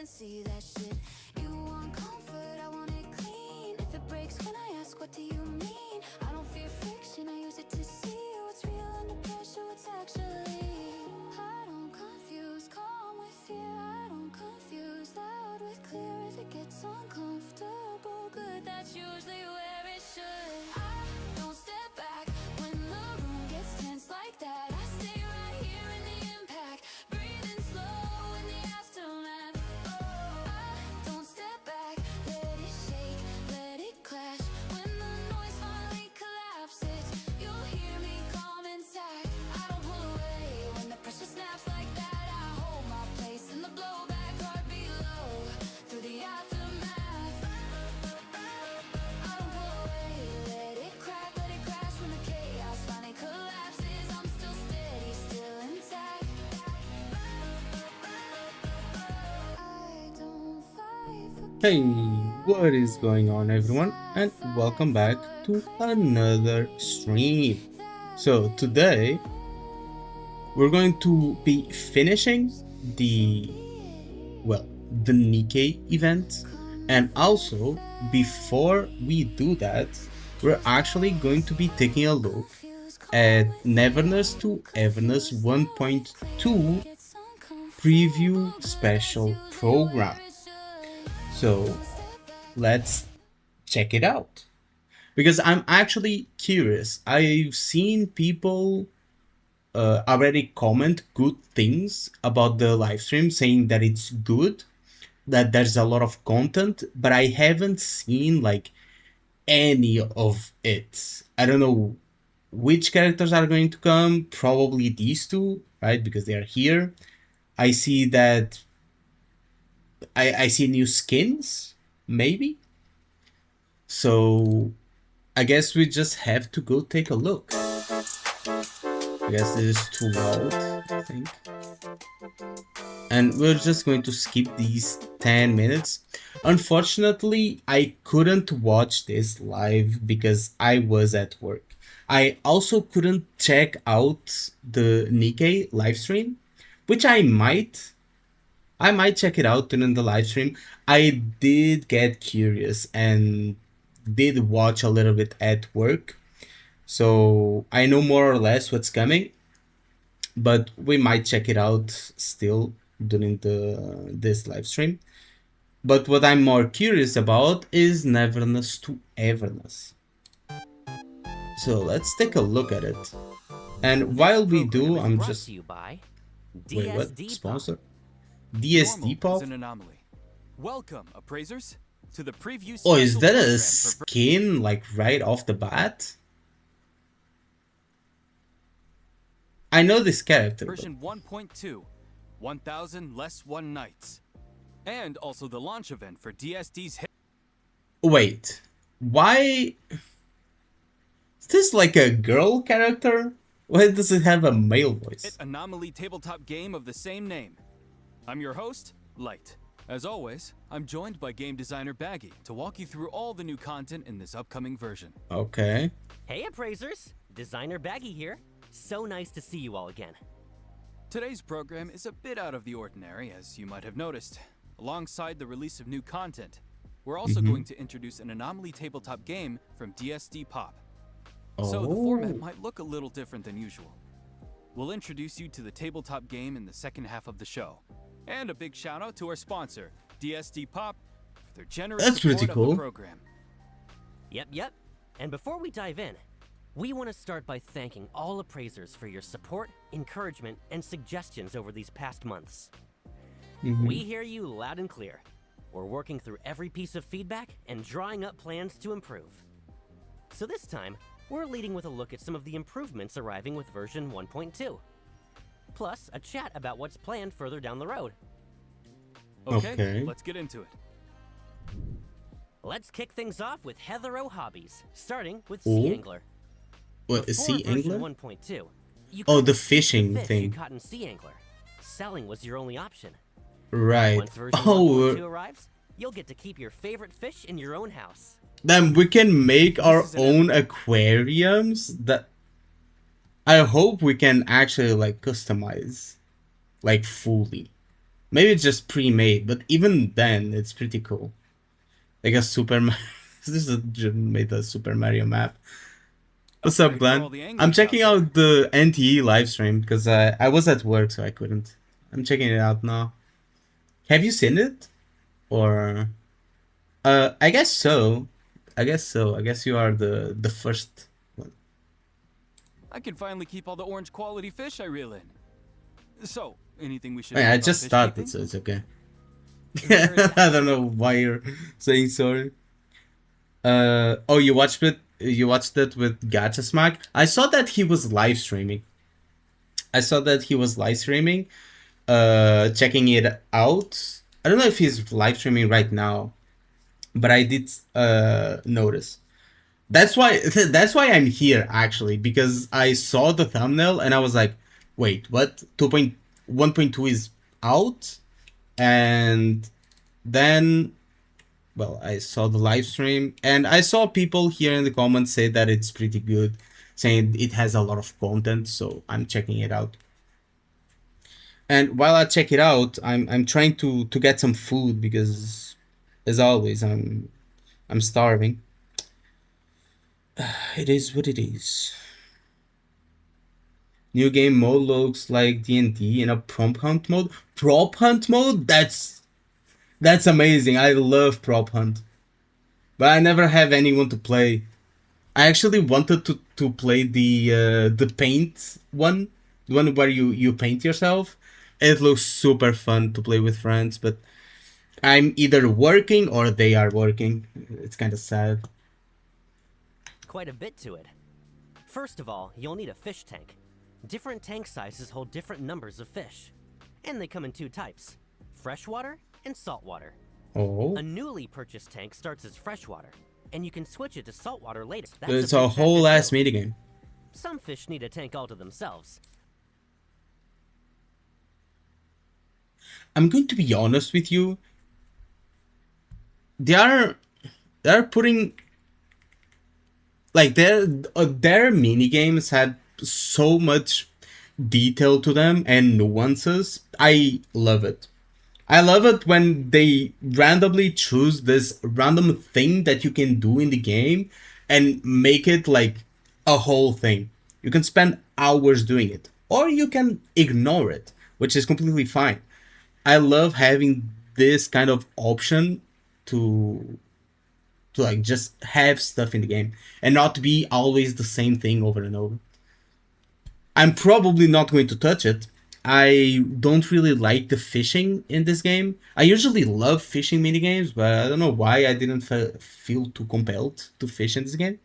fancy that shit. You want comfort, I want it clean. If it breaks when I ask, what do you mean? I don't fear friction, I use it to see what's real under pressure, what's actually. I don't confuse calm with fear, I don't confuse loud with clear. If it gets uncomfortable, good, that's usually where it should. I don't step back when the room gets tense like that. I stay right here in the impact, breathing slow in the aftermath. Oh, I don't step back, let it shake, let it clash. When the noise finally collapses, you'll hear me calm intact. I don't pull away when the pressure snaps like that. I hold my place in the blowback, right below, through the aftermath. I don't pull away, let it crack, let it crash. When the chaos finally collapses, I'm still steady, still intact. I don't fight for Hey, what is going on everyone, and welcome back to another stream. So today we're going to be finishing the NIKKE event, and also before we do that, we're actually going to be taking a look at Neverness to Everness 1.2 preview special program. So let's check it out, because I'm actually curious. I've seen people already comment good things about the live stream, saying that it's good, that there's a lot of content, but I haven't seen like any of it. I don't know which characters are going to come. Probably these two, right? Because they are here. I see that I see new skins, maybe. So I guess we just have to go take a look. I guess this is too loud, I think. And we're just going to skip these 10 minutes. Unfortunately, I couldn't watch this live because I was at work. I also couldn't check out the NIKKE live stream, which I might check it out during the live stream. I did get curious and did watch a little bit at work, so I know more or less what's coming, but we might check it out still during this live stream. But what I'm more curious about is Neverness to Everness. So let's take a look at it. And while we do, I'm just... Wait, what? Sponsor? DSD Pop? An anomaly. Welcome, appraisers, to the preview. Oh, is that a skin like right off the bat? I know this character. Version 1.2, 1000 less one nights, and also the launch event for DSD's hit. Wait, why is this like a girl character? Why does it have a male voice? Anomaly tabletop game of the same name. I'm your host, Light. As always, I'm joined by game designer Baggy to walk you through all the new content in this upcoming version. Okay. Hey appraisers, designer Baggy here. So nice to see you all again. Today's program is a bit out of the ordinary, as you might have noticed. Alongside the release of new content, we're also going to introduce an anomaly tabletop game from DSD Pop. So the format might look a little different than usual. We'll introduce you to the tabletop game in the second half of the show. And a big shout out to our sponsor, DSD Pop, for their generous support of the program. Yep. And before we dive in, we want to start by thanking all appraisers for your support, encouragement, and suggestions over these past months. We hear you loud and clear. We're working through every piece of feedback and drawing up plans to improve. So this time, we're leading with a look at some of the improvements arriving with version 1.2. Plus, a chat about what's planned further down the road. Okay, let's get into it. Let's kick things off with Heather O Hobbies, starting with Sea Angler. What is Sea Angler? 1.2, oh, the fishing thing. Caught in Sea Angler. Selling was your only option. Right. Once version 1.2 arrives, you'll get to keep your favorite fish in your own house. Then we can make our own aquariums that I hope we can actually like customize like fully. Maybe it's just pre-made, but even then, it's pretty cool. Like a Super Mario. This is made a Super Mario map. What's up, Upgrade for all Glenn? the I'm anglers out checking there. out the NTE live stream because I was at work, so I couldn't. I'm checking it out now. Have you seen it? Or I guess so. I guess so. I guess you are the first one. I can finally keep all the orange quality fish I reel in. So, anything we should Oh, know yeah, I about just fish started, keeping? so it's okay. There is I don't know why you're saying sorry. Oh, you watched it? You watched it with Gacha Smack? I saw that he was live streaming. Checking it out. I don't know if he's live streaming right now, but I did notice. That's why I'm here actually, because I saw the thumbnail and I was like, wait, what? 2.1.2 is out? And then, well, I saw the live stream and I saw people here in the comments say that it's pretty good, saying it has a lot of content, so I'm checking it out. And while I check it out, I'm trying to get some food because, as always, I'm starving. It is what it is. New game mode looks like D&D in a prop hunt mode. Prop hunt mode? That's amazing. I love prop hunt, but I never have anyone to play. I actually wanted to play the paint one, the one where you paint yourself. It looks super fun to play with friends, but I'm either working or they are working. It's kind of sad. quite a bit to it. First of all, you'll need a fish tank. Different tank sizes hold different numbers of fish. And they come in two types, freshwater and saltwater. Oh, A newly purchased tank starts as freshwater, and you can switch it to saltwater later. it's big a whole factor, ass too. minigame. Some fish need a tank all to themselves. I'm going to be honest with you. They're putting, like, their mini games have so much detail to them and nuances. I love it. I love it when they randomly choose this random thing that you can do in the game and make it like a whole thing. You can spend hours doing it, or you can ignore it, which is completely fine. I love having this kind of option to like just have stuff in the game and not be always the same thing over and over. I'm probably not going to touch it. I don't really like the fishing in this game. I usually love fishing minigames, but I don't know why I didn't feel too compelled to fish in this game.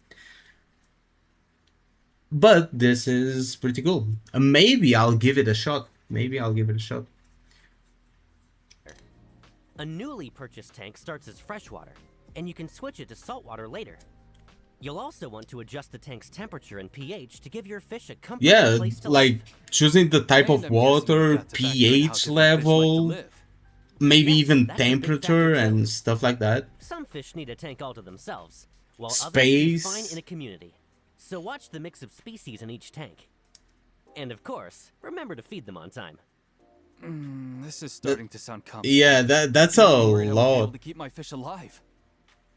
But this is pretty cool. Maybe I'll give it a shot. A newly purchased tank starts as freshwater, and you can switch it to saltwater later. You'll also want to adjust the tank's temperature and pH to give your fish a comfortable Yeah, place to like live. choosing the type And of I'm guessing you've water, got to factor in how pH different fish like to level, live. maybe Yes, even that's a big temperature factor, too. and stuff like that. Some fish need a tank all to themselves, while others do fine Space. in a community. So watch the mix of species in each tank. And of course, remember to feed them on time. This is starting to sound complicated. Yeah, that's a I'm worried I won't be able lot. to keep my fish alive.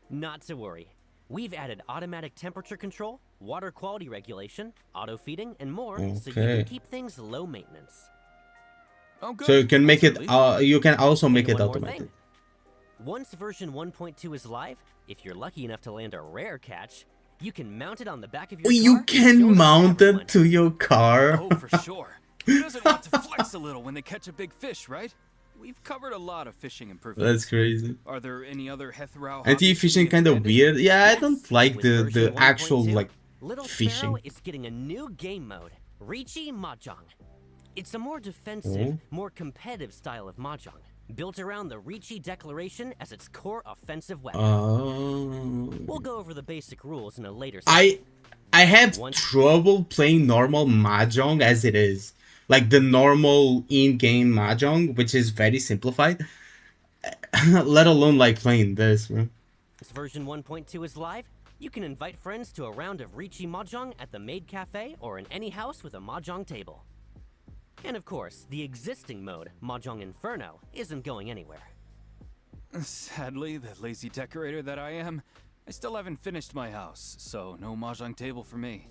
Not to worry. We've added automatic temperature control, water quality regulation, auto feeding, and more, so you Okay. can keep things low maintenance. Oh, good. So you can make That's it. a relief. You can also make And it one more automatic. thing. Once version 1.2 is live, if you're lucky enough to land a rare catch, you can mount it on the back of your Oh, car you and show can it to mount everyone. it to your car. Oh, for sure. Who doesn't want to flex a little when they catch a big fish, right? We've covered a lot of fishing improvements. That's crazy. Are there any other Hethrow NTE hobbies fishing being kind of expanded? weird. Yeah, I Yes, don't like with the version actual 1.2, like Little fishing. Sparrow is getting a new game mode, Riichi Mahjong. It's a more defensive, Oh. more competitive style of Mahjong, built around the Riichi Declaration as its core offensive weapon. We'll go over the basic rules in a later session. I have Once- trouble playing normal mahjong as it is, like the normal in-game mahjong, which is very simplified. Let alone like playing this, bro. Once version 1.2 is live, you can invite friends to a round of Riichi Mahjong at the Maid Cafe or in any house with a Mahjong table. And of course, the existing mode, Mahjong Inferno, isn't going anywhere. Sadly, the lazy decorator that I am, I still haven't finished my house, so no mahjong table for me.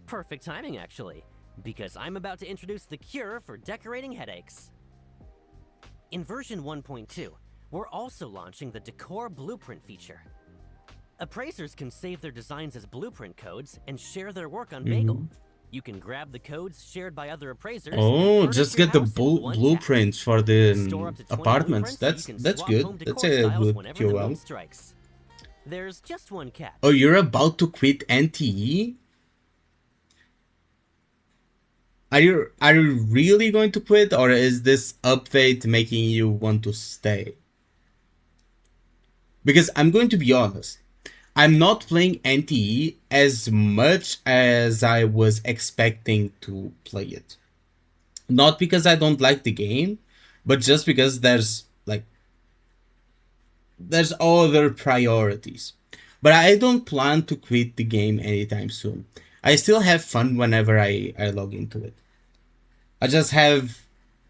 Perfect timing, actually, because I'm about to introduce the cure for decorating headaches. In version 1.2, we're also launching the Decor Blueprint feature. Appraisers can save their designs as blueprint codes and share their work on Bagel. You can grab the codes shared by other appraisers. Oh, and just furnish get your the house in one tap. blueprints for the Store up to 20 apartments. blueprints so you can That's swap good. home That's decor a styles good whenever the mood QL. strikes. There's just one catch. Oh, you're about to quit NTE? Are you really going to quit, or is this update making you want to stay? Because I'm going to be honest, I'm not playing NTE as much as I was expecting to play it. Not because I don't like the game, but just because there's other priorities. But I don't plan to quit the game anytime soon. I still have fun whenever I log into it. I just have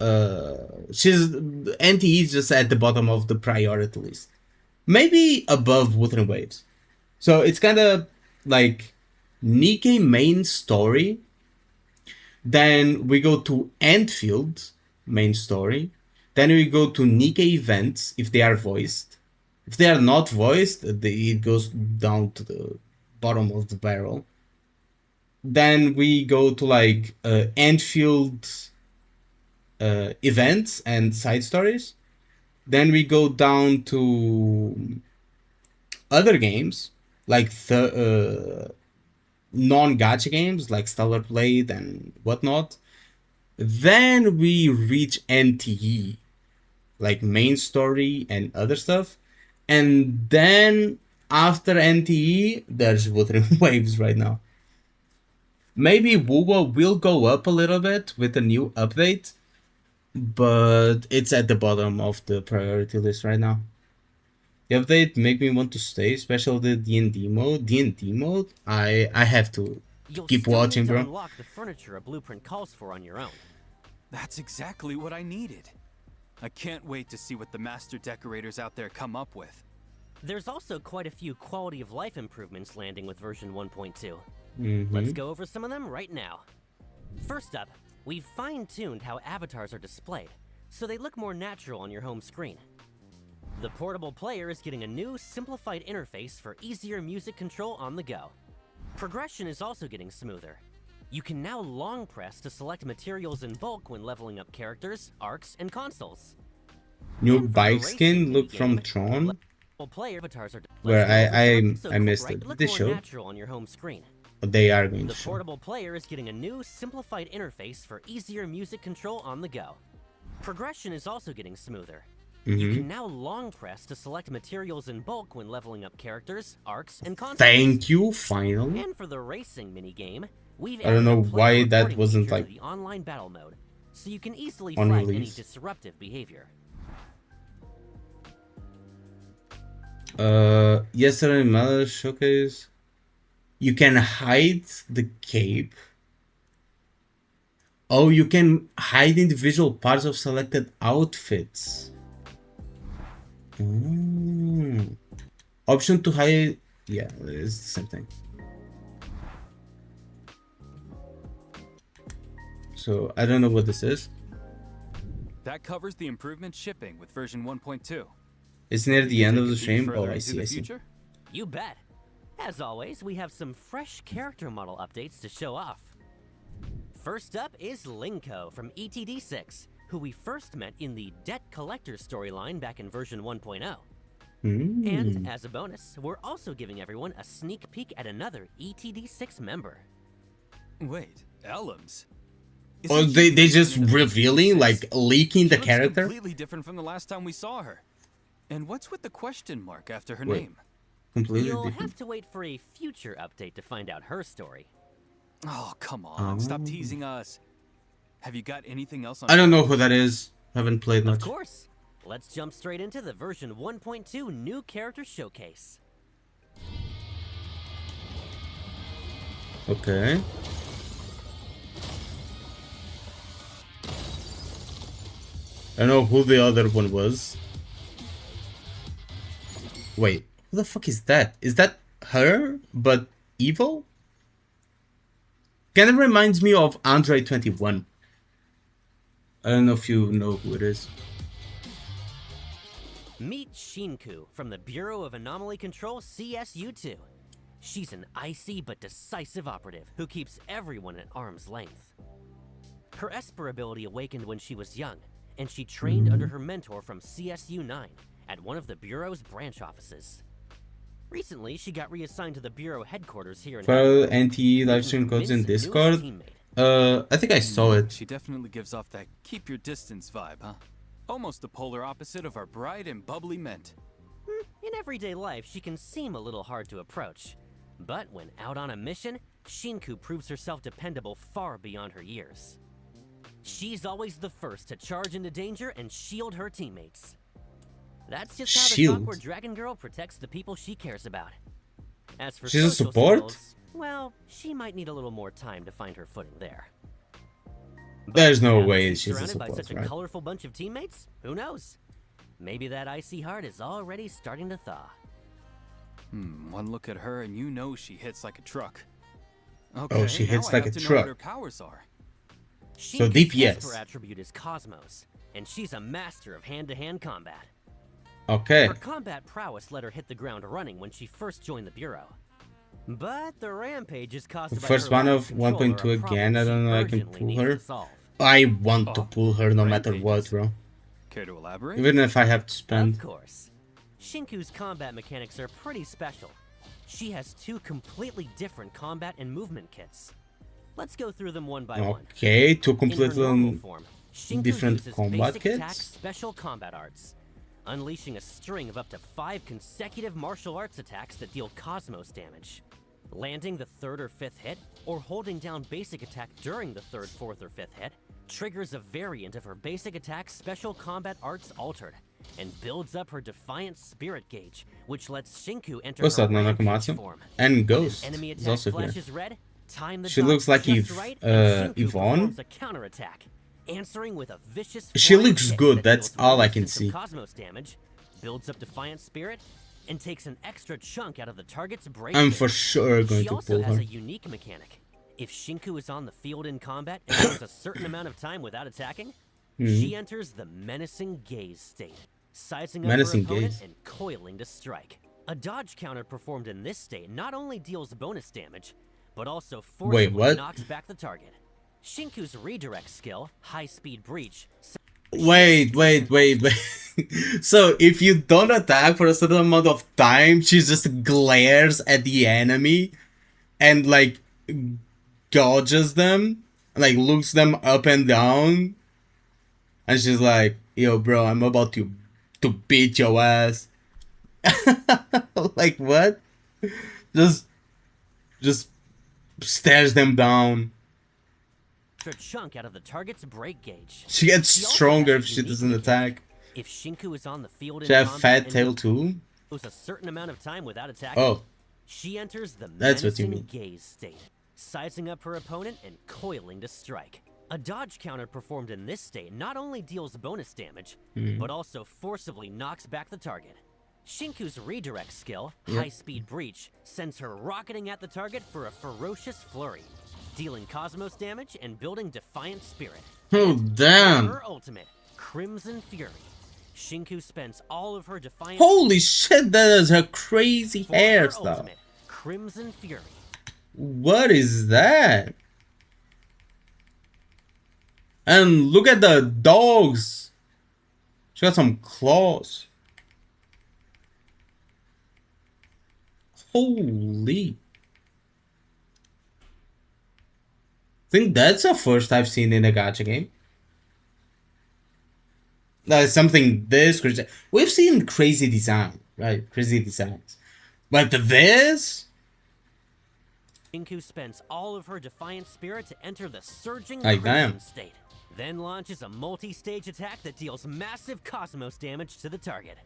NTE is just at the bottom of the priority list. Maybe above Wuthering Waves. So it's kind of like NIKKE main story. Then we go to Enfield main story. Then we go to NIKKE events if they are voiced. If they are not voiced, it goes down to the bottom of the barrel. Then we go to like Enfield events and side stories. Then we go down to other games like non-gacha games like Stellar Blade and whatnot. Then we reach NTE, like main story and other stuff. And then after NTE, there's Wuthering Waves right now. Maybe WoWa will go up a little bit with a new update, but it's at the bottom of the priority list right now. The update make me want to stay, especially the D&D mode. D&D mode, I have to keep watching, bro. You'll still need to unlock the furniture a blueprint calls for on your own. That's exactly what I needed. I can't wait to see what the master decorators out there come up with. There's also quite a few quality of life improvements landing with version 1.2. Mm-hmm. Let's go over some of them right now. First up, we've fine-tuned how avatars are displayed, so they look more natural on your home screen. The portable player is getting a new, simplified interface for easier music control on the go. Progression is also getting smoother. You can now long press to select materials in bulk when leveling up characters, arcs, and consoles. New And for the bike racing skin look minigame, from Tron, player avatars are where Let's go over I some missed right, it. look They more showed, natural on your home screen. but they are going The to show. portable player is getting a new, simplified interface for easier music control on the go. Progression is also getting smoother. You can now long press to select materials in bulk when leveling up characters, arcs, and consoles. Thank you, finally. And for the racing minigame, we've I don't added a know why player that reporting wasn't, feature like, to the online battle mode, so you can easily on flag any release. disruptive behavior. Yesterday Mother Showcase. You can hide the cape. Oh, you can hide individual parts of selected outfits. Option to hide. Yeah, it's the same thing. So I don't know what this is. That covers the improvement shipping with version 1.2. It's near the end of the Take a peek stream. further Oh, I into see. the I see. future? You bet. As always, we have some fresh character model updates to show off. First up is Linko from ETD6, who we first met in the Debt Collector storyline back in version 1.0. And as a bonus, we're also giving everyone a sneak peek at another ETD6 member. Wait, Elms? Oh, Isn't they she just in the revealing, 6? like leaking the She looks character. completely different from the last time we saw her. And what's with the question mark after her Wait. name? Completely You'll different. have to wait for a future update to find out her story. Oh, come on. Stop teasing us. Have you got anything else on I don't know who that is. Haven't played Of much. course. Let's jump straight into the version 1.2 new character showcase. Okay. I don't know who the other one was. Wait, who the fuck is that? Is that her, but evil? Kind of reminds me of Android 21. I don't know if you know who it is. Meet Shinku from the Bureau of Anomaly Control CSU-2. She's an icy but decisive operative who keeps everyone at arm's length. Her Esper ability awakened when she was young, and she trained under her mentor from CSU-9 at one of the Bureau's branch offices. Recently, she got reassigned to the Bureau headquarters here in Follow Edinburgh, NTE live stream codes in Discord. I think I saw it. She definitely gives off that keep your distance vibe, huh? Almost the polar opposite of our bright and bubbly Mint. In everyday life, she can seem a little hard to approach. But when out on a mission, Shinku proves herself dependable far beyond her years. She's always the first to charge into danger and shield her teammates. That's just how the awkward dragon girl protects the people she cares about. As for she's a social support? skills, well, she might need a little more time to find her footing there. But there's no now way that she's a surrounded support, by such a right? colorful bunch of teammates, who knows? Maybe that icy heart is already starting to thaw. One look at her and you know she hits like a truck. Okay, Oh, she hits now I like have a to know truck. what her powers are. So Shinku's DPS. Esper attribute is Cosmos, and she's a master of hand-to-hand combat. Okay. Her combat prowess let her hit the ground running when she first joined the Bureau. But the rampages caused by First her one lack of control 1.2 are a again. I problem don't know. she I can urgently pull needs her. to solve. I want to Oh, pull her no matter what, rampages. bro. Care to elaborate? Even if I have to Of spend. course. Shinku's combat mechanics are pretty special. She has two completely different combat and movement kits. Let's go through them one by one. Okay, two In her normal completely form, Shinku different uses combat basic kits? attack special combat arts, unleashing a string of up to 5 consecutive martial arts attacks that deal cosmos damage. Landing the 3rd or 5th hit, or holding down basic attack during the 3rd, 4th, or 5th hit, triggers a variant of her basic attack special combat arts altered, and builds up her Defiant Spirit gauge, which lets Shinku enter What's her that, rampage Nanakumatsu? form. And Ghost Enemy is attack also here. flashes red, time the She dodge looks like just right, and Shinku Yvonne. performs a counterattack, answering with a vicious She flying looks kick good, that that's deals all I 1 can instance of see. Cosmos damage, builds up Defiant Spirit, and takes an extra chunk out of the target's break. I'm for sure going She to also pull has her. a unique mechanic. If Shinku is on the field in combat and goes a certain amount of time without attacking, she enters the Menacing Gaze state, sizing up Menacing her opponent Gaze. and coiling to strike. A dodge counter performed in this state not only deals bonus damage, but also forcibly what? knocks back the target. Shinku's redirect skill, High Speed Breach, Wait. So if you don't attack for a certain amount of time, she just glares at the enemy and like gouges them, like looks them up and down, and she's like, "Yo, bro, I'm about to beat your ass." Like what? Just stares them down. extra chunk out of the target's break gauge. She gets She also stronger has if a she unique doesn't mechanic. attack. If Shinku is on the field in She have combat fat and tail too. goes a certain amount of time without attacking, Oh, she enters the That's what you Menacing mean. Gaze state, sizing up her opponent and coiling to strike. A dodge counter performed in this state not only deals bonus damage, but also forcibly knocks back the target. Shinku's redirect skill, High Speed Breach, sends her rocketing at the target for a ferocious flurry, dealing cosmos damage and building Defiant Spirit. oh damn! Her ultimate, Crimson Fury. Shinku spends all of her Defiant Holy shit! That is her crazy for her hairstyle. ultimate, Crimson Fury. What is that? And look at the dogs. She got some claws. Holy. I think that's the first I've seen in a gacha game. Like something this crazy. We've seen crazy design, right? Crazy designs. But this? Shinku spends all of her Defiant Spirit to enter the surging Like Crimson damn. state, then launches a multi-stage attack that deals massive cosmos damage to the target.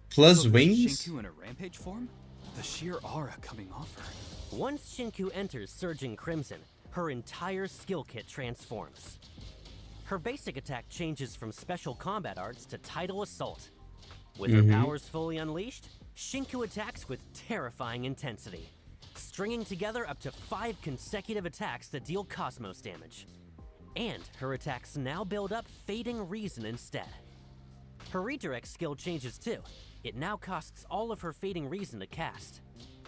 Plus So this wings? Shinku in a rampage form? The sheer aura coming off her. Once Shinku enters Surging Crimson, her entire skill kit transforms. Her basic attack changes from special combat arts to tidal assault. With her powers fully unleashed, Shinku attacks with terrifying intensity, stringing together up to 5 consecutive attacks that deal cosmos damage. And her attacks now build up Fading Reason instead. Her redirect skill changes too. It now costs all of her Fading Reason to cast.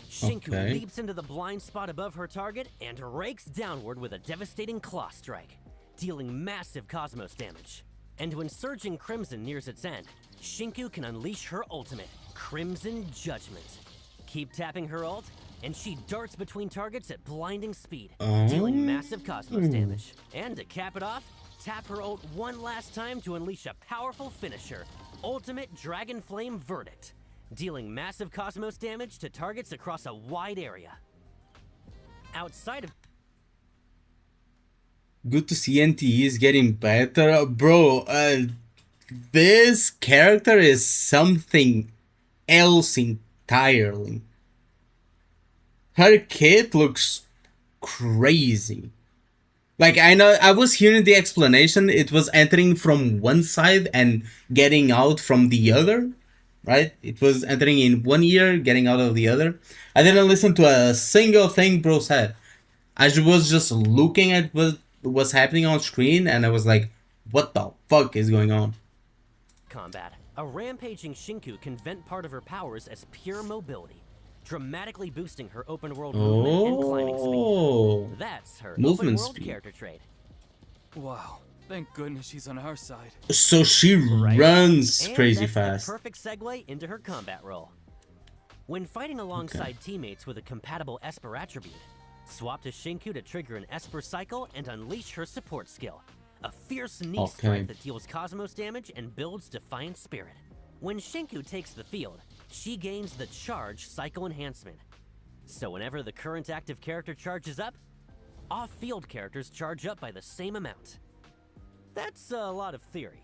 Shinku leaps into the blind spot above her target and rakes downward with a devastating claw strike, dealing massive cosmos damage. And when Surging Crimson nears its end, Shinku can unleash her ultimate, Crimson Judgment. Keep tapping her ult, and she darts between targets at blinding speed, dealing massive cosmos damage. And to cap it off, tap her ult one last time to unleash a powerful finisher, Ultimate Dragon Flame Verdict, dealing massive cosmos damage to targets across a wide area. Outside of... Good to see NTE is getting better. Bro, this character is something else entirely. Her kit looks crazy. Like, I know, I was hearing the explanation, it was entering from one side and getting out from the other, right? It was entering in one ear, getting out of the other. I didn't listen to a single thing bro said. I was just looking at what was happening on screen, and I was like, what the fuck is going on? Combat. A rampaging Shinku can vent part of her powers as pure mobility, dramatically boosting her open world movement and climbing speed. That's her movement open world speed. character trait. Wow, thank goodness she's on our side. So she runs And crazy that's fast. the perfect segue into her combat role. When fighting alongside teammates with a compatible Esper attribute, swap to Shinku to trigger an Esper cycle and unleash her support skill, a fierce knee strike that deals cosmos damage and builds Defiant Spirit. When Shinku takes the field, she gains the Charge Cycle Enhancement. So whenever the current active character charges up, off-field characters charge up by the same amount. That's a lot of theory.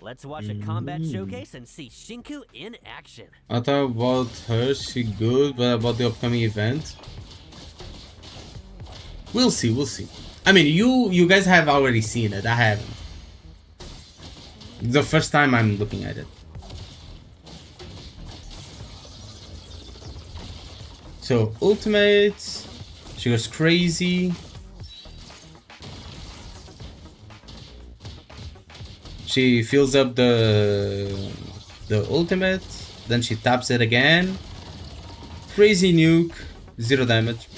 Let's watch a combat showcase and see Shinku in action. I thought about her, she good, but about the upcoming event, we'll see, we'll see. I mean, you guys have already seen it, I haven't. It's the first time I'm looking at it. So, ultimate, she goes crazy. She fills up the ultimate, then she taps it again. Crazy nuke, 0 damage.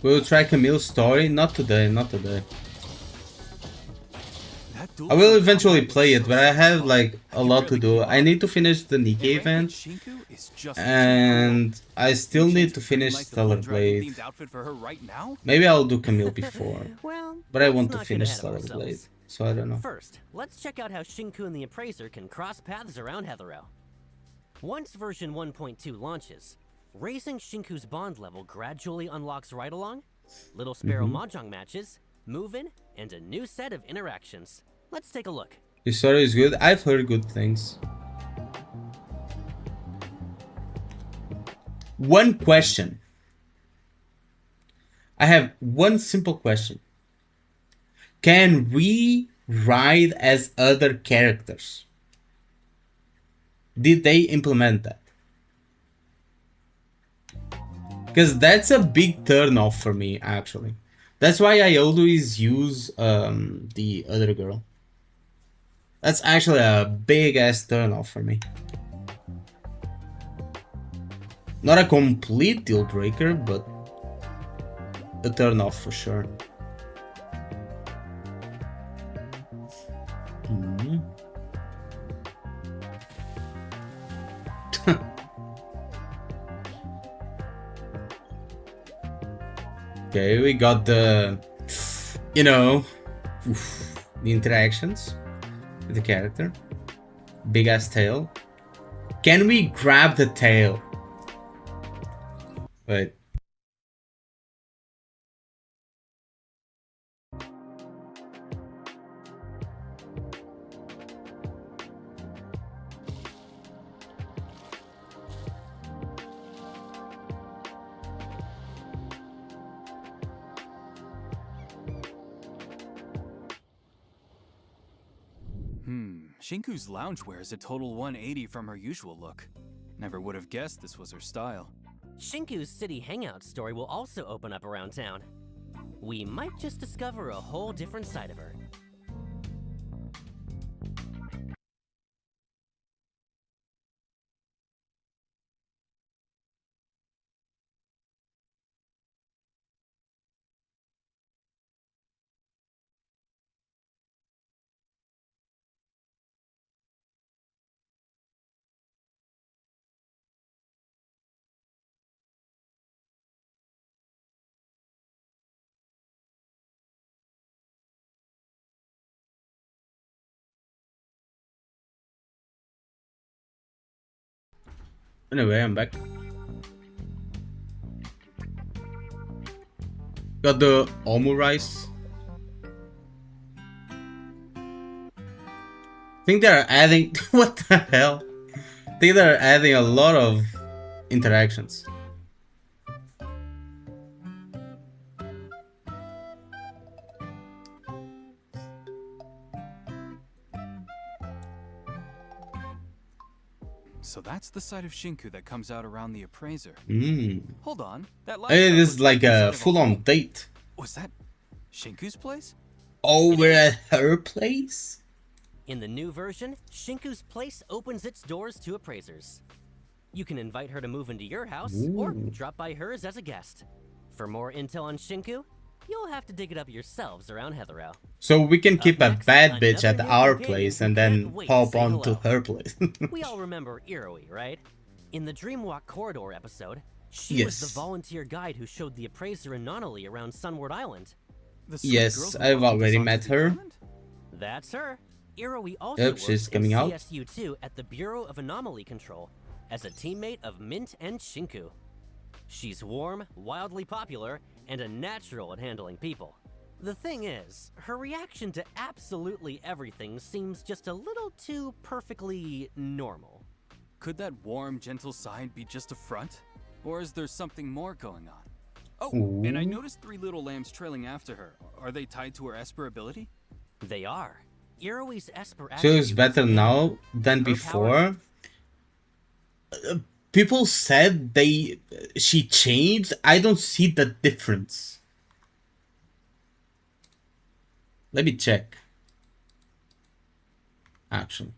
We'll try Camille's story, not today, not today. I will eventually play it, but I have like a lot to do. I need to finish the NIKKE event, and I still need to finish Stellar Blade. Maybe I'll do Camille before, but I want to finish Stellar Blade, so I don't know. First, let's check out how Shinku and the Appraiser can cross paths around Heathero. Once version 1.2 launches, raising Shinku's bond level gradually unlocks Ride Along, Little Sparrow Mahjong matches, Move-In, and a new set of interactions. Let's take a look. The story is good. I've heard good things. One question. I have one simple question. Can we ride as other characters? Did they implement that? Because that's a big turn off for me, actually. That's why I always use the other girl. That's actually a big ass turn off for me. Not a complete deal breaker, but a turn off for sure. Okay, we got the, you know, the interactions with the character. Big ass tail. Can we grab the tail? Wait. Shinku's loungewear is a total 180 from her usual look. Never would have guessed this was her style. Shinku's city hangout story will also open up around town. We might just discover a whole different side of her. Anyway, I'm back. Got the omu rice. I think they're adding... what the hell? I think they're adding a lot of interactions. So that's the side of Shinku that comes out around the appraiser. Hmm. Hold on, that last It shot is was like right a inside of full-on hole. date. Was that Shinku's place? Oh, we're at her place? In the new version, Shinku's place opens its doors to appraisers. You can invite her to move into your house or Ooh. drop by hers as a guest. For more intel on Shinku, you'll have to dig it up yourselves around Heathero. So we can Up keep a next, bad bitch at another new our companion place who and can't then wait to pop say on to hello. her place. We all remember Iroi, right? In the Dreamwalk Corridor episode, she was the Yes. volunteer guide who showed the appraiser Anonali around Sunward Island. The sweet Yes, girl who I've welcomed us already onto met the her. island? That's her. Iroi also Yep, works she's in coming out. CSU2 at the Bureau of Anomaly Control as a teammate of Mint and Shinku. She's warm, wildly popular, and a natural at handling people. The thing is, her reaction to absolutely everything seems just a little too perfectly normal. Could that warm, gentle side be just a front? Or is there something more going on? Oh, and I Ooh. noticed three little lambs trailing after her. Are they tied to her Esper ability? They are. Iroi's Esper She looks attribute better is now than Her before. People said she changed. I don't see the difference. Let me check. Actually,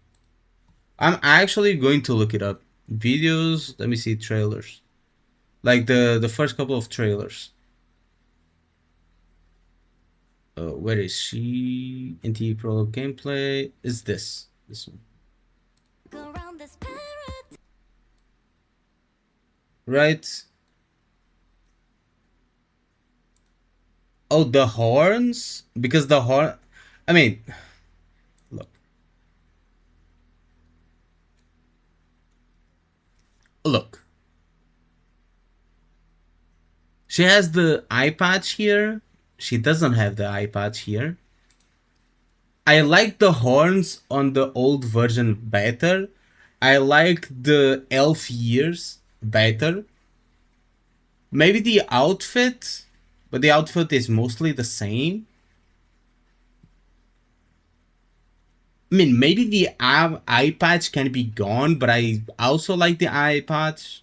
I'm actually going to look it up. Videos. Let me see trailers. Like the first couple of trailers. Where is she? NTE Prologue gameplay. Is this one? Go around this paradise. Right. Oh, the horns? Because the horn... I mean... Look. Look. She has the eye patch here. She doesn't have the eye patch here. I like the horns on the old version better. I like the elf ears better. Maybe the outfit, but the outfit is mostly the same. I mean, maybe the eye patch can be gone, but I also like the eye patch.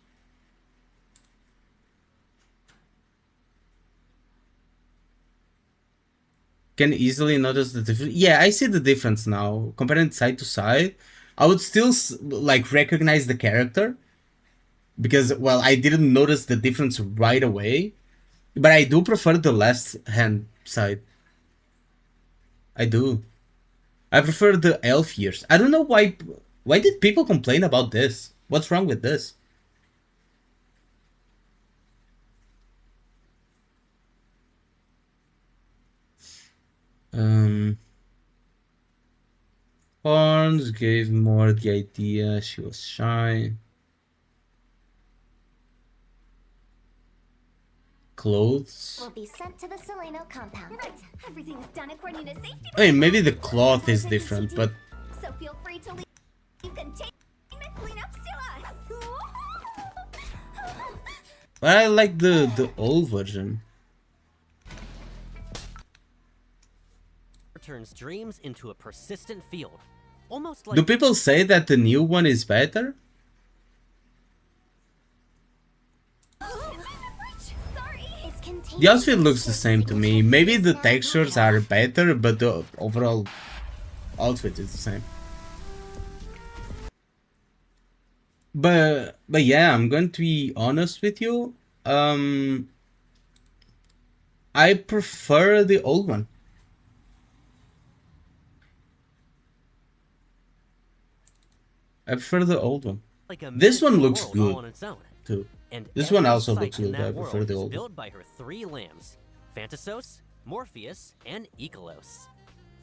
Can easily notice the difference. Yeah, I see the difference now. Comparing side to side, I would still like recognize the character because, well, I didn't notice the difference right away. But I do prefer the left hand side. I do. I prefer the elf ears. I don't know why. Why did people complain about this? What's wrong with this? Horns gave more the idea she was shy. Clothes. Will be sent to the Solano compound. Right. Everything is done according to safety. I mean, maybe the cloth is different, but So feel free to leave containment cleanups to us. I like the old version. Turns dreams into a persistent field. almost Do like people say that the new one is better? The outfit looks the same to me. Maybe the textures are better, but the overall outfit is the same. But yeah, I'm going to be honest with you. I prefer the old one. I prefer the old one. This one looks good too. And this one every also sight looks in good. that I prefer world the is old one. built by her 3 lambs, Phantasos, Morpheus, and Icolos.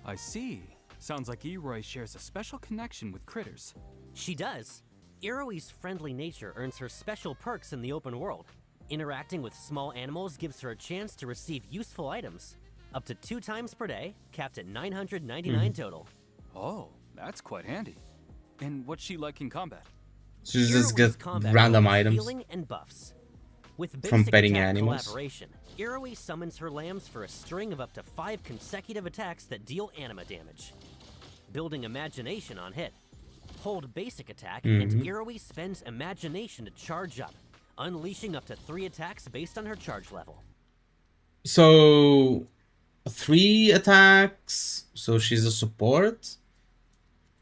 I see. Sounds like Eroy shares a special connection with critters. She does. Iroi's friendly nature earns her special perks in the open world. Interacting with small animals gives her a chance to receive useful items. Up to 2 times per day, capped at 999 total. Oh, that's quite handy. And what's she like in combat? So you just Iroi's get combat random mode is items healing and buffs. With from basic petting attack animals. collaboration, Iroi summons her lambs for a string of up to 5 consecutive attacks that deal anima damage. Building imagination on hit. Hold basic attack, and Iroi spends imagination to charge up, unleashing up to 3 attacks based on her charge level. So 3 attacks. So she's a support.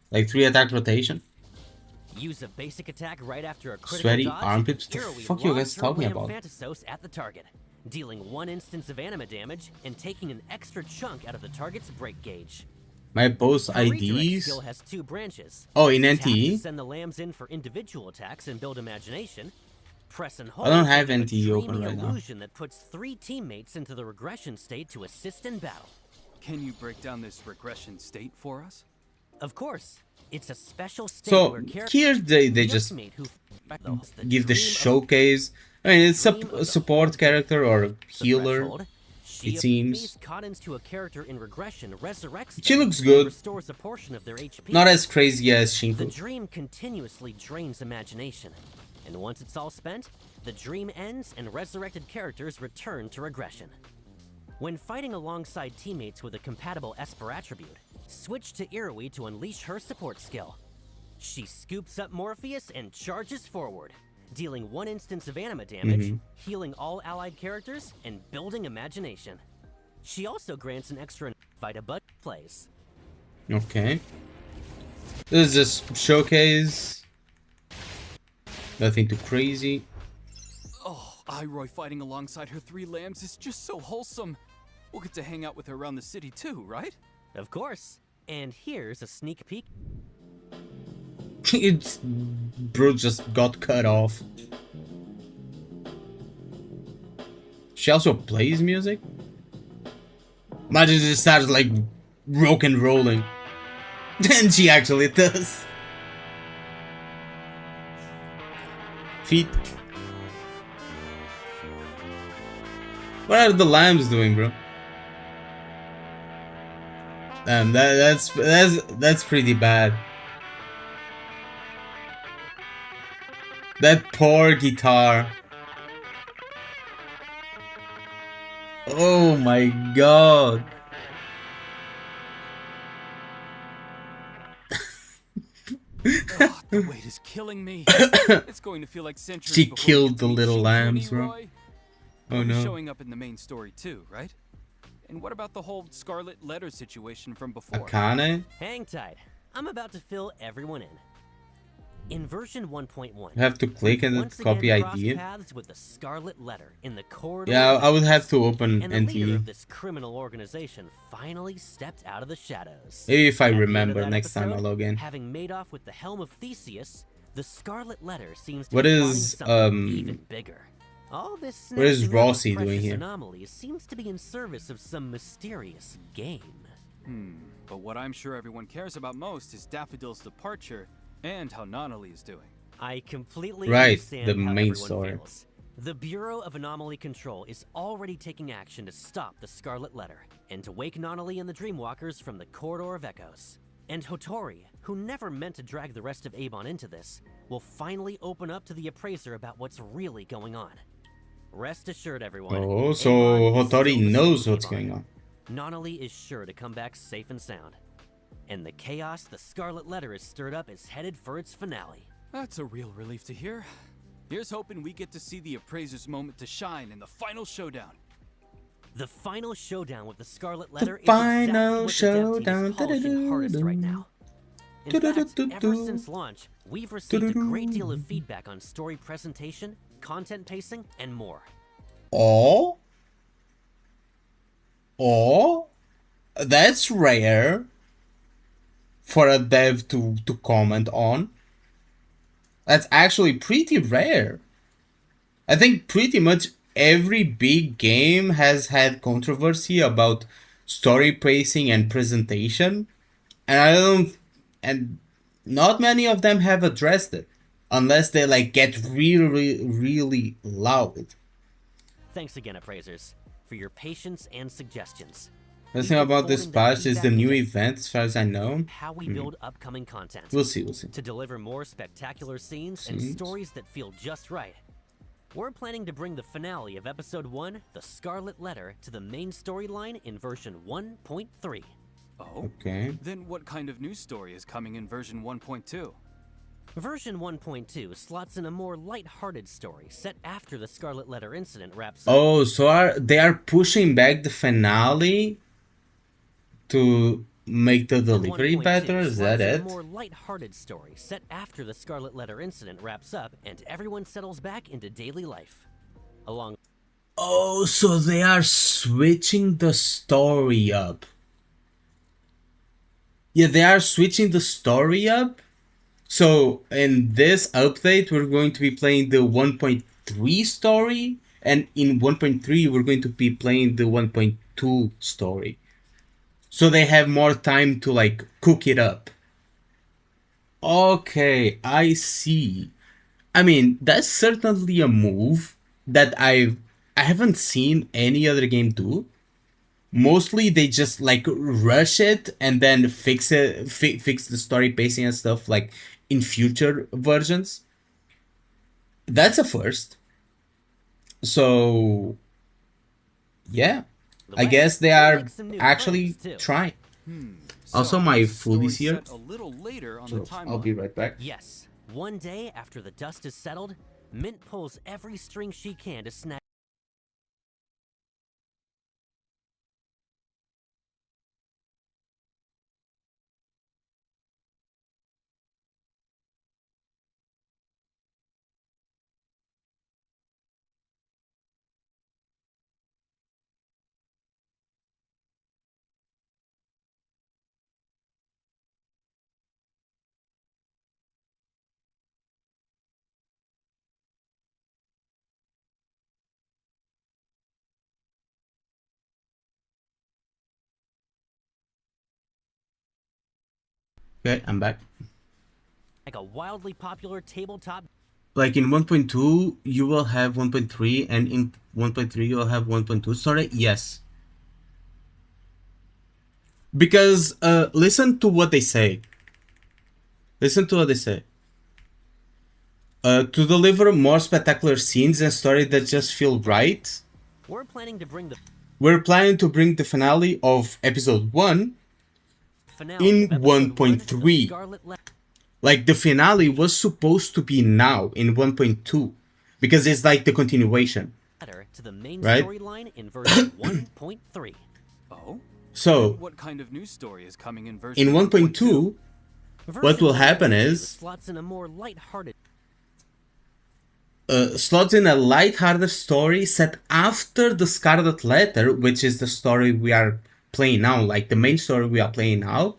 Like 3 attack rotation. Use a basic attack right after a critical Sweaty dodge. armpits. What the Iroi fuck you guys locks her talking lamb about? Phantasos at the target, dealing 1 instance of anima damage and taking an extra chunk out of the target's break gauge. My both Her redirect IDs. skill has 2 branches. Oh, in Tap to NTE. send the lambs in for individual attacks and build imagination. Press and hold. I don't have to give a NTE open dreamy right now. illusion that puts 3 teammates into the regression state to assist in battle. Can you break down this regression state for us? Of course, it's a special state So where characters here they just give the showcase. I mean, it's a support character or healer. It seems. Caught into a character in regression resurrects She them looks and good. restores a portion of their HP. Not as crazy as The Shinku. dream continuously drains imagination, and once it's all spent, the dream ends and resurrected characters return to regression. When fighting alongside teammates with a compatible Esper attribute, switch to Iroi to unleash her support skill. She scoops up Morpheus and charges forward, dealing 1 instance of anima damage, healing all allied characters, and building imagination. She also grants an extra fight a bug plays. Okay. This is just showcase. Nothing too crazy. Oh, Iroy fighting alongside her 3 lambs is just so wholesome. We'll get to hang out with her around the city too, right? Of course. And here's a sneak peek. It's bro just got cut off. She also plays music. Imagine she starts like rock and rolling. And she actually does. Feet. What are the lambs doing, bro? Damn, that's pretty bad. That poor guitar. Oh my god. Oh, the weight is killing me. It's going to feel like centuries. She before we killed get to the meet little Shinku lambs, and bro. Iroy. Oh They'll be no. showing up in the main story too, right? And what about the whole Scarlet Letter situation from before? Akane? Hang tight. I'm about to fill everyone in. In version 1.1, You have to click and once copy again crossed ID. paths with the Scarlet Letter in the corridor. Yeah, of I would have Vegas. to open And the leader NTE. of this criminal organization finally stepped out of the shadows. Maybe if I At the end of remember that next time I episode, log in. Having made off with the helm of Theseus, the Scarlet Letter seems to What be is, plotting something even bigger. All this what is snatching up of Rossi doing precious here? anomalies seems to be in service of some mysterious game. But what I'm sure everyone cares about most is Daffodil's departure and how Nonali is doing. I completely Right, understand the how main everyone story. feels. The Bureau of Anomaly Control is already taking action to stop the Scarlet Letter and to wake Nonali and the Dreamwalkers from the Corridor of Echoes. And Hotori, who never meant to drag the rest of Avon into this, will finally open up to the Appraiser about what's really going on. Rest assured, everyone. Oh, so Avon is Hotori still the knows same what's Avon. going on. Nonali is sure to come back safe and sound. And the chaos the Scarlet Letter has stirred up is headed for its finale. That's a real relief to hear. Here's hoping we get to see the appraiser's moment to shine in the final showdown. The final showdown with the Scarlet Letter is final exactly what the dev team showdown. is polishing hardest right now. In fact, ever since launch, we've received a great deal of feedback on story presentation, content pacing, and more. Oh, that's rare for a dev to comment on. That's actually pretty rare. I think pretty much every big game has had controversy about story pacing and presentation, and not many of them have addressed it, unless they like get really, really loud. Thanks again, appraisers, for your patience and suggestions. The thing about this patch is the new event, as far as I know. How we build upcoming content. We'll see. To deliver more spectacular scenes and stories that feel just right. We're planning to bring the finale of Episode 1, The Scarlet Letter, to the main storyline in version 1.3. Oh? Okay. Then what kind of new story is coming in version 1.2? Version 1.2 slots in a more light-hearted story set after the Scarlet Letter incident wraps up. Oh, so they are pushing back the finale to make the delivery better? Is that it? A more light-hearted story set after the Scarlet Letter incident wraps up and everyone settles back into daily life. Oh, so they are switching the story up. Yeah, they are switching the story up. So in this update, we're going to be playing the 1.3 story, and in 1.3, we're going to be playing the 1.2 story. So they have more time to like cook it up. Okay, I see. I mean, that's certainly a move that I haven't seen any other game do. Mostly they just like rush it and then fix the story pacing and stuff like in future versions. That's a first. So yeah, I guess they are actually trying. Also, my food is here, so I'll be right back. Yes, one day after the dust is settled, Mint pulls every string she can to snag. Okay, I'm back. Like a wildly popular tabletop. Like in 1.2, you will have 1.3, and in 1.3, you will have 1.2. Sorry, yes. Because, listen to what they say. Listen to what they say. To deliver more spectacular scenes and stories that just feel right, we're planning to bring the finale of episode 1 in 1.3. Like, the finale was supposed to be now in 1.2, because it's like the continuation, to the main right? Storyline in version 1.3. Oh? So, What kind of new story is coming in version in 1.2, what will happen is slots in a more light-hearted slots in a light-hearted story set after the Scarlet Letter, which is the story we are playing now, like the main story we are playing now.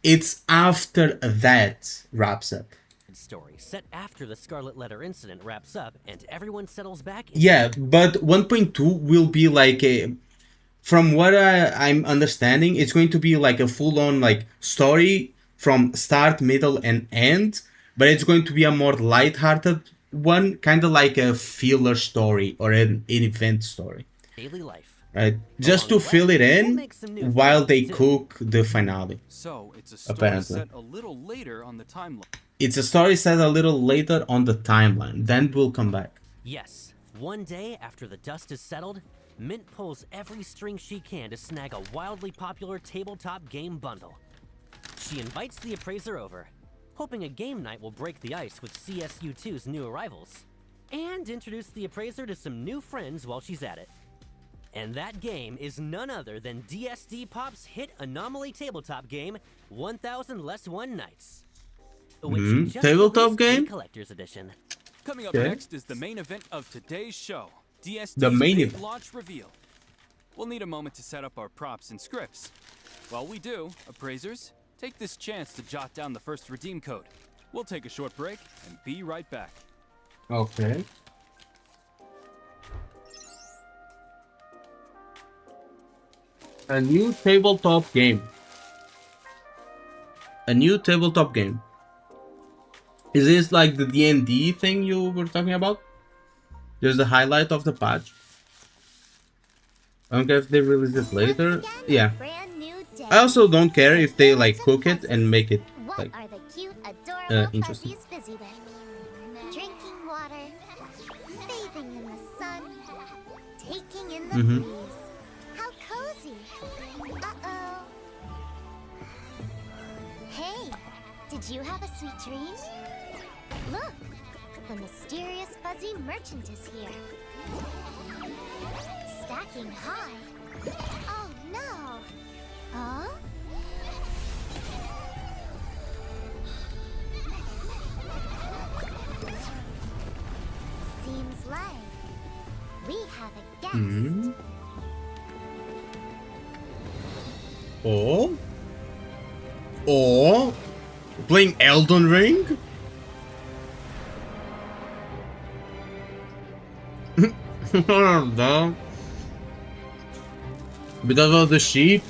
It's after that wraps up. Story set after the Scarlet Letter incident wraps up and everyone settles back. Yeah, but 1.2 will be like a, from what I'm understanding, it's going to be like a full-on like story from start, middle, and end, but it's going to be a more light-hearted one, kind of like a filler story or an event story. Daily life. Right, just to fill it in while they cook the finale. So it's a story Apparently. set a little later on the timeline. It's a story set a little later on the timeline. Then we'll come back. Yes, one day after the dust is settled, Mint pulls every string she can to snag a wildly popular tabletop game bundle. she invites the appraiser over, hoping a game night will break the ice with CSU2's new arrivals, and introduce the appraiser to some new friends while she's at it. And that game is none other than DSD Pop's hit anomaly tabletop game, 1000 Less One Nights. Which just tabletop released in game? Collector's Edition. Coming up Okay. next is the main event of today's show, DSD's The main big event. launch reveal. We'll need a moment to set up our props and scripts. While we do, appraisers, take this chance to jot down the first redeem code. We'll take a short break and be right back. Okay. A new tabletop game. A new tabletop game. Is this like the D&D thing you were talking about? Just the highlight of the patch? I don't care if they release it later. Yeah. I also don't care if they like cook it and make it like What are the cute, adorable interesting. fuzzies busy with? Drinking water, bathing in the sun, taking in the breeze. How cozy. Uh-oh. Hey, did you have a sweet dream? Look, the mysterious fuzzy merchant is here. Stacking high. Oh no. Huh? Seems like we have a guest. Or playing Elden Ring? No. Because of the sheep?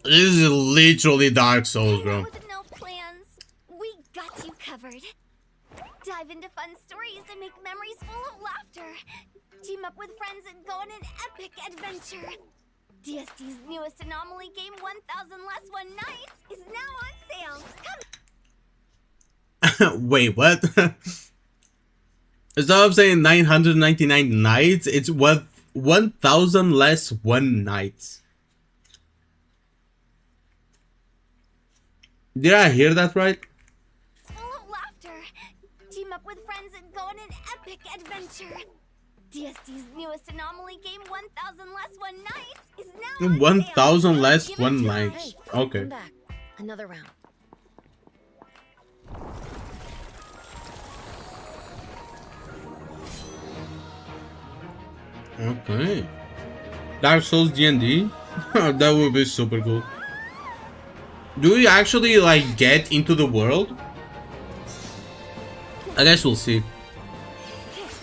This is literally Dark Souls, bro. With no plans, we got you covered. Dive into fun stories and make memories full of laughter. Team up with friends and go on an epic adventure. DSD's newest anomaly game, 1000 Less One Nights, is now on sale. Come Wait, what? Instead of saying 999 nights, it's what 1000 less one nights. Did I hear that right? full of laughter. Team up with friends and go on an epic adventure. DSD's newest anomaly game, 1000 Less One Nights, is now on 1000 sale. less Give it one a nights. try. Okay. Come back. Another round. Okay. Dark Souls D&D? That would be super cool. Do we actually like get into the world? I guess we'll see.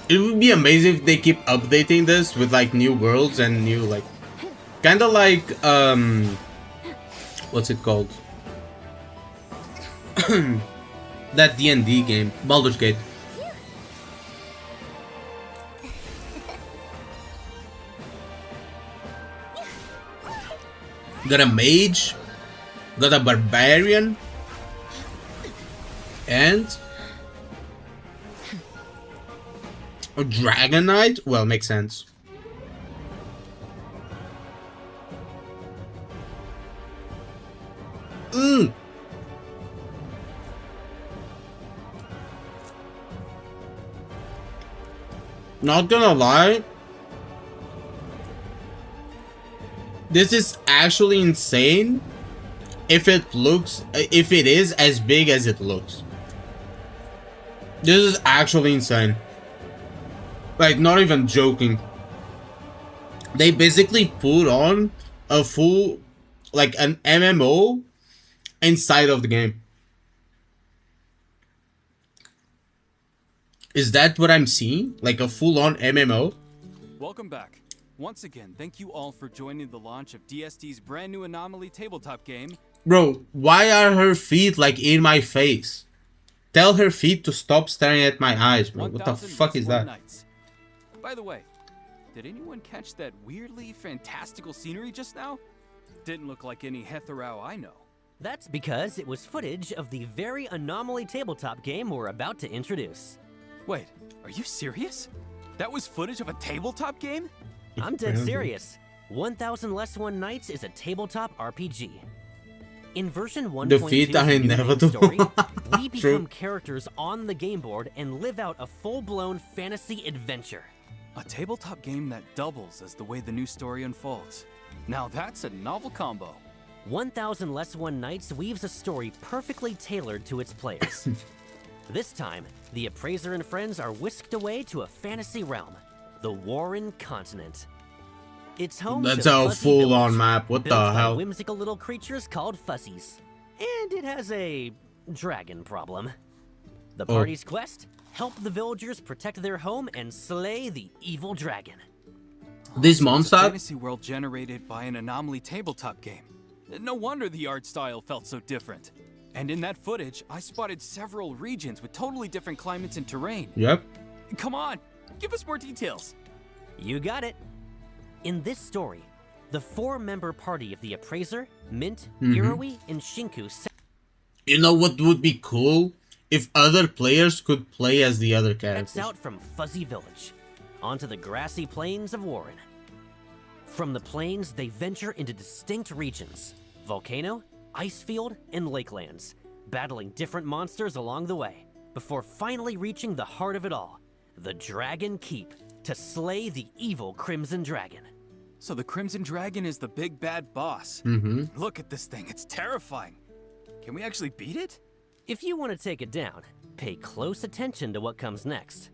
It would be amazing if they keep updating this with like new worlds and new like kind of like what's it called? That D&D game, Baldur's Gate. Got a mage, got a barbarian, and a dragon knight. Well, makes sense. Not gonna lie, this is actually insane if it is as big as it looks. This is actually insane. Like, not even joking. They basically put on a full, like an MMO inside of the game. Is that what I'm seeing? Like a full-on MMO? Welcome back. Once again, thank you all for joining the launch of DSD's brand new Anomaly tabletop game. Bro, why are her feet like in my face? Tell her feet to stop staring at my eyes, bro. What the 1000 fuck is Less One that? Nights. By the way, did anyone catch that weirdly fantastical scenery just now? Didn't look like any Hetherau I know. That's because it was footage of the very Anomaly tabletop game we're about to introduce. Wait, are you serious? That was footage of a tabletop game? I'm dead serious. 1000 Less One Nights is a tabletop RPG. In version 1.2 Defeat are of the new main story, inevitable. we True. become characters on the game board and live out a full-blown fantasy adventure. A tabletop game that doubles as the way the new story unfolds. Now that's a novel combo. 1000 Less One Nights weaves a story perfectly tailored to its players. This time, the Appraiser and friends are whisked away to a fantasy realm, the Warren Continent. It's home That's to a Fuzzy full-on Village, map. What built the by hell? whimsical little creatures called Fuzzies. And it has a dragon problem. The Oh. party's quest? Help the villagers protect their home and slay the evil dragon. This So it's a monster. fantasy world generated by an anomaly tabletop game. No wonder the art style felt so different. And in that footage, I spotted several regions with totally different climates and terrain. Yep. Come on, give us more details. You got it. In this story, the 4-member party of the Appraiser, Mint, Iroi, and Shinku You know what would be cool? If other players could play as the other sets characters. out from Fuzzy Village onto the grassy plains of Warren. From the plains, they venture into distinct regions: volcano, ice field, and lakelands, battling different monsters along the way, before finally reaching the heart of it all, the Dragon Keep, to slay the evil Crimson Dragon. So the Crimson Dragon is the big bad boss. Look at this thing, it's terrifying. Can we actually beat it? If you want to take it down, pay close attention to what comes next.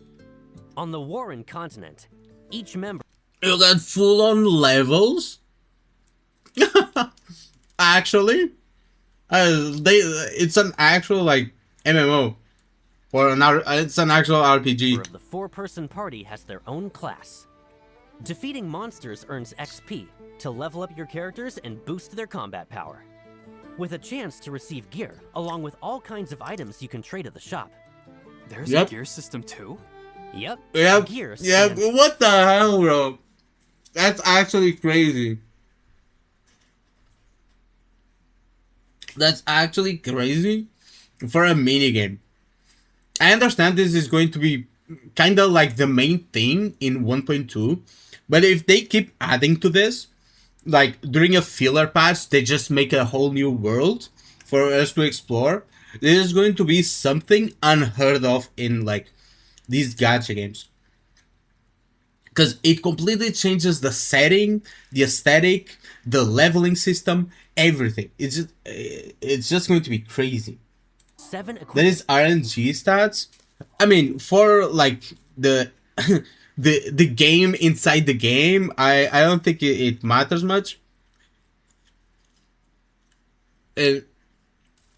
On the Warren Continent, each member You got full-on levels? Actually? It's an actual, like, MMO. Or it's an actual RPG. of the 4-person party has their own class. Defeating monsters earns XP to level up your characters and boost their combat power, with a chance to receive gear, along with all kinds of items you can trade at the shop. There's Yep. a gear system too? Yep, Yep. gear Yep. stands What the hell, bro? That's actually crazy. That's actually crazy for a minigame. I understand this is going to be kind of like the main thing in 1.2, but if they keep adding to this, like during a filler patch, they just make a whole new world for us to explore. This is going to be something unheard of in like these gacha games. Because it completely changes the setting, the aesthetic, the leveling system, everything. It's just going to be crazy. 7 equipment. There is RNG stats. I mean, for like the the game inside the game, I don't think it matters much.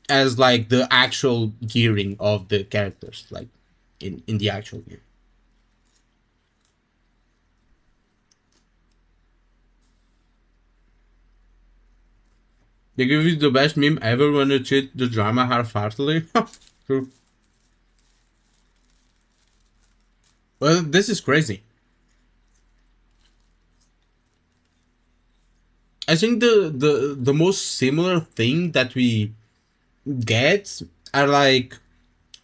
As like the actual gearing of the characters, like in the actual game. They give you the best meme ever when you cheat the drama half-heartedly. True. Well, this is crazy. I think the most similar thing that we get are like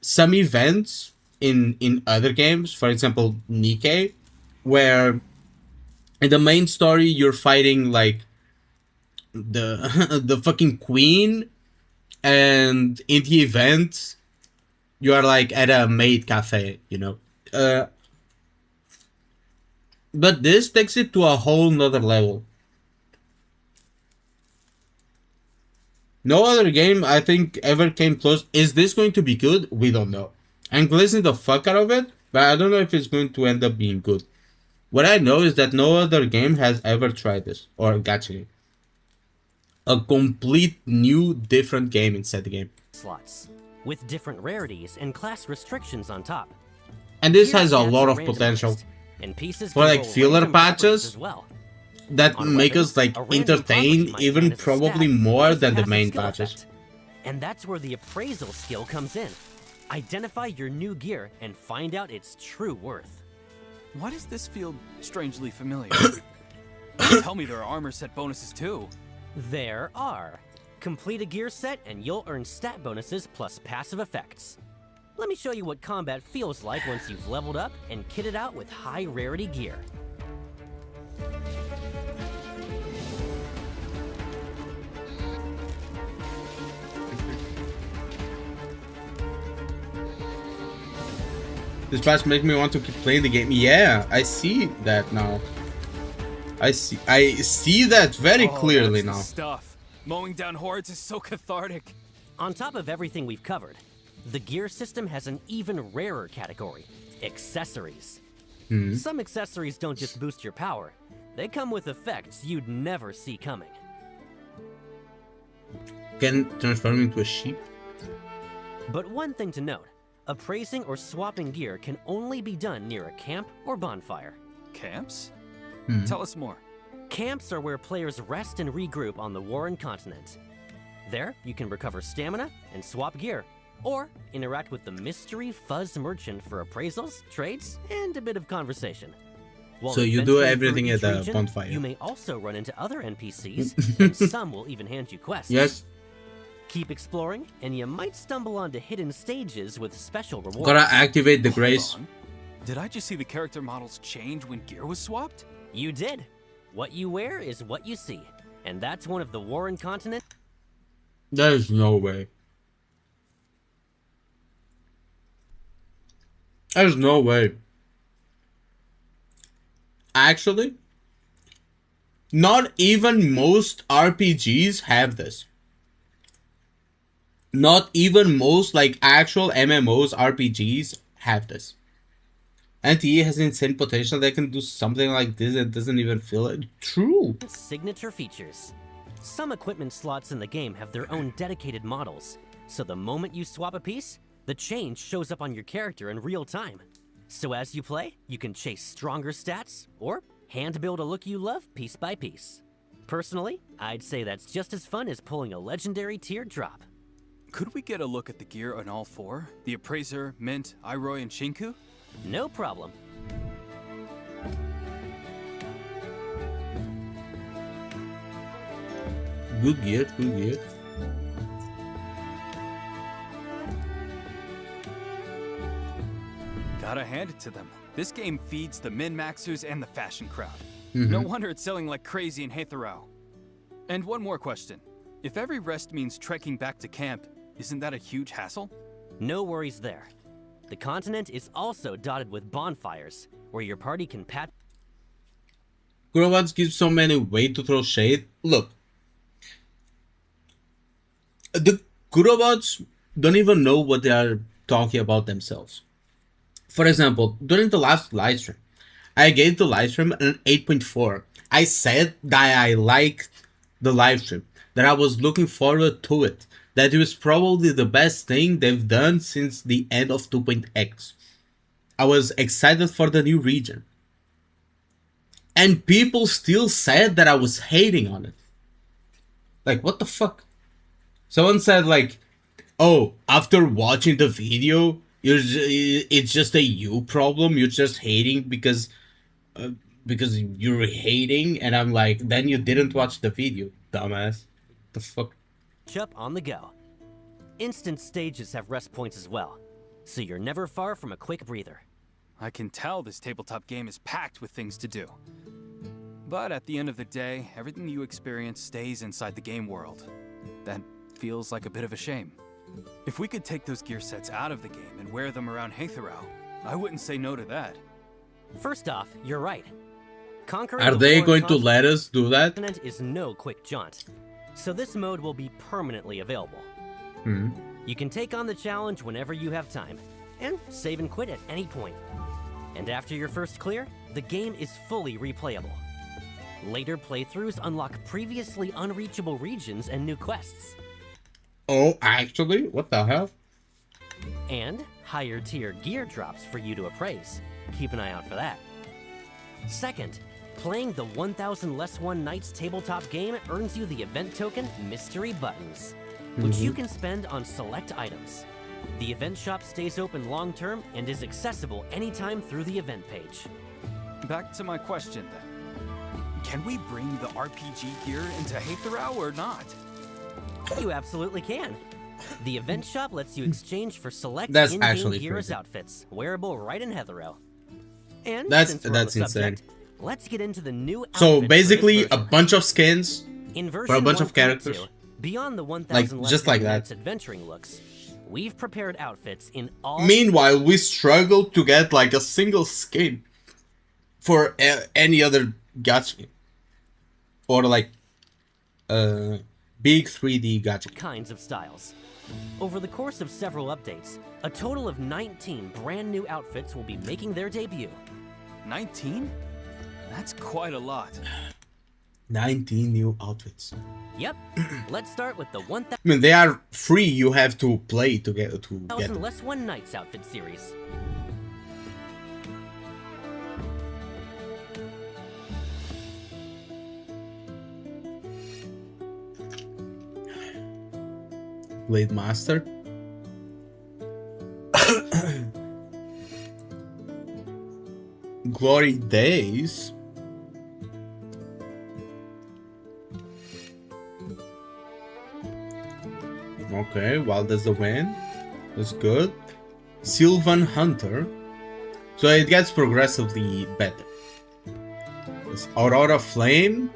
some events in other games. For example, NIKKE, where in the main story you're fighting like the fucking queen, and in the event you are like at a maid cafe, you know. But this takes it to a whole nother level. No other game I think ever came close. Is this going to be good? We don't know. I'm glazing the fuck out of it, but I don't know if it's going to end up being good. What I know is that no other game has ever tried this, or gacha game. A complete new different game inside the game. slots, with different rarities and class restrictions on top. And this Gear has a stats lot are of potential randomized, and pieces for can like roll filler random properties patches as well. that On make weapons, us like a random entertain property might even land as a probably stat more or as a than the passive main skill patches. effect. And that's where the appraisal skill comes in. Identify your new gear and find out its true worth. Why does this feel strangely familiar? Tell me there are armor set bonuses too. There are. Complete a gear set and you'll earn stat bonuses plus passive effects. Let me show you what combat feels like once you've leveled up and kitted out with high rarity gear. This patch makes me want to keep playing the game. Yeah, I see that now. I see that very clearly now. Stuff. Mowing down hordes is so cathartic. On top of everything we've covered, the gear system has an even rarer category, accessories. Some accessories don't just boost your power, they come with effects you'd never see coming. Can transform into a sheep? But one thing to note, appraising or swapping gear can only be done near a camp or bonfire. Camps? Tell us more. Camps are where players rest and regroup on the Warren continent. There, you can recover stamina and swap gear, or interact with the mystery Fuzz merchant for appraisals, trades, and a bit of conversation. While So you do adventuring everything through at each the region, bonfire. You may also run into other NPCs, and some will even hand you quests. Yes. Keep exploring, and you might stumble onto hidden stages with special rewards. Gotta activate the grace. Hold on. Did I just see the character models change when gear was swapped? You did. What you wear is what you see, and that's one of the Warren continent. There's no way. There's no way. Actually, not even most RPGs have this. Not even most like actual MMOs, RPGs have this. NTE has insane potential that can do something like this and doesn't even feel it. True. Signature features. Some equipment slots in the game have their own dedicated models, so the moment you swap a piece, the change shows up on your character in real time. So as you play, you can chase stronger stats, or hand build a look you love piece by piece. Personally, I'd say that's just as fun as pulling a legendary tier drop. Could we get a look at the gear on all four? The Appraiser, Mint, Iroy, and Shinku? No problem. Good gear, good gear. Gotta hand it to them. This game feeds the min-maxers and the fashion crowd. No wonder it's selling like crazy in Hathorau. And one more question. If every rest means trekking back to camp, isn't that a huge hassle? No worries there. The continent is also dotted with bonfires, where your party can pat. Grobots give so many ways to throw shade. Look. The Grobots don't even know what they are talking about themselves. For example, during the last livestream, I gave the livestream an 8.4. I said that I liked the livestream, that I was looking forward to it, that it was probably the best thing they've done since the end of 2.x. I was excited for the new region. And people still said that I was hating on it. Like, what the fuck? Someone said like, oh, after watching the video, it's just a you problem. You're just hating because you're hating. And I'm like, then you didn't watch the video, dumbass. The fuck? Up on the go. Instant stages have rest points as well, so you're never far from a quick breather. I can tell this tabletop game is packed with things to do. But at the end of the day, everything you experience stays inside the game world. That feels like a bit of a shame. If we could take those gear sets out of the game and wear them around Hathorau, I wouldn't say no to that. First off, you're right. Conquering Are the they Warren going to let us do that? continent is no quick jaunt, so this mode will be permanently available. You can take on the challenge whenever you have time, and save and quit at any point. And after your first clear, the game is fully replayable. Later playthroughs unlock previously unreachable regions and new quests. Oh, actually? What the hell? And higher tier gear drops for you to appraise. Keep an eye out for that. Second, playing the 1000 Less One Nights tabletop game earns you the event token Mystery Buttons, which you can spend on select items. The event shop stays open long term and is accessible anytime through the event page. Back to my question then. Can we bring the RPG gear into Hathorau or not? You absolutely can. The event shop lets you exchange for select That's in-game actually gear as crazy. outfits, wearable right in Hathorau. And That's since we're on the insane. subject, let's get into the new So outfits basically, for this a version. bunch of skins In for a version bunch of 1.2, characters. Beyond the 1000 Like, Less just like One that. Nights adventuring looks, we've prepared outfits in all... Meanwhile, we struggle to get like a single skin for any other gacha. Or like big 3D gacha. kinds of styles. Over the course of several updates, a total of 19 brand new outfits will be making their debut. 19? That's quite a lot. 19 new outfits. Yep. Let's start with the 1,000 I mean, they are free. You have to play to get them. Less One Nights outfit series. Blade Master. Glory Days. Okay, Wild as the Wind. That's good. Sylvan Hunter. So it gets progressively better. There's Aurora Flame.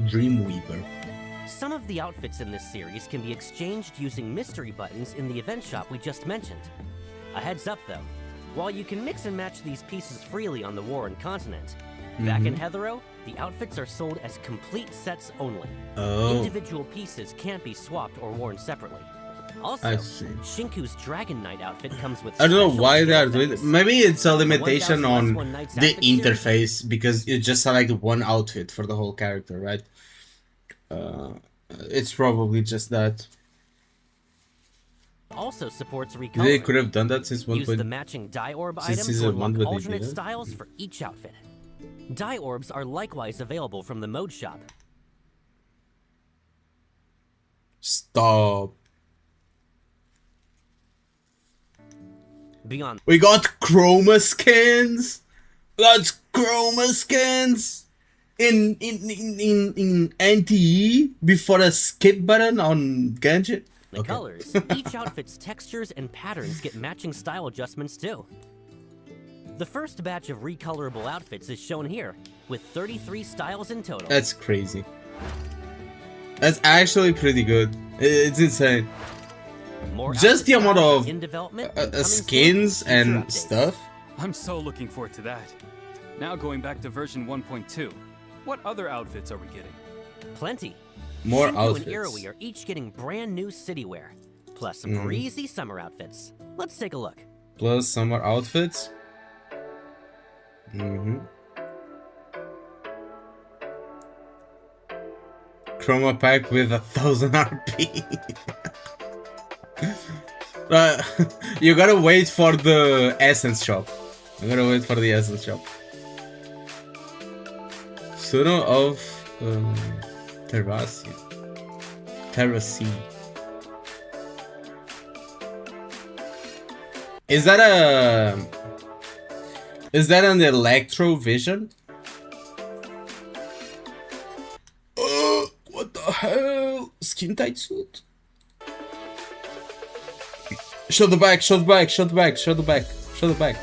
Dreamweaver. Some of the outfits in this series can be exchanged using mystery buttons in the event shop we just mentioned. A heads up though, while you can mix and match these pieces freely on the Warren continent, back in Heathero, the outfits are sold as complete sets only. Oh. Individual pieces can't be swapped or worn separately. Also, I see. Shiku's Dragon Knight outfit comes with I don't know special why they scale are doing it. effects. Maybe it's a limitation 1000 on One Nights the outfit series. interface because you just select one outfit for the whole character, right? It's probably just that. Also supports They recoloring. could have done that since one Use the point. matching dye orb Since item season to one, unlock but they alternate didn't. styles for each outfit. Dye orbs are likewise available from the mode shop. Stop. Beyond We got chroma skins. That's chroma skins in NTE before a skip button on Genshin. the colors, each outfit's textures and patterns get matching style adjustments too. The first batch of recolorable outfits is shown here, with 33 styles in total. That's crazy. That's actually pretty good. It's insane. More Just the outfit amount styles of in development and coming soon skins with future and updates. stuff. I'm so looking forward to that. Now going back to version 1.2, what other outfits are we getting? Plenty. More Shinku outfits. and Iroi are each getting brand new city wear, plus some breezy summer outfits. Let's take a look. Plus summer outfits. Chroma pack with 1000 RP. You gotta wait for the essence shop. You gotta wait for the essence shop. Suno of Terrasi. Is that an Electro Vision? What the hell? Skin tight suit? Show the back, show the back, show the back, show the back, show the back.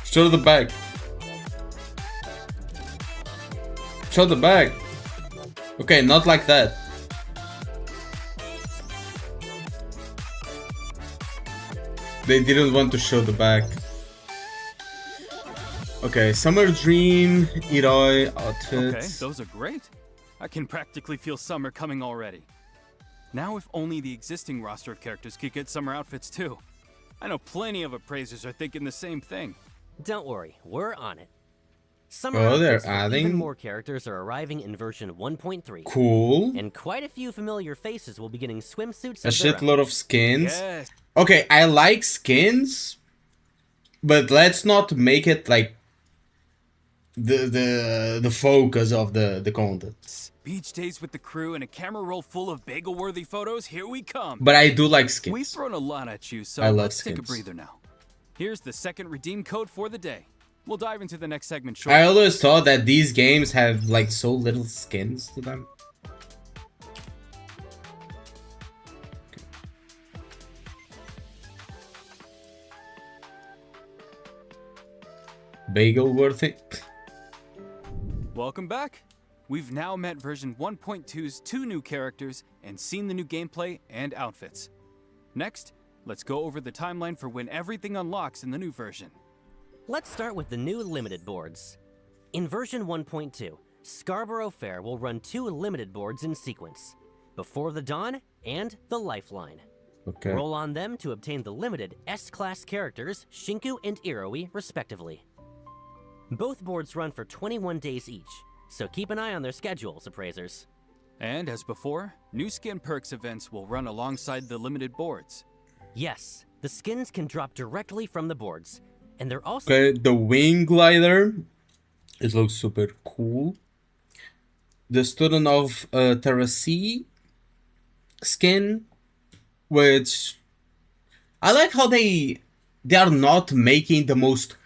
Show the back. Show the back. Okay, not like that. They didn't want to show the back. Okay, Summer Dream, Iroi outfits. Okay, those are great. I can practically feel summer coming already. Now if only the existing roster of characters could get summer outfits too. I know plenty of appraisers are thinking the same thing. Don't worry, we're on it. Summer Oh, they're outfits for even adding- more characters are arriving in version 1.3. Cool. And quite a few familiar faces will be getting swimsuits A of their own. shitload of skins. Yes. Okay, I like skins, but let's not make it like the focus of the content. Beach days with the crew and a camera roll full of bagel-worthy photos, here we come. But I do like We've skins. thrown a lot at you, so I love let's take a skins. breather now. Here's the second redeem code for the day. We'll dive into the next segment shortly. I always thought that these games have like so little skins to them. bagel worthy. Welcome back. We've now met version 1.2's 2 new characters and seen the new gameplay and outfits. Next, let's go over the timeline for when everything unlocks in the new version. Let's start with the new limited boards. In version 1.2, Scarborough Fair will run 2 limited boards in sequence, Before the Dawn and the Lifeline. Okay. Roll on them to obtain the limited S-Class characters Shinku and Iroi, respectively. Both boards run for 21 days each, so keep an eye on their schedules, appraisers. And as before, new skin perks events will run alongside the limited boards. Yes, the skins can drop directly from the boards, and they're also... Okay, the wing glider. It looks super cool. The Student of Terracea skin, which I like how they are not making the most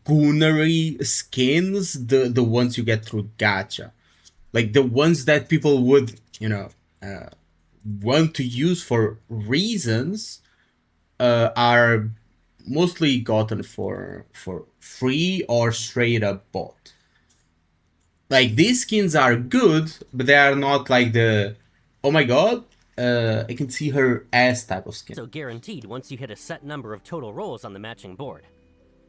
goonery skins, the ones you get through gacha, like the ones that people would, you know, want to use for reasons, are mostly gotten for free or straight up bought. Like, these skins are good, but they are not like the, oh my god, I can see her ass type of skin. So guaranteed once you hit a set number of total rolls on the matching board.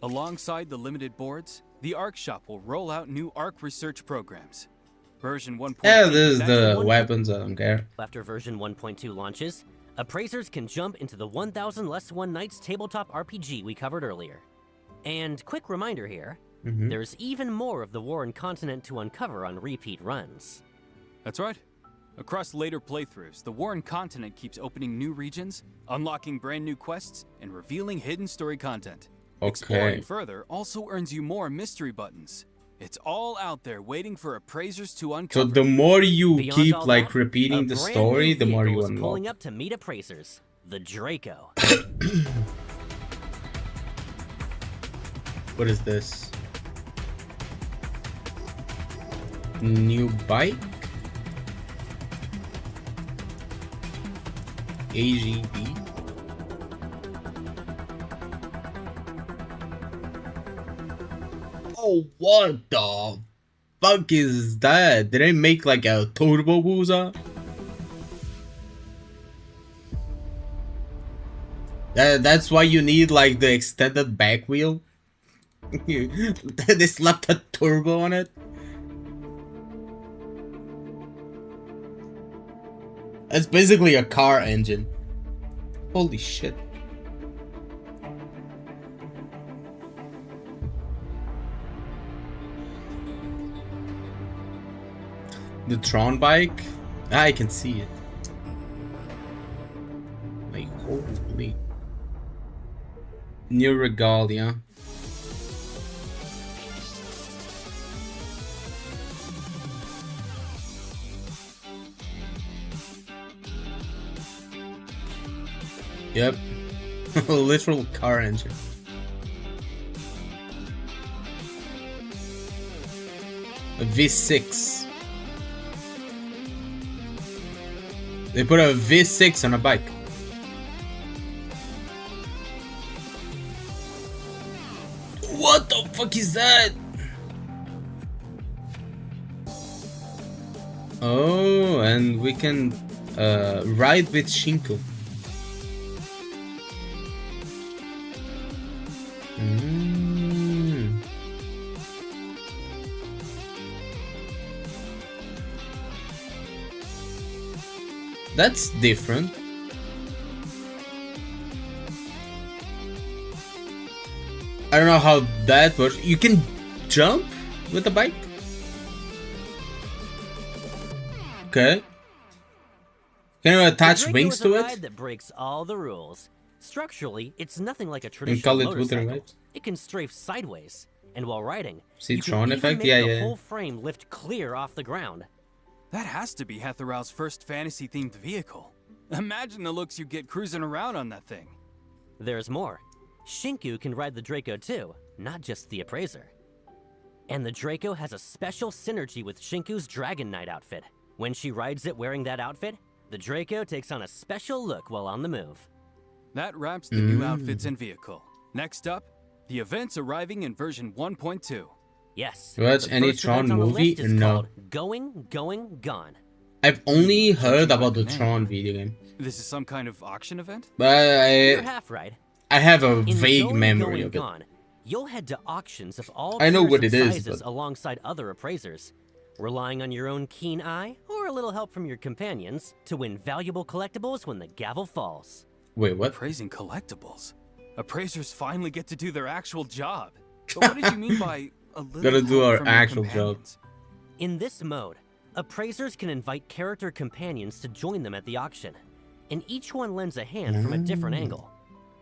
Alongside the limited boards, the ARK shop will roll out new ARK research programs. Version 1.2. Yeah, this is the weapons, I don't care. After version 1.2 launches, appraisers can jump into the 1000 Less One Nights tabletop RPG we covered earlier. And quick reminder here, there's even more of the Warren continent to uncover on repeat runs. That's right. Across later playthroughs, the Warren continent keeps opening new regions, unlocking brand new quests, and revealing hidden story content. Exploring further also earns you more mystery buttons. It's all out there waiting for appraisers to uncover. So the more you Beyond keep all like that, repeating a the brand story, new the more vehicle you is unlock. pulling up to meet appraisers, the Draco. What is this? New bike? AGB? Oh, what the fuck is that? Did they make like a turbo booster? That's why you need like the extended back wheel? They slapped a turbo on it? It's basically a car engine. Holy shit. The Tron bike? I can see it. Like, holy. New regalia. Yep. A literal car engine. A V6. They put a V6 on a bike. What the fuck is that? Oh, and we can ride with Shinku. That's different. I don't know how that works. You can jump with the bike? Okay. Can you attach wings to it? That breaks all the rules. Structurally, it's nothing like a And traditional call it motorcycle. wooden, right? It can strafe sideways, and while riding, See you can Tron even effect? make Yeah, the yeah. whole frame lift clear off the ground. That has to be Hetheral's first fantasy-themed vehicle. Imagine the looks you get cruising around on that thing. There's more. Shinku can ride the Draco too, not just the appraiser. And the Draco has a special synergy with Shinku's Dragon Knight outfit. When she rides it wearing that outfit, the Draco takes on a special look while on the move. That wraps the new outfits and vehicle. Next up, The event's arriving in version 1.2. Yes. Watch the any first Tron event on the movie? list is No. called Going, Going, Gone. I've only heard judging by about the the name. Tron video game, This is some kind of auction event? but You're half right. I have a In vague Going, memory Going, of it. Gone, you'll head to auctions of all I know tiers what and it is, sizes but- alongside other appraisers, relying on your own keen eye or a little help from your companions to win valuable collectibles when the gavel falls. Wait, what? Appraising collectibles. Appraisers finally get to do their actual job. But what did you mean by a little Gotta do help our from your actual job. companions? In this mode, appraisers can invite character companions to join them at the auction, and each one lends a hand from a different angle.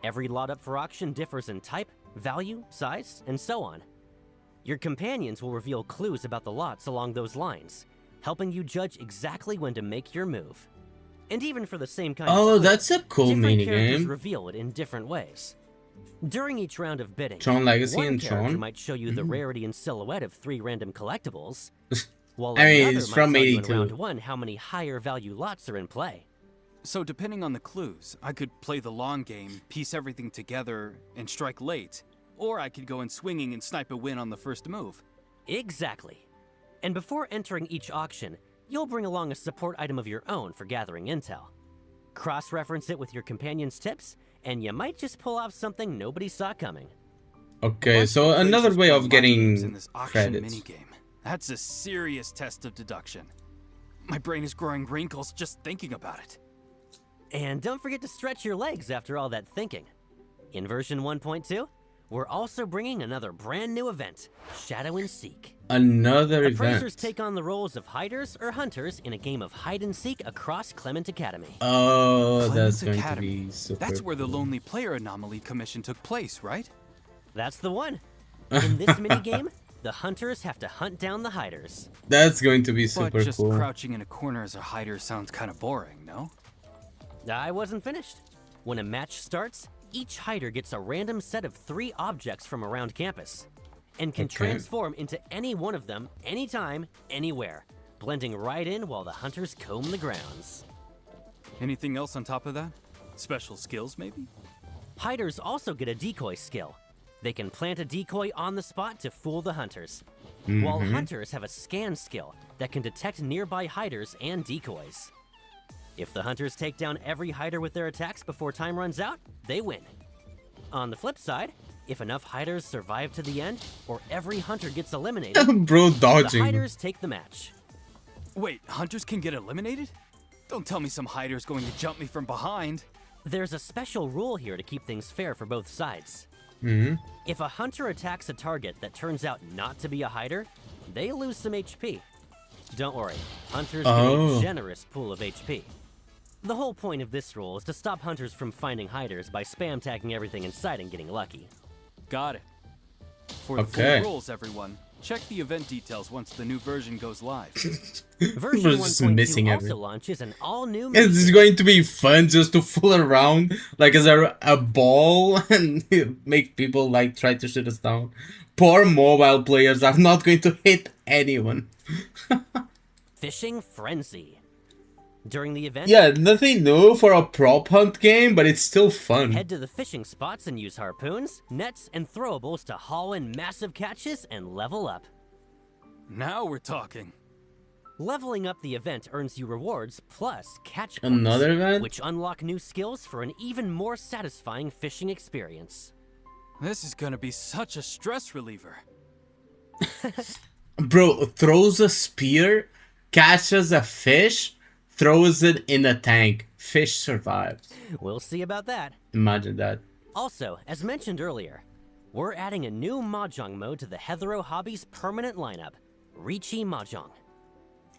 Every lot up for auction differs in type, value, size, and so on. Your companions will reveal clues about the lots along those lines, helping you judge exactly when to make your move. And even for the same kind of Oh, clue, that's a cool different characters minigame. reveal it in different ways. During each round of bidding, Tron Legacy one and character Tron? might show you the rarity and silhouette of 3 random collectibles, while I mean, another it's might from tell you in 82. round 1 how many higher value lots are in play. So depending on the clues, I could play the long game, piece everything together, and strike late. Or I could go in swinging and snipe a win on the first move. Exactly. And before entering each auction, you'll bring along a support item of your own for gathering intel. Cross-reference it with your companion's tips, and you might just pull off something nobody saw coming. Okay, Bunch so of another appraisers way play of mind getting games in this auction credits. minigame. That's a serious test of deduction. My brain is growing wrinkles just thinking about it. And don't forget to stretch your legs after all that thinking. In version 1.2, we're also bringing another brand new event, Shadow and Seek. Another Appraisers event. take on the roles of hiders or hunters in a game of hide and seek across Clement Academy. Oh, that's Clements going Academy. to be super That's where the cool. Lonely Player Anomaly Commission took place, right? That's the one. In this minigame, the hunters have to hunt down the hiders. That's going to be But super just cool. crouching in a corner as a hider sounds kind of boring, no? I wasn't finished. When a match starts, each hider gets a random set of 3 objects from around campus and can Okay. transform into any one of them anytime, anywhere, blending right in while the hunters comb the grounds. Anything else on top of that? Special skills, maybe? Hiders also get a decoy skill. They can plant a decoy on the spot to fool the hunters, while hunters have a scan skill that can detect nearby hiders and decoys. If the hunters take down every hider with their attacks before time runs out, they win. On the flip side, if enough hiders survive to the end, or every hunter gets eliminated, Bro, the dodging. hiders take the match. Wait, hunters can get eliminated? Don't tell me some hider's going to jump me from behind. There's a special rule here to keep things fair for both sides. If a hunter attacks a target that turns out not to be a hider, they lose some HP. Don't worry, hunters get Oh. a generous pool of HP. The whole point of this rule is to stop hunters from finding hiders by spam tagging everything in sight and getting lucky. Got it. For the Okay. full rules, everyone, check the event details once the new version goes live. Version We're just 1.2 missing also everything. launches an all-new It's minigame. going to be fun just to fool around like as a ball and make people like try to shoot us down. Poor mobile players are not going to hit anyone. Fishing Frenzy. During the event, Yeah, nothing new for a prop hunt game, but it's still fun. head to the fishing spots and use harpoons, nets, and throwables to haul in massive catches and level up. Now we're talking. Leveling up the event earns you rewards plus catch points, Another event? which unlock new skills for an even more satisfying fishing experience. This is gonna be such a stress reliever. Bro throws a spear, catches a fish, throws it in a tank. Fish survives. We'll see about that. Imagine that. Also, as mentioned earlier, we're adding a new Mahjong mode to the Heathrow Hobbies permanent lineup, Ricci Mahjong.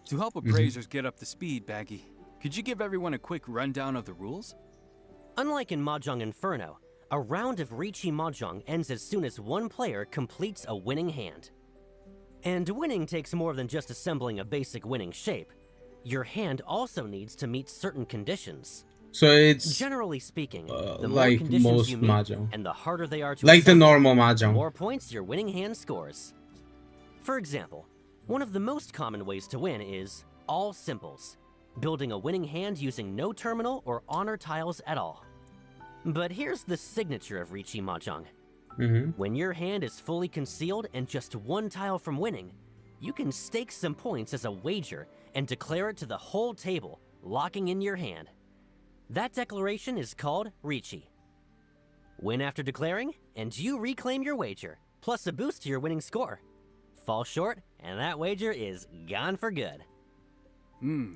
To help appraisers get up to speed, Baggy, could you give everyone a quick rundown of the rules? Unlike in Mahjong Inferno, a round of Ricci Mahjong ends as soon as one player completes a winning hand. And winning takes more than just assembling a basic winning shape. Your hand also needs to meet certain conditions. So it's Generally speaking, the more like conditions most you meet, Mahjong. and the harder they are to like the assemble, normal the mahjong. more points your winning hand scores. For example, one of the most common ways to win is all simples, building a winning hand using no terminal or honor tiles at all. But here's the signature of Ricci Mahjong. When your hand is fully concealed and just one tile from winning, you can stake some points as a wager and declare it to the whole table, locking in your hand. That declaration is called Ricci. Win after declaring, and you reclaim your wager, plus a boost to your winning score. Fall short, and that wager is gone for good.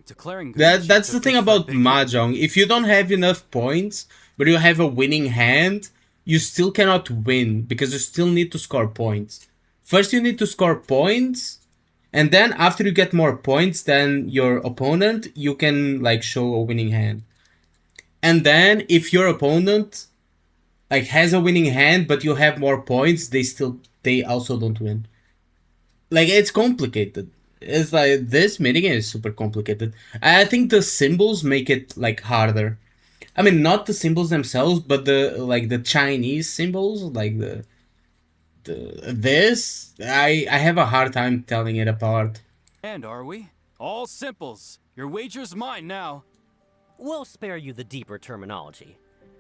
Declaring That's the thing about Mahjong. If you don't have enough points, but you have a winning hand, you still cannot win because you still need to score points. First you need to score points, and then after you get more points than your opponent, you can like show a winning hand. And then if your opponent like has a winning hand but you have more points, they also don't win. Like, it's complicated. It's like this minigame is super complicated. I think the symbols make it like harder. I mean, not the symbols themselves, but the Chinese symbols, like this. I have a hard time telling it apart. And are we? All simples. Your wager's mine now. We'll spare you the deeper terminology.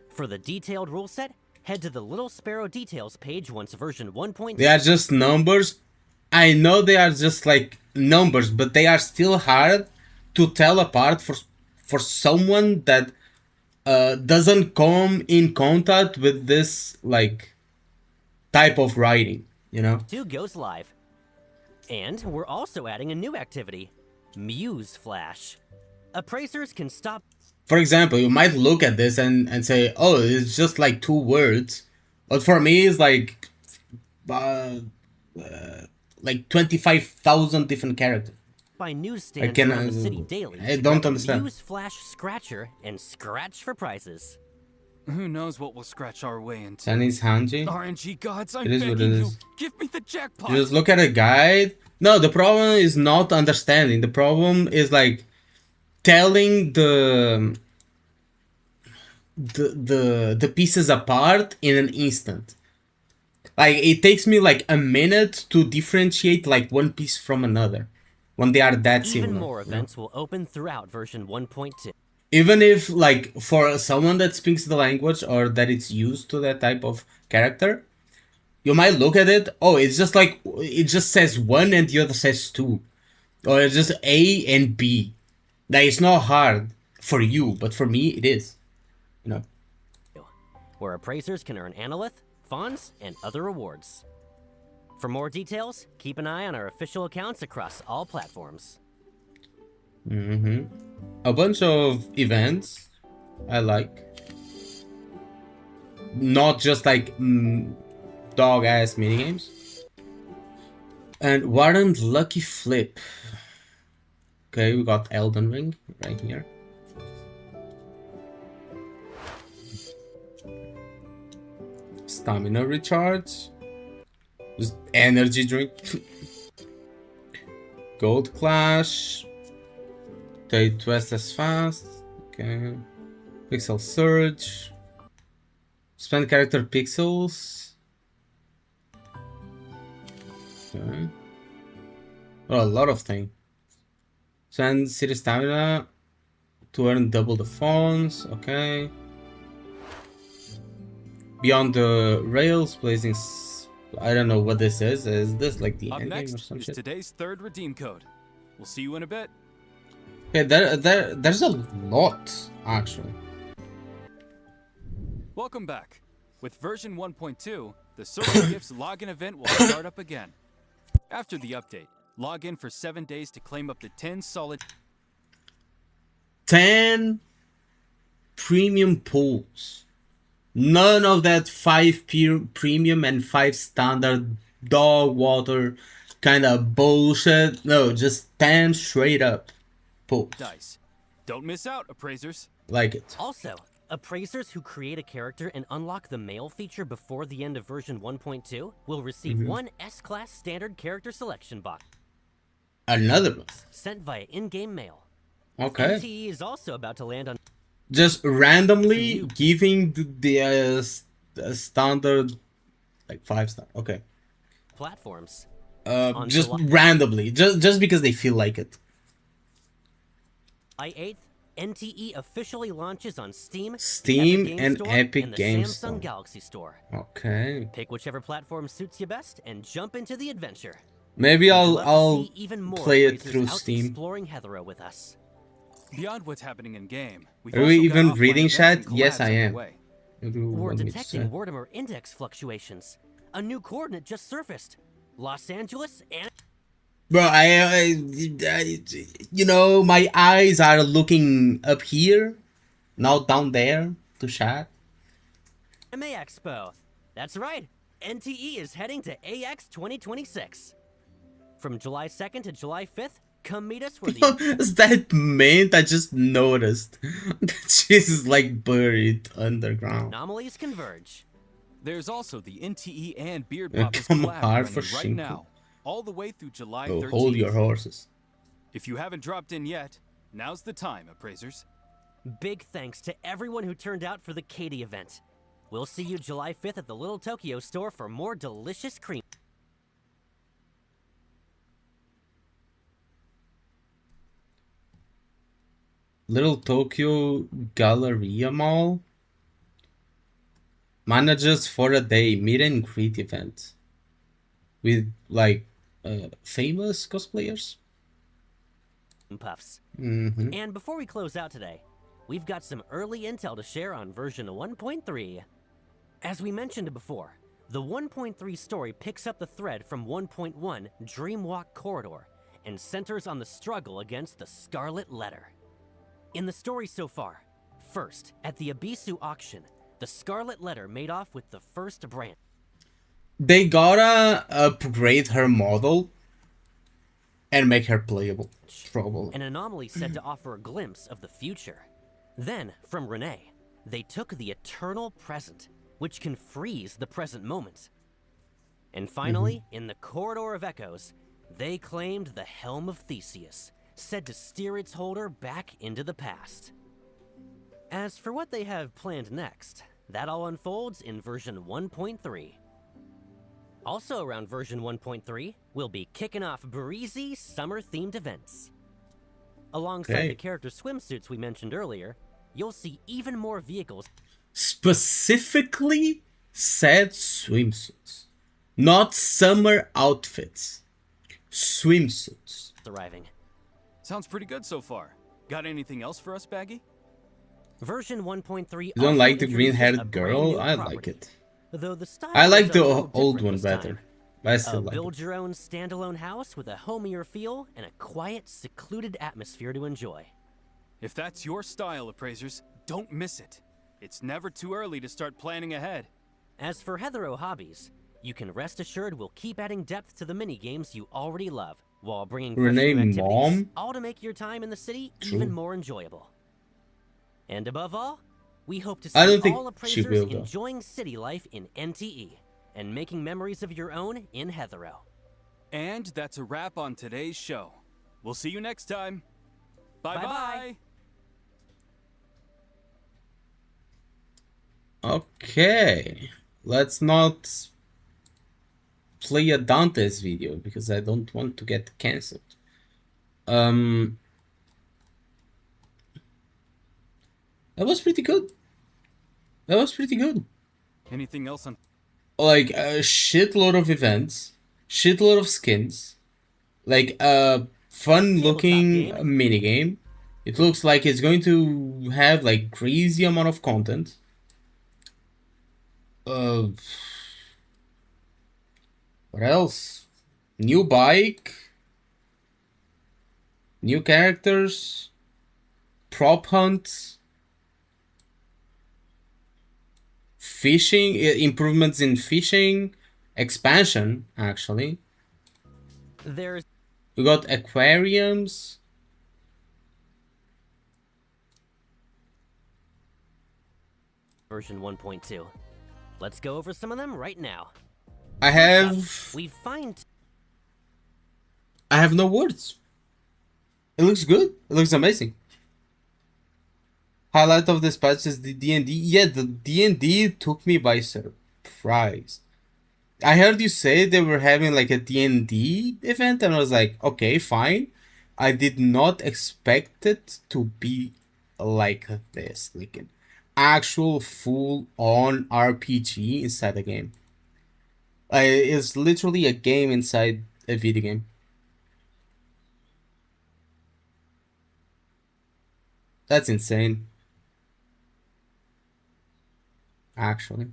For the detailed rule set, head to the Little Sparrow Details page once version 1.0. They are just numbers. I know they are just like numbers, but they are still hard to tell apart for someone that doesn't come in contact with this like type of writing, you know? 2 goes live. And we're also adding a new activity, Muse Flash. Appraisers can stop. For example, you might look at this and say, oh, it's just like 2 words. But for me, it's like 25,000 different characters. By newsstands around the city daily. I don't understand. Muse Flash Scratcher and scratch for prizes. Who knows what we'll scratch our way into? Chinese Hanji. RNG gods, I'm It is what begging it you. is. Give me the jackpot. You just look at a guide. No, the problem is not understanding. The problem is like telling the pieces apart in an instant. Like, it takes me like a minute to differentiate like one piece from another when they are that similar. Even more events will open throughout version 1.2. Even if like for someone that speaks the language or that it's used to that type of character, you might look at it, oh, it's just like, it just says 1 and the other says 2. Or it's just A and B. That is not hard for you, but for me it is. You know. Where appraisers can earn analyth, funds, and other rewards. For more details, keep an eye on our official accounts across all platforms. A bunch of events I like. Not just like dog-ass minigames. And Warren's Lucky Flip. Okay, we got Elden Ring right here. Stamina recharge. Just energy drink. Gold Clash. They twist as fast. Okay. Pixel Surge. Spend character pixels. Okay. Oh, a lot of things. Spend city stamina to earn double the funds. Okay. Beyond the rails, blazing. I don't know what this is. Is this like the Up endgame next or some is shit? today's 3rd redeem code. We'll see you in a bit. Okay, there's a lot actually. Welcome back. With version 1.2, the Social Gifts login event will start up again. After the update, log in for 7 days to claim up to 10 solid 10 premium pools. None of that 5 premium and 5 standard dog water kind of bullshit. No, just 10 straight up pools. dice. Don't miss out, appraisers. Like it. Also, appraisers who create a character and unlock the mail feature before the end of version 1.2 will receive one S-Class standard character selection box Another one. sent via in-game mail. Okay. NTE is also about to land on Just randomly giving the standard like 5-star. Okay. platforms. Just randomly. Just because they feel like it. July 8th NTE officially launches on Steam, Steam the Epic Game and Store, Epic and the Game Samsung Store. Galaxy Store. Okay. Pick whichever platform suits you best and jump into the adventure. Maybe We'd love to I'll see even more play it appraisers through out Steam. exploring Heathrow with us. Beyond what's happening in game, we've Are we also got even offline reading events chat? and Yes, collabs I am. underway. What do you We're want me to detecting say? Wartimer index fluctuations. A new coordinate just surfaced. Los Angeles and... Bro, you know, my eyes are looking up here, not down there to chat. Anime Expo. That's right. NTE is heading to AX 2026. From July 2nd to July 5th, come meet us where the Is that mint? I just noticed that she's like buried underground. anomalies converge. There's also the NTE and Beard Yeah, Poppers come collab hard running for right Shinku. now, all the way through July Oh, 13th. hold your horses. If you haven't dropped in yet, now's the time, appraisers. Big thanks to everyone who turned out for the Katie event. We'll see you July 5th at the Little Tokyo store for more delicious cream. Little Tokyo Galleria Mall manages for a day meet and greet event with like famous cosplayers. Puffs. Mm-hmm. And before we close out today, we've got some early intel to share on version 1.3. As we mentioned before, the 1.3 story picks up the thread from 1.1 Dreamwalk Corridor and centers on the struggle against the Scarlet Letter. In the story so far, first, at the Abisu auction, the Scarlet Letter made off with the first branch. They gotta upgrade her model and make her playable. Probably. An anomaly said to offer a glimpse of the future. Then, from Renee, they took the eternal present, which can freeze the present moment. And finally, in the Corridor of Echoes, they claimed the Helm of Theseus, said to steer its holder back into the past. As for what they have planned next, that all unfolds in version 1.3. Also around version 1.3, we'll be kicking off breezy summer-themed events. Alongside the character swimsuits we mentioned earlier, you'll see even more vehicles Specifically said swimsuits, not summer outfits. Swimsuits. arriving. Sounds pretty good so far. Got anything else for us, Baggy? Version 1.3 You don't also like the introduces a green-haired brand girl? new I like property. it. Though the style I like is a the little old different one this better, time. but I still like Build it. your own standalone house with a homier feel and a quiet, secluded atmosphere to enjoy. If that's your style, appraisers, don't miss it. It's never too early to start planning ahead. As for Heathrow hobbies, you can rest assured we'll keep adding depth to the mini-games you already love, while bringing fresh Renee new activities, Mom? all to make your time in the city True. even more enjoyable. And above all, we hope to I see don't think all she appraisers will, though. enjoying city life in NTE, and making memories of your own in Heathrow. And that's a wrap on today's show. We'll see you next time. Bye-bye. Bye-bye. Okay, let's not play a Dante's video because I don't want to get cancelled. That was pretty good. That was pretty good. Anything else on... Like a shitload of events, shitload of skins, like a fun looking Tabletop minigame. It looks like it's going to have like crazy amount of content. What else? New bike, new characters, prop hunts, fishing, improvements in fishing, expansion actually. There's We got aquariums. version 1.2. Let's go over some of them right now. I have We find no words. It looks good. It looks amazing. Highlight of this patch is the D&D. Yeah, the D&D took me by surprise. I heard you say they were having like a D&D event and I was like, okay, fine. I did not expect it to be like this, like an actual full-on RPG inside the game. It's literally a game inside a video game. That's insane. Actually.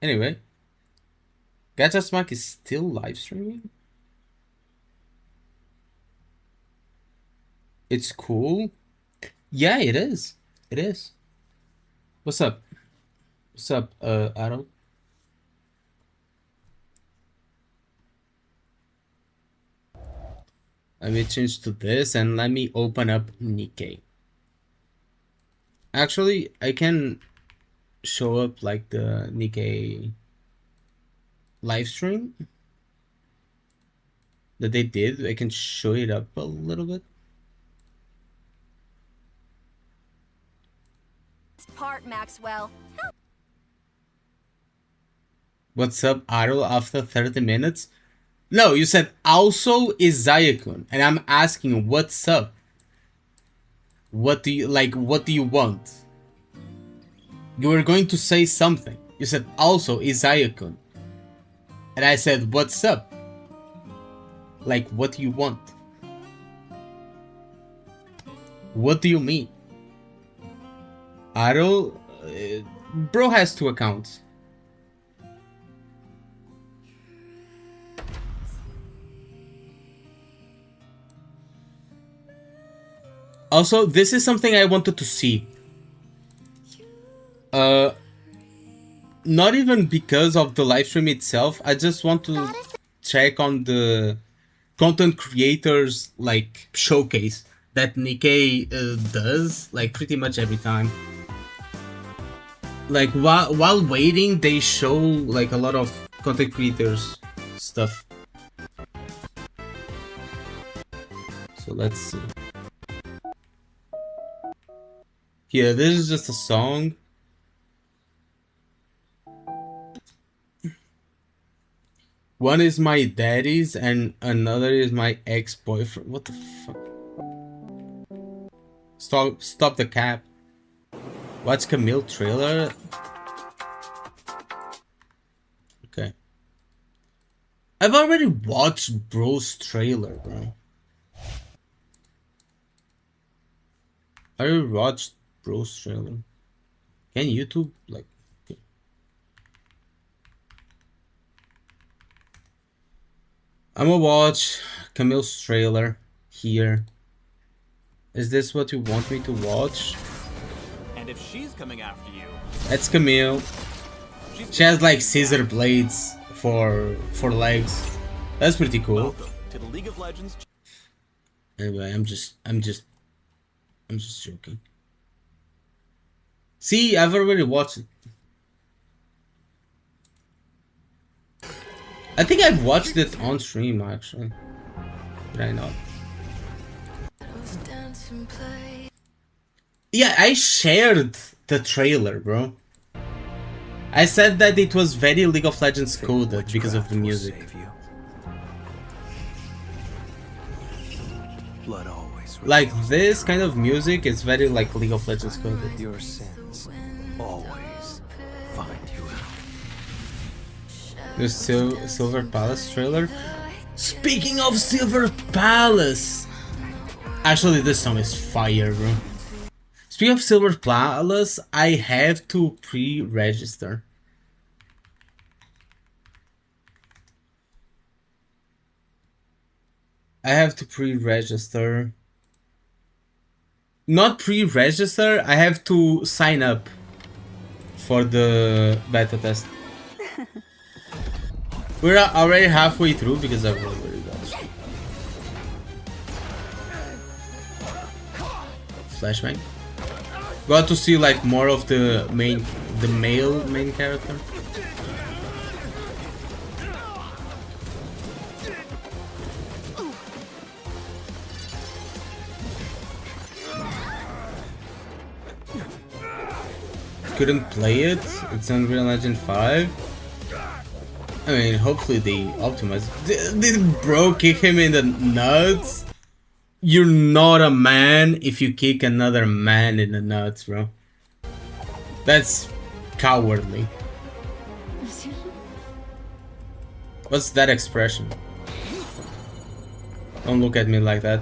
Anyway. Gacha Smack is still live streaming? It's cool. Yeah, it is. It is. What's up? What's up, Adam? Let me change to this and let me open up NIKKE. Actually, I can show up like the NIKKE live stream that they did. I can show it up a little bit. Part Maxwell. What's up, Aro, after 30 minutes? No, you said also Izaya-kun, and I'm asking what's up. What do you like? What do you want? You were going to say something. You said also Izaya-kun, and I said what's up. Like, what do you want? What do you mean? Aro, bro has 2 accounts. Also, this is something I wanted to see. Not even because of the live stream itself. I just want to check on the content creators like showcase that NIKKE does like pretty much every time. Like while waiting, they show like a lot of content creators stuff. So let's see. Yeah, this is just a song. One is my daddy's and another is my ex-boyfriend. What the fuck? Stop the cap. Watch Camille trailer. Okay. I've already watched Bro's trailer, bro. I already watched Bro's trailer. Can YouTube like? Okay. I'm gonna watch Camille's trailer here. Is this what you want me to watch? And if she's coming after you, That's Camille. She has like scissor blades for legs. That's pretty cool. welcome to the League of Legends. Anyway, I'm just joking. See, I've already watched it. I think I've watched it on stream actually. Did I not? Yeah, I shared the trailer, bro. I said that it was very League of Legends coded because of the music. Blood always Like this kind of music is very like League of Legends coded. your sins always find you out. The Silver Palace trailer. Speaking of Silver Palace, actually this song is fire, bro. Speaking of Silver Palace, I have to pre-register. I have to pre-register. Not pre-register, I have to sign up for the beta test. We're already halfway through because I've already watched. Flashbang. Got to see like more of the male main character. Couldn't play it. It's Unreal Engine 5. I mean, hopefully they optimize. Did bro kick him in the nuts? You're not a man if you kick another man in the nuts, bro. That's cowardly. What's that expression? Don't look at me like that.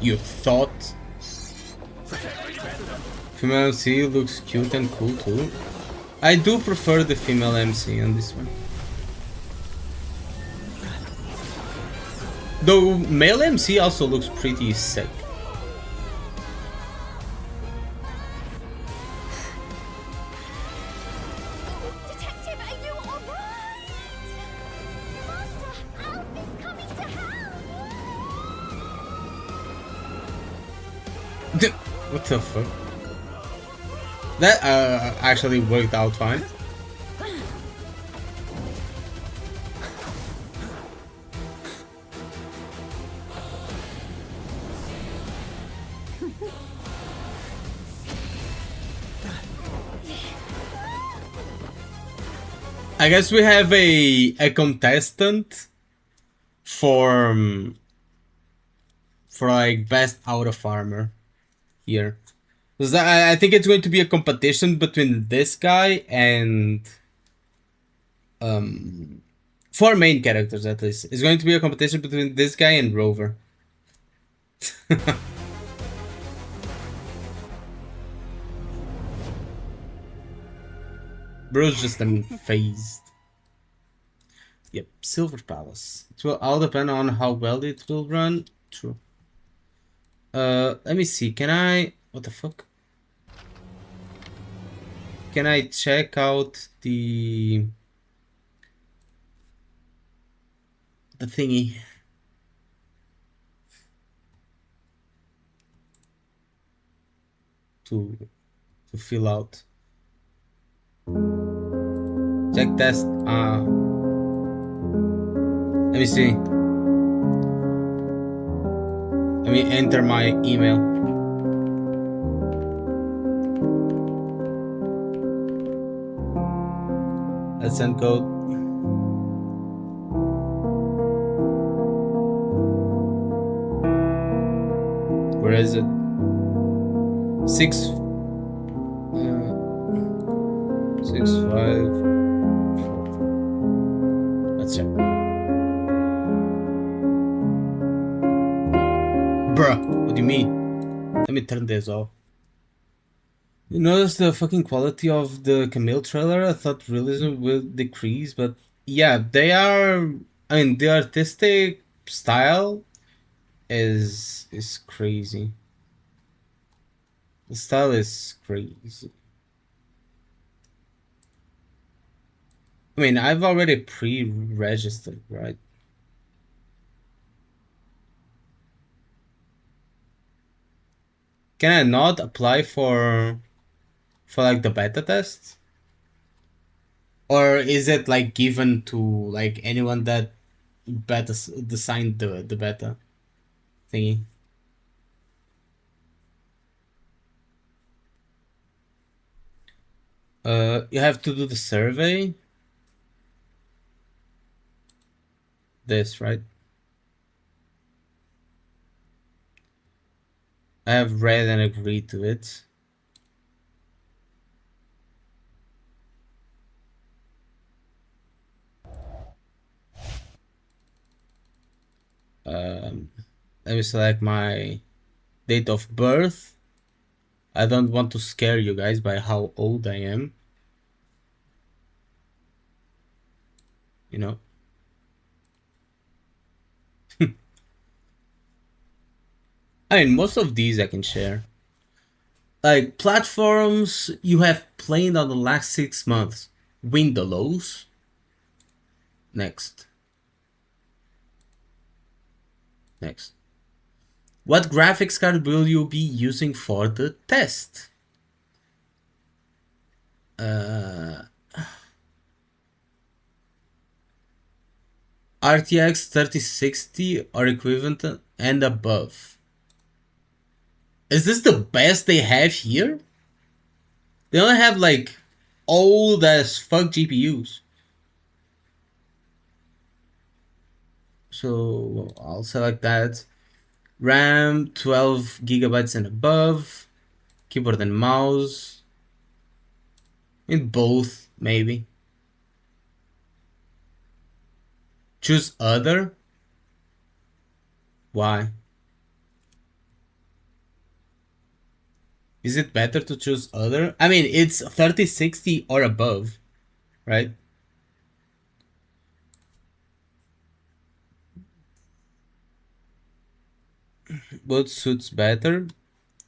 You thought? Female MC looks cute and cool too. I do prefer the female MC on this one. Though male MC also looks pretty sick. Detective, are you alright? Master, Alf is coming to help! What the fuck? That actually worked out fine. I guess we have a contestant for like best out of armor here. Because I think it's going to be a competition between this guy and 4 main characters at least. It's going to be a competition between this guy and Rover. Bro's just unfazed. Yep, Silver Palace. It will all depend on how well it will run. True. Let me see. Can I... What the fuck? Can I check out the thingy? To fill out. Check test. Let me see. Let me enter my email. Let's send code. Where is it? 6 6 5 4. Let's check. Bruh, what do you mean? Let me turn this off. You notice the fucking quality of the Camille trailer? I thought realism will decrease, but yeah, they are... I mean, the artistic style is crazy. The style is crazy. I mean, I've already pre-registered, right? Can I not apply for like the beta test? Or is it like given to like anyone that designed the beta thingy? You have to do the survey. This, right? I have read and agreed to it. Let me select my date of birth. I don't want to scare you guys by how old I am. You know. I mean, most of these I can share. Like, platforms you have played on the last 6 months. Windows. Next. Next. What graphics card will you be using for the test? RTX 3060 or equivalent and above. Is this the best they have here? They only have like old as fuck GPUs. So I'll select that. RAM 12 gigabytes and above. Keyboard and mouse. In both, maybe. Choose other. Why? Is it better to choose other? I mean, it's 3060 or above, right? What suits better?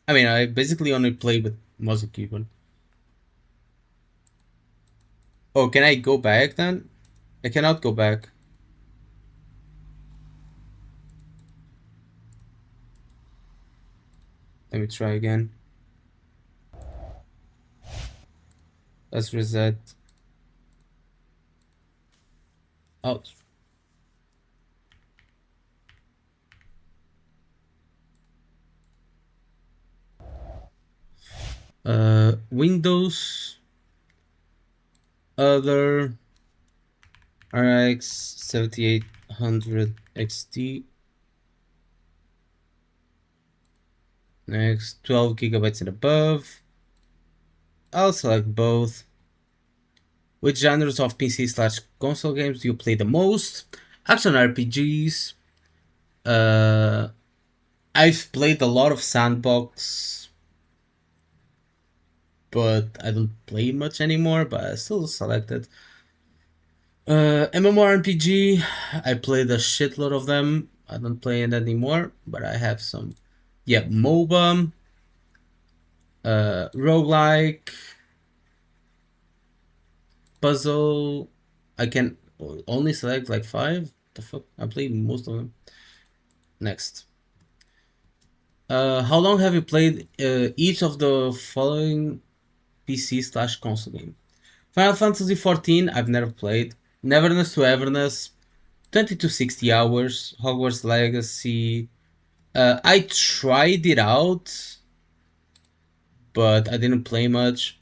I mean, I basically only play with mouse and keyboard. Oh, can I go back then? I cannot go back. Let me try again. Let's reset. Out. Windows, other, RX 7800 XT. Next, 12 gigabytes and above. I'll select both. Which genres of PC/console games do you play the most? Action RPGs. I've played a lot of sandbox, but I don't play much anymore, but I still selected. MMORPG, I played a shitload of them. I don't play it anymore, but I have some. Yeah, MOBA, roguelike, puzzle. I can only select like 5. The fuck? I played most of them. Next. How long have you played each of the following PC/console game? Final Fantasy XIV, I've never played. Neverness to Everness, 20 to 60 hours. Hogwarts Legacy, I tried it out, but I didn't play much.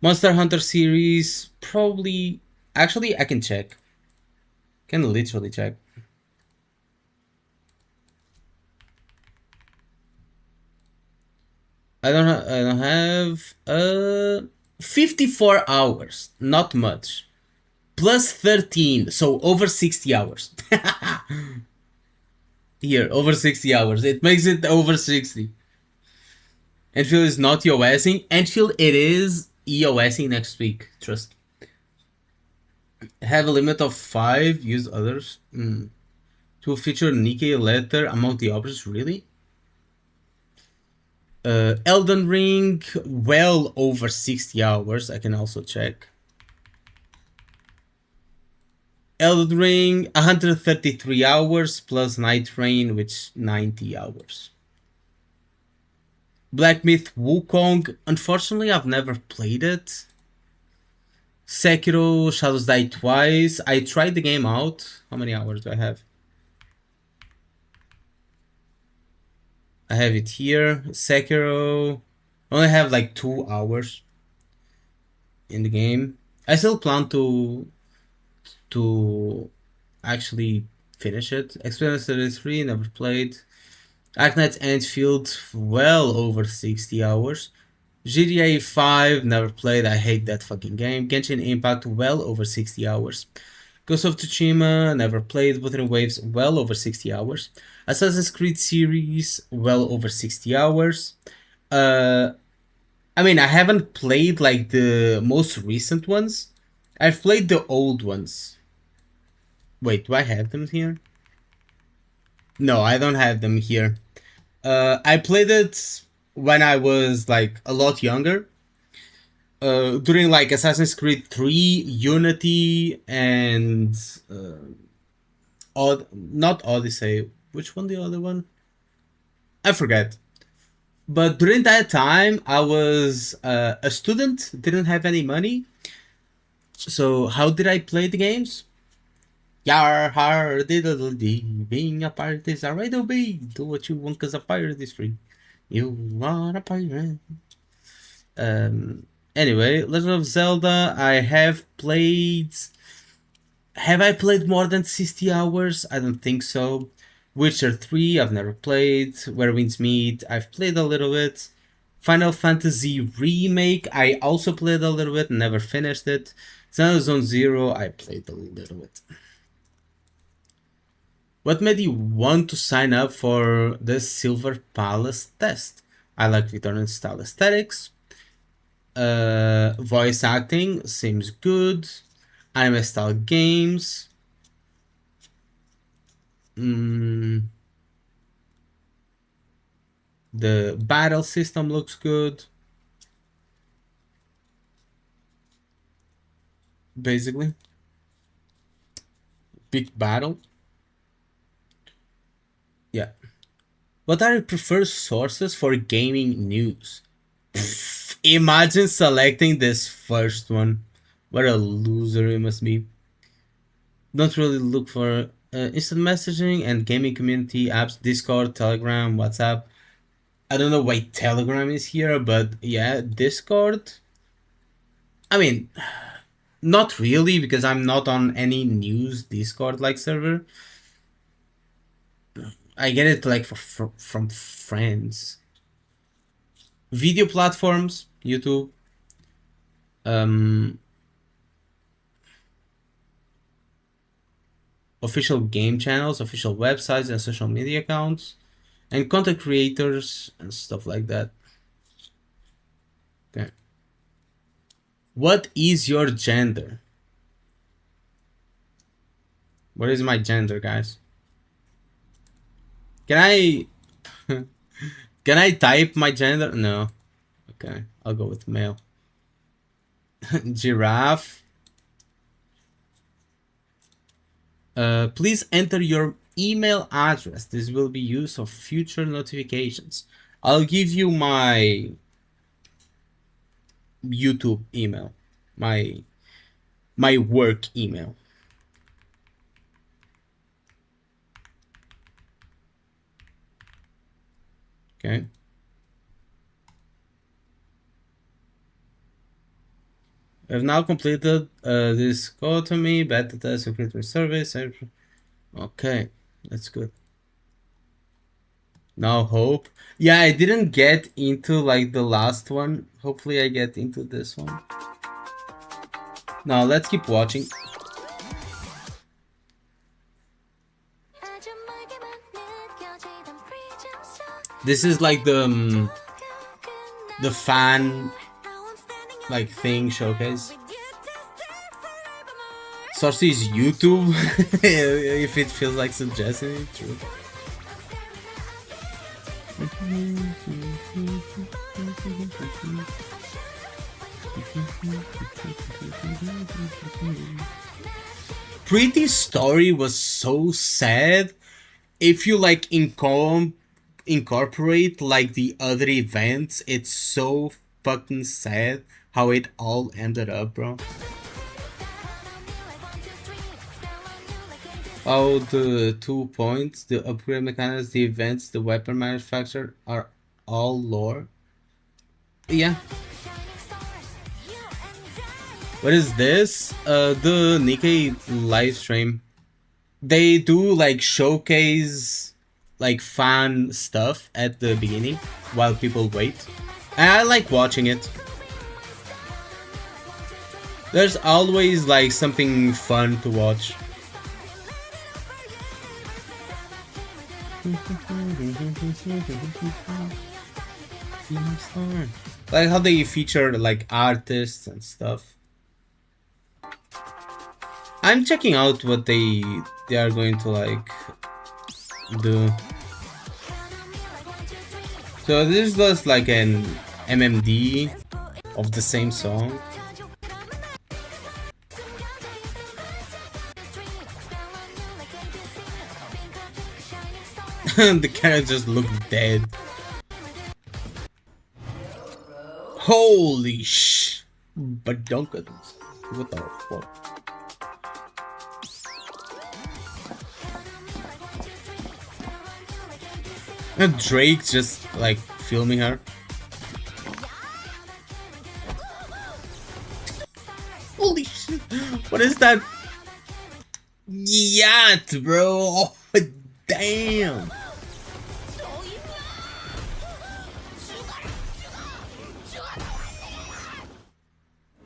Monster Hunter series, probably. Actually, I can check. Can literally check. I don't have 54 hours, not much. Plus 13, so over 60 hours. Here, over 60 hours. It makes it over 60. Enfield is not EOSing. Enfield, it is EOSing next week. Trust. Have a limit of 5. Use others. To feature NIKKE letter among the options. Really? Elden Ring, well over 60 hours. I can also check. Elden Ring, 133 hours plus Night Rain, which 90 hours. Black Myth Wukong, unfortunately I've never played it. Sekiro, Shadows Die Twice, I tried the game out. How many hours do I have? I have it here. Sekiro, I only have like 2 hours in the game. I still plan to actually finish it. Experience 33, never played. Arknights Enfield, well over 60 hours. GTA 5, never played. I hate that fucking game. Genshin Impact, well over 60 hours. Ghost of Tsushima, never played. Wuthering Waves, well over 60 hours. Assassin's Creed series, well over 60 hours. I mean, I haven't played like the most recent ones. I've played the old ones. Wait, do I have them here? No, I don't have them here. I played it when I was like a lot younger. During like Assassin's Creed 3, Unity, and not Odyssey. Which one? The other one? I forget. But during that time, I was a student, didn't have any money. So how did I play the games? Yar har diddle dee. Being a pirate is a right to be. Do what you want, cause a pirate is free. You are a pirate. Anyway, Legend of Zelda, I have played... Have I played more than 60 hours? I don't think so. Witcher 3, I've never played. Where Winds Meet, I've played a little bit. Final Fantasy Remake, I also played a little bit, never finished it. Xenoblade Zone Zero, I played a little bit. What made you want to sign up for the Silver Palace test? I like return style aesthetics. Voice acting seems good. Anime style games. The battle system looks good. Basically. Big battle. Yeah. What are your preferred sources for gaming news? Imagine selecting this first one. What a loser you must be. Don't really look for instant messaging and gaming community apps, Discord, Telegram, WhatsApp. I don't know why Telegram is here, but yeah, Discord. I mean, not really, because I'm not on any news Discord like server. I get it like from friends. Video platforms, YouTube. Official game channels, official websites and social media accounts, and content creators and stuff like that. Okay. What is your gender? What is my gender, guys? Can I can I type my gender? No. Okay, I'll go with male. Giraffe. Please enter your email address. This will be used for future notifications. I'll give you my YouTube email, my work email. Okay. I've now completed this code to me, beta test, security service. Okay, that's good. Now hope. Yeah, I didn't get into like the last one. Hopefully I get into this one. Now let's keep watching. This is like the fan like thing showcase. Source is YouTube. If it feels like suggesting it, true. Pretty Story was so sad. If you like incorporate like the other events, it's so fucking sad how it all ended up, bro. Oh, the 2 points, the upgrade mechanics, the events, the weapon manufacturer are all lore. Yeah. What is this? The NIKKE live stream. They do like showcase like fan stuff at the beginning while people wait. And I like watching it. There's always like something fun to watch. Like how they feature like artists and stuff. I'm checking out what they are going to like do. So this is just like an MMD of the same song. The characters look dead. Holy sh! But don't get this. What the fuck? And Drake's just like filming her. Holy shit! What is that? Yacht, bro! Oh, damn!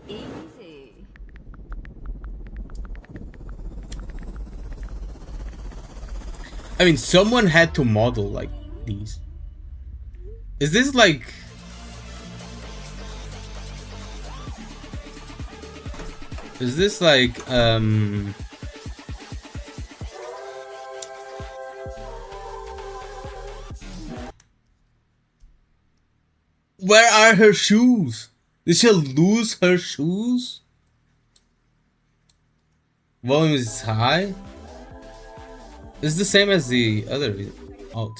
Easy. I mean, someone had to model like these. Is this like... Is this like, where are her shoes? Did she lose her shoes? Volume is high? It's the same as the other. Ouch.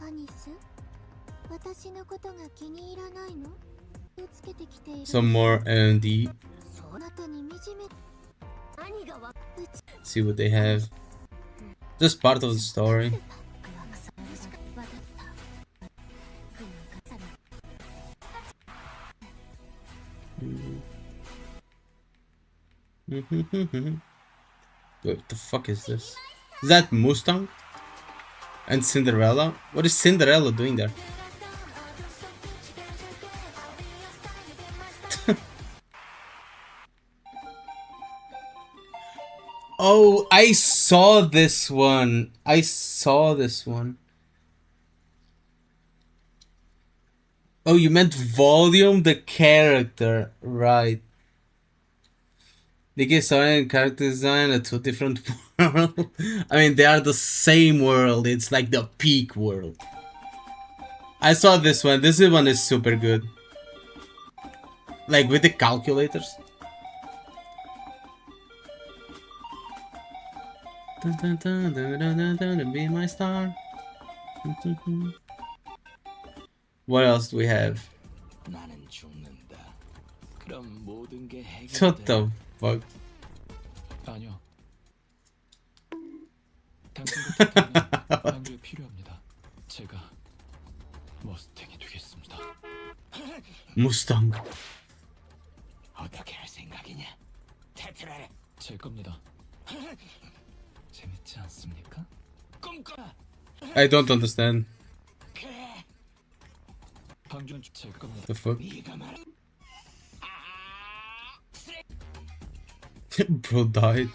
アニス、私のことが気に入らないの？気をつけてきている。 Some more NTE. あなたに惨め。何がわ？ See what they have. Just part of the story. What the fuck is this? Is that Mustang? And Cinderella? What is Cinderella doing there? Oh, I saw this one. I saw this one. Oh, you meant Volume, the character. Right. NIKKE story and character design are two different worlds. I mean, they are the same world. It's like the peak world. I saw this one. This one is super good. Like with the calculators. Dun, dun, dun, dun, dun, dun, dun, dun, be my star. Dun, dun, dun. What else do we have? What the fuck? 아니요. 당신의 방주에 필요합니다. 제가 머스탱이 되겠습니다. Mustang. 어떻게 할 생각이냐? 테트라를 제 겁니다. 재밌지 않습니까? 꿈꿔. I don't understand. 방주는 제 겁니다. The fuck? Bro died.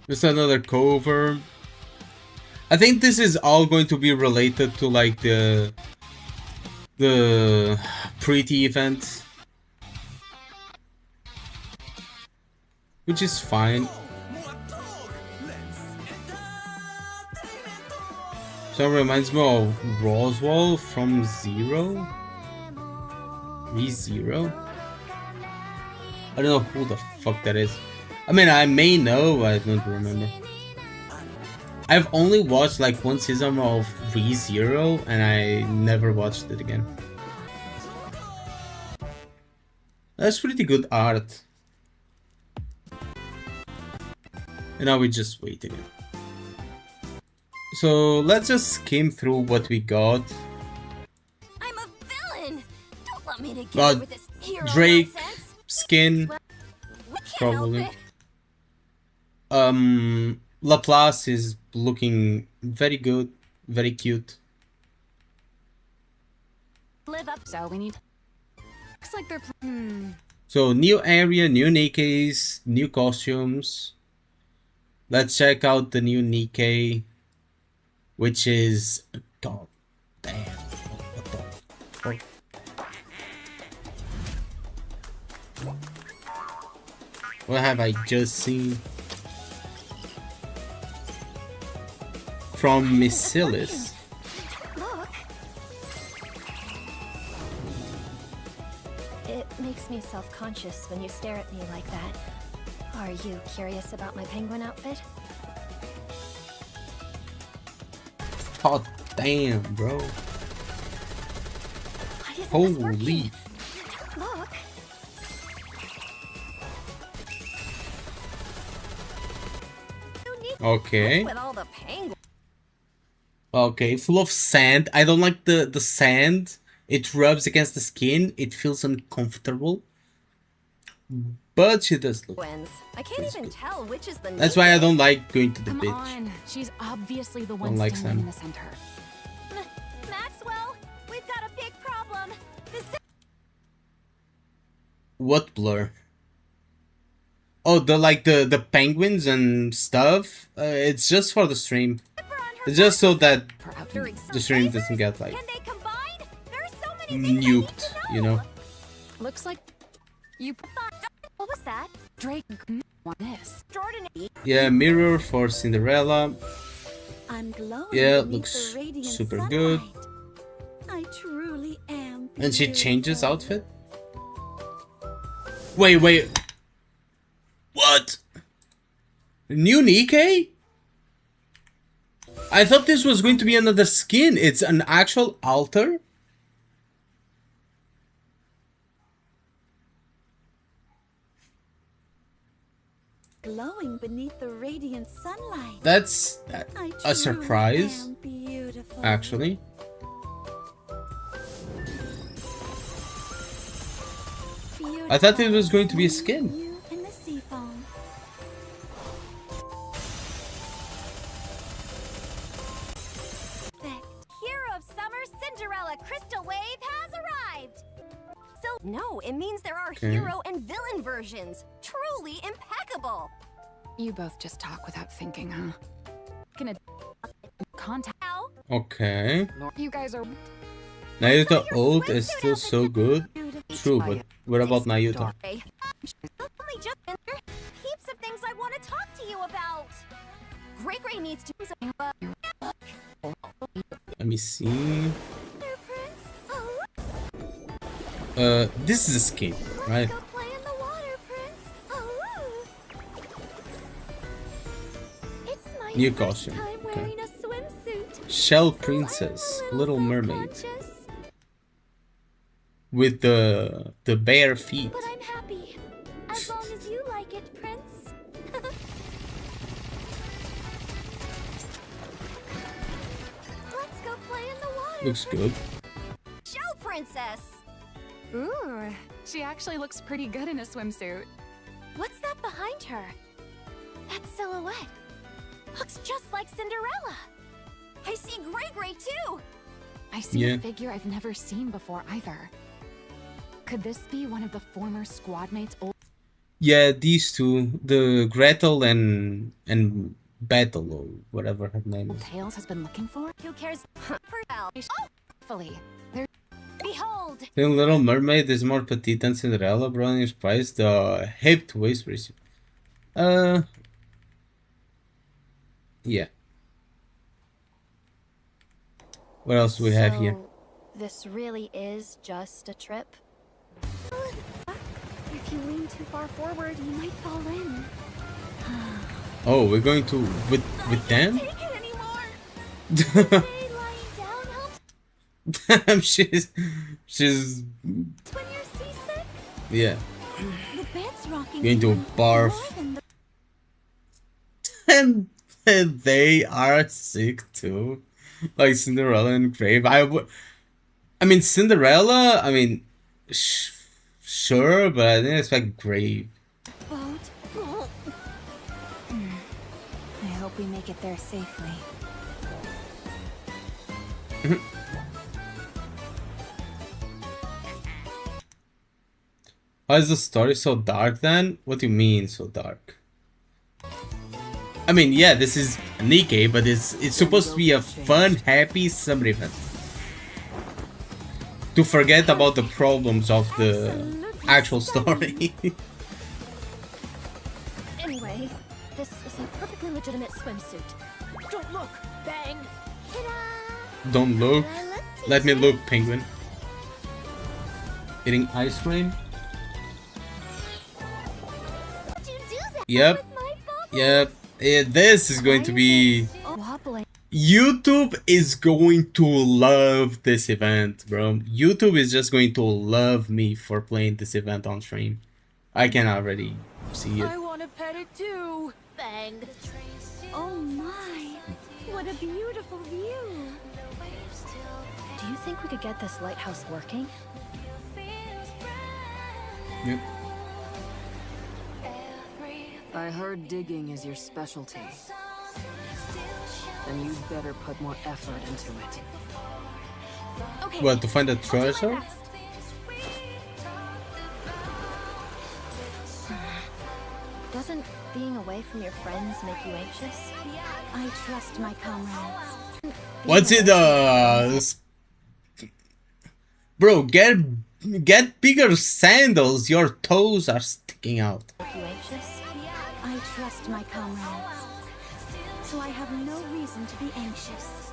There's another cover. I think this is all going to be related to like the Pretty event, which is fine. So it reminds me of Roswell from Zero? ReZero? I don't know who the fuck that is. I mean, I may know, I don't remember. I've only watched like one season of ReZero and I never watched it again. That's pretty good art. And now we just wait again. So let's just skim through what we got. I'm a villain. Don't let me get Got with this hero Drake nonsense. skin, We can't probably. help it. Laplace is looking very good, very cute. Live up, so we need. Looks like they're. So new area, new NIKKEs, new costumes. Let's check out the new NIKKE, which is god damn. What the fuck? What have I just seen? From Missilis. Look. It makes me self-conscious when you stare at me like that. Are you curious about my penguin outfit? God damn, bro. Why isn't this Holy. working? Look. Okay. With all the penguins. Okay, full of sand. I don't like the sand. It rubs against the skin. It feels uncomfortable. But she does look. I can't even tell which is the That's why I don't like going to the Come beach. on, she's obviously the Don't one like standing in Sam. the center. Maxwell, we've got a big problem. What blur? Oh, the penguins and stuff. It's just for the stream. It's just so that the stream doesn't get like Can they combine? There's so many things I need nuked, to you know. Looks like you What was that? Drake want this. Jordan. Yeah, mirror for Cinderella. I'm glowing. Yeah, beneath looks the radiant super sunlight. good. I truly am. And she changes beautiful. outfit. Wait. What? New NIKKE? I thought this was going to be another skin. It's an actual altar. Glowing beneath the radiant sunlight. That's I a truly surprise, am beautiful. actually. I thought it was going to be a skin. You in the sea foam. Perfect. Hero of summer, Cinderella Crystal Wave has arrived. So no, it means there are Okay. hero and villain versions. Truly impeccable. You both just talk without thinking, huh? Gonna contact. Now, Okay. You guys are. Naruto your ult is swimsuit still so good. beautiful. True, but what about Naruto? Only just enter. Heaps of things I want to talk to you about. Gray needs to. Let me see. Prince. Oh, This is a skin, right? let's go play in the water, Prince. Oh. It's my New first costume, time okay. wearing a swimsuit. Shell So I'm Princess, a Little Mermaid, self-conscious, with the bare feet. but I'm happy. As long as you like it, Prince. Let's go play in the water. Looks good. Shell Princess. Ooh, she actually looks pretty good in a swimsuit. What's that behind her? That silhouette. Looks just like Cinderella. I see Gray too. I see Yeah. a figure I've never seen before either. Could this be one of the former squad mates' old Yeah, these two, the Gretel and Battle or whatever her name is. tales has been looking for? Who cares? Oh, Hopefully. They're behold. The Little Mermaid is more petite than Cinderella, brownie surprise. The hipped waist ratio. Yeah. What else do we have here? This really is just a trip. If you lean too far forward, you might fall in. Oh, we're going to with them? Take it anymore. Stay lying down helps she's when you're seasick. yeah. The bed's rocking. Going to even barf. more than the- And they are sick too, like Cinderella and Crave. I mean Cinderella. I mean, sure, but I didn't expect Grave. boat. I hope we make it there safely. Why is the story so dark then? What do you mean so dark? I mean, yeah, this is NIKKE, but it's supposed to be a fun, happy summer event. To forget about the problems of the actual story. Anyway, this is a perfectly legitimate swimsuit. Don't look! Bang! Ta-da! Don't look. I look Let me teacher. look, penguin. Eating ice cream? Did you do that Yep. with my bubbles? Yep. This is going to be... Wobbling. YouTube is going to love this event, bro. YouTube is just going to love me for playing this event on stream. I can already see it. want to pet it too. Bang. The train Oh my, what a beautiful view. Do you think we could get this lighthouse working? Yep. I heard digging is your specialty. Then you'd better put more effort into it. Okay. What, to find a I'll do my treasure? best. Doesn't being away from your friends make you anxious? I trust my comrades. What's it, Bro, get bigger sandals. Your toes are sticking out. Make you anxious? I trust my comrades. So I have no reason to be anxious.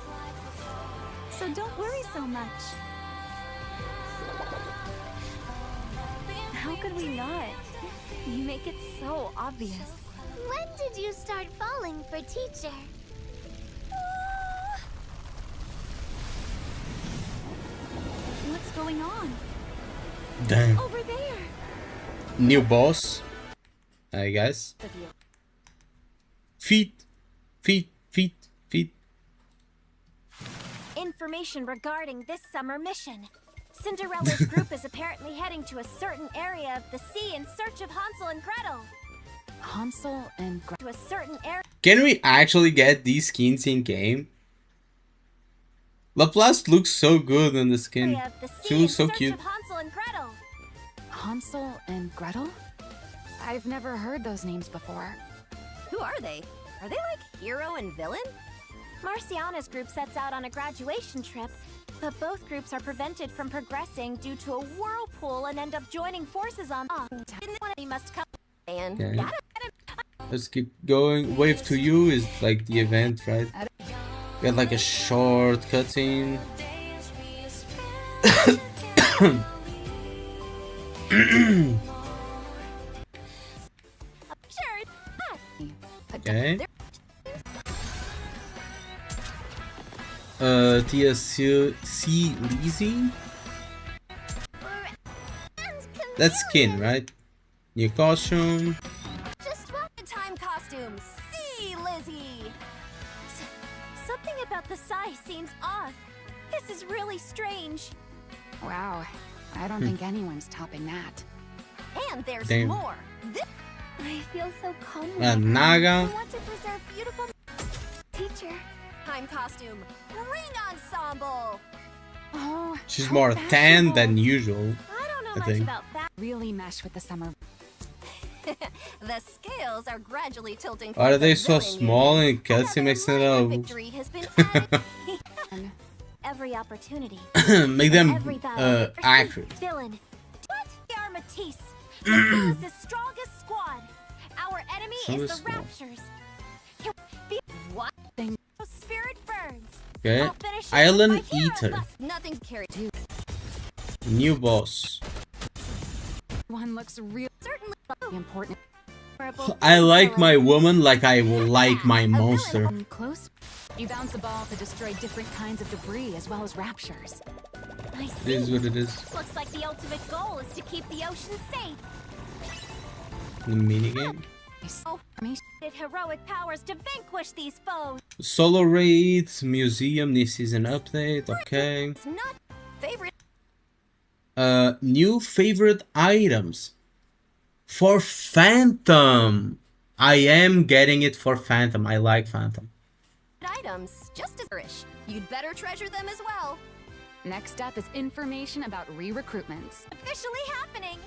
So don't worry so much. How could we not? You make it so obvious. When did you start falling for teacher? What's going on? Damn. Over there. New boss, I guess. Feet. Information regarding this summer mission. Cinderella's group is apparently heading to a certain area of the sea in search of Hansel and Gretel. Hansel and Gretel. To a certain area. Can we actually get these skins in game? Laplace looks so good in the skin. Of the sea She in looks so search cute. of Hansel and Gretel. Hansel and Gretel? I've never heard those names before. Who are they? Are they like hero and villain? Marciana's group sets out on a graduation trip, but both groups are prevented from progressing due to a whirlpool and end up joining forces on. He must come. And Okay. Let's keep going. Wave to you is like the event, right? We had like a short cutscene. Sure. Okay. TSC Lizzie? That's skin, right? New costume. Just walk in time costumes. See, Lizzie. Something about the size seems off. This is really strange. Wow, I don't think anyone's topping that. And there's Damn. more. I feel so calm. Naga. I want to preserve beautiful Teacher. time costume. Ring ensemble. Oh, She's how more tan fashionable. than usual. I don't know I much think. about that. Really mesh with the summer. The scales are gradually tilting. Why are toward they the so villain small unit. and cutscene makes it Another up? victory has been added. Every opportunity. Make them Every battle. accurate. Villain. What? We are Matisse. The strongest squad. Our enemy is Strongest the squad. Raptures. What? Thing. Spirit burns. Okay. I'll finish it with Island my hero Eater. bust. Nothing carried. New boss. One looks really Certainly. important. I like my woman like I will like my monster. Close. You bounce a ball to destroy different kinds of debris as well as raptures. I It see. is what it is. Looks like the ultimate goal is to keep the ocean safe. The minigame. Oh, did heroic powers to vanquish these foes. Solo raid, museum, this season update, okay. It's not favorite. New favorite items. For Phantom. I am getting it for Phantom. I like Phantom. Items, just as rich. You'd better treasure them as well. Next up is information about re-recruitments. Officially happening.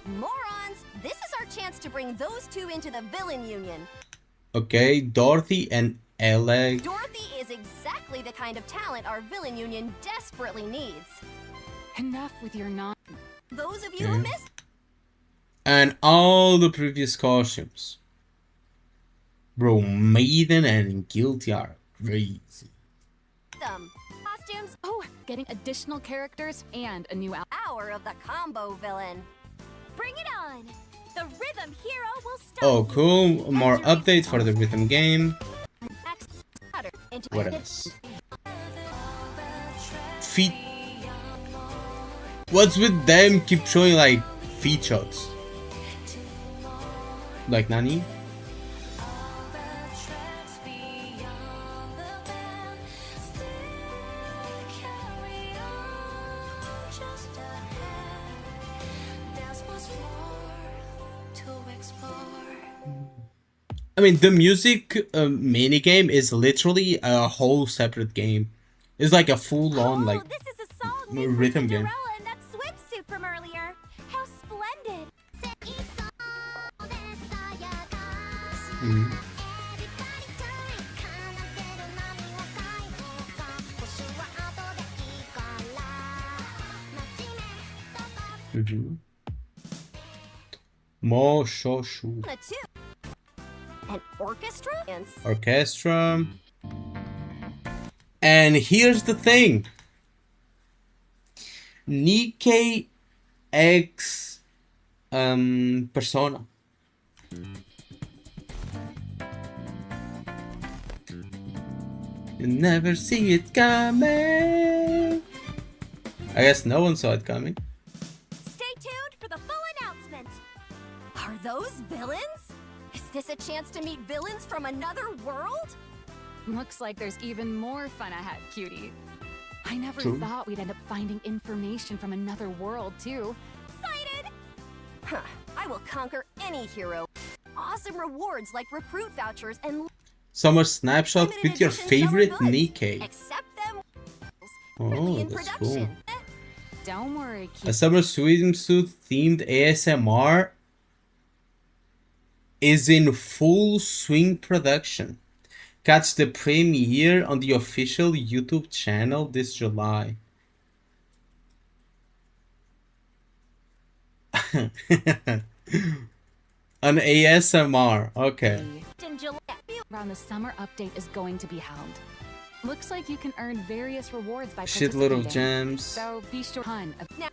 Morons, this is our chance to bring those two into the villain union. Okay, Dorothy and Alec. Dorothy is exactly the kind of talent our villain union desperately needs. Enough with your non. Those of you who Okay. missed And all the previous costumes. Bro, Maiden and Guilty are crazy. them. Costumes, Oh, getting additional characters and a new hour of the combo villain. Bring it on. The rhythm hero will stop. Oh, cool. More updates for the rhythm game. What else? Feet. What's with them keep showing like feet shots? Like Nani? I mean, the music mini game is literally a whole separate game. It's like a full-on like this is a song rhythm game. Cinderella in that swimsuit from earlier. How splendid! Mhm. Mhm. Mo Shoshu. An orchestra? Orchestra. And here's the thing. NIKKE X Persona. You never see it coming. I guess no one saw it coming. Stay tuned for the full announcement. Are those villains? Is this a chance to meet villains from another world? Looks like there's even more fun ahead, cutie. I never True. thought we'd end up finding information from another world, too. Excited! Huh, I will conquer any hero. Awesome rewards like recruit vouchers and Summer snapshot limited with your edition favorite summer goods. NIKKE. Accept them. Oh, in that's cool. production. Don't worry, A cutie. summer swimsuit themed ASMR is in full swing production. Catch the premiere on the official YouTube channel this July. An ASMR, okay. In July. Around the summer update is going to be held. Looks like you can earn various rewards by Shitload of participating. gems. So be sure ton of Nah.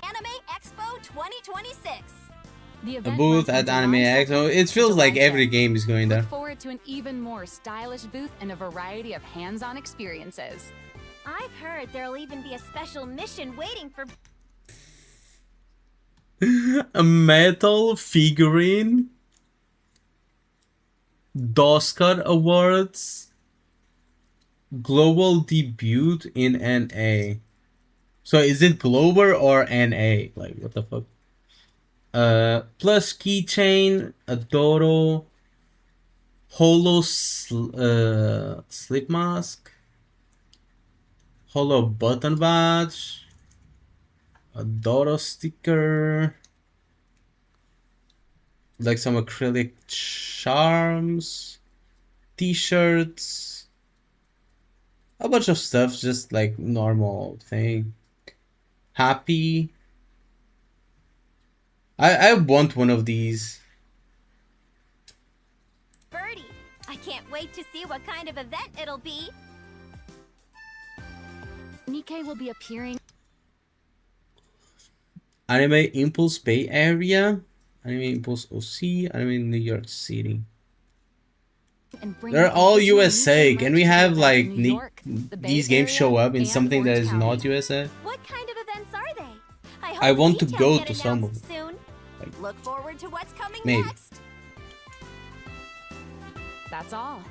Anime Expo 2026. the A event booth runs from at Anime July X. 2nd Oh, it to feels like July every 5th. game is going there. Look forward to an even more stylish booth and a variety of hands-on experiences. I've heard there'll even be a special mission waiting for A metal figurine. Oscar Awards. Global debut in NA. So is it global or NA? Like what the fuck? Plus keychain, Adoro, Holo slip mask, Holo button badge, Adoro sticker, like some acrylic charms, t-shirts, a bunch of stuff, just like normal thing. Happy. I want one of these. Birdie. I can't wait to see what kind of event it'll be. NIKKE will be appearing Anime Impulse Bay Area, Anime Impulse OC, Anime New York City. and bring They're the all original USA. NIKKE Can we merch to have events like in New York, the Bay these games Area, show up in and something that Orange is County. not USA? What kind of events are they? I hope want to details go get to some of announced soon. Like- Look forward to what's coming Maybe. next. That's all.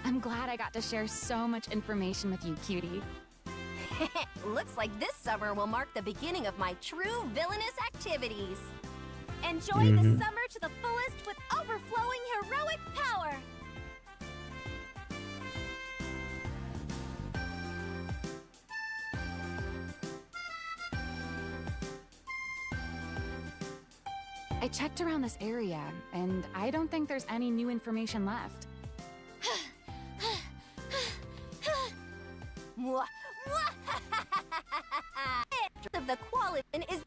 I'm glad I got to share so much information with you, cutie. Looks like this summer will mark the beginning of my true villainous activities. Enjoy the summer to the fullest with overflowing heroic power. I checked around this area, and I don't think there's any new information left. Mwah, mwah. Of the quality is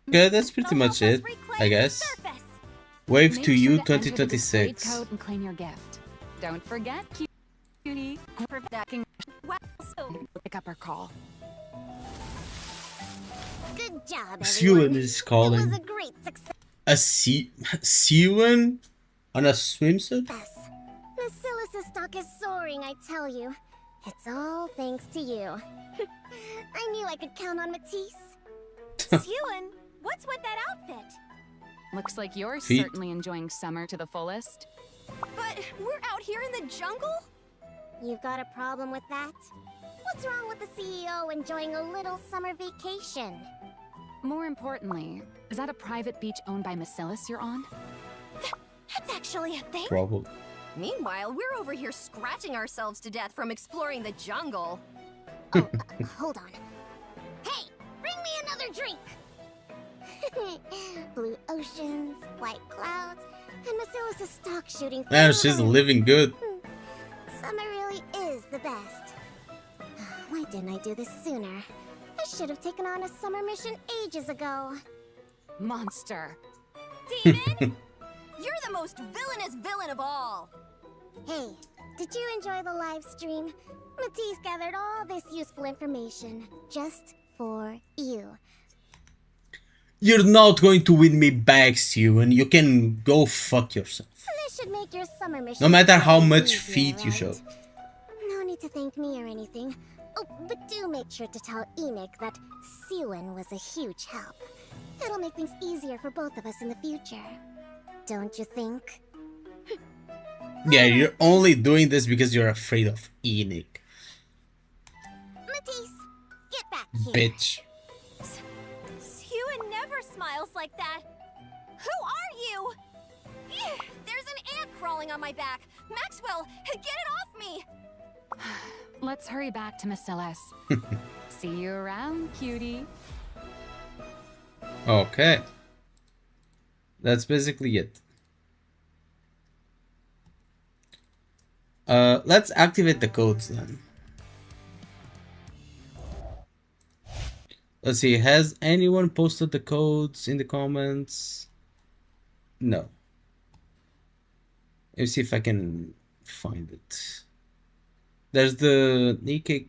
Okay, that's pretty much it, I guess. Wave Make to sure you to enter the display 2026. code and claim your gift. Don't forget, cutie. Pick up our call. Good job, Siwon everyone. is It calling. was a great success. A Siwon on a swimsuit? Basilis's stock is soaring, I tell you. It's all thanks to you. I knew I could count on Matisse. Siwon, what's with that outfit? Looks like you're Feet. certainly enjoying summer to the fullest. But we're out here in the jungle? You've got a problem with that? What's wrong with the CEO enjoying a little summer vacation? More importantly, is that a private beach owned by Basilis you're on? That's actually a thing? Probably. Meanwhile, we're over here scratching ourselves to death from exploring the jungle. Oh, hold on. Hey, bring me another drink! Blue oceans, white clouds, and Basilis's stock shooting. Man, she's living good. Summer really is the best. Why didn't I do this sooner? I should have taken on a summer mission ages ago. Monster. Demon? You're the most villainous villain of all. Hey, did you enjoy the live stream? Matisse gathered all this useful information just for you. You're not going to win me back, Stu, and you can go fuck yourself. This should make your summer mission No matter how way much easier, feet you right? show. No need to thank me or anything. Oh, but do make sure to tell Enoch that Siwen was a huge help. It'll make things easier for both of us in the future. Don't you think? Yeah, you're only doing this because you're afraid of Enoch. Matisse, get back here. Bitch. Ewan never smiles like that. Who are you? Ew, there's an ant crawling on my back. Maxwell, get it off me! Let's hurry back to Miss Celeste. See you around, cutie. Okay. That's basically it. Let's activate the codes then. Let's see, has anyone posted the codes in the comments? No. Let me see if I can find it. There's the NIKKE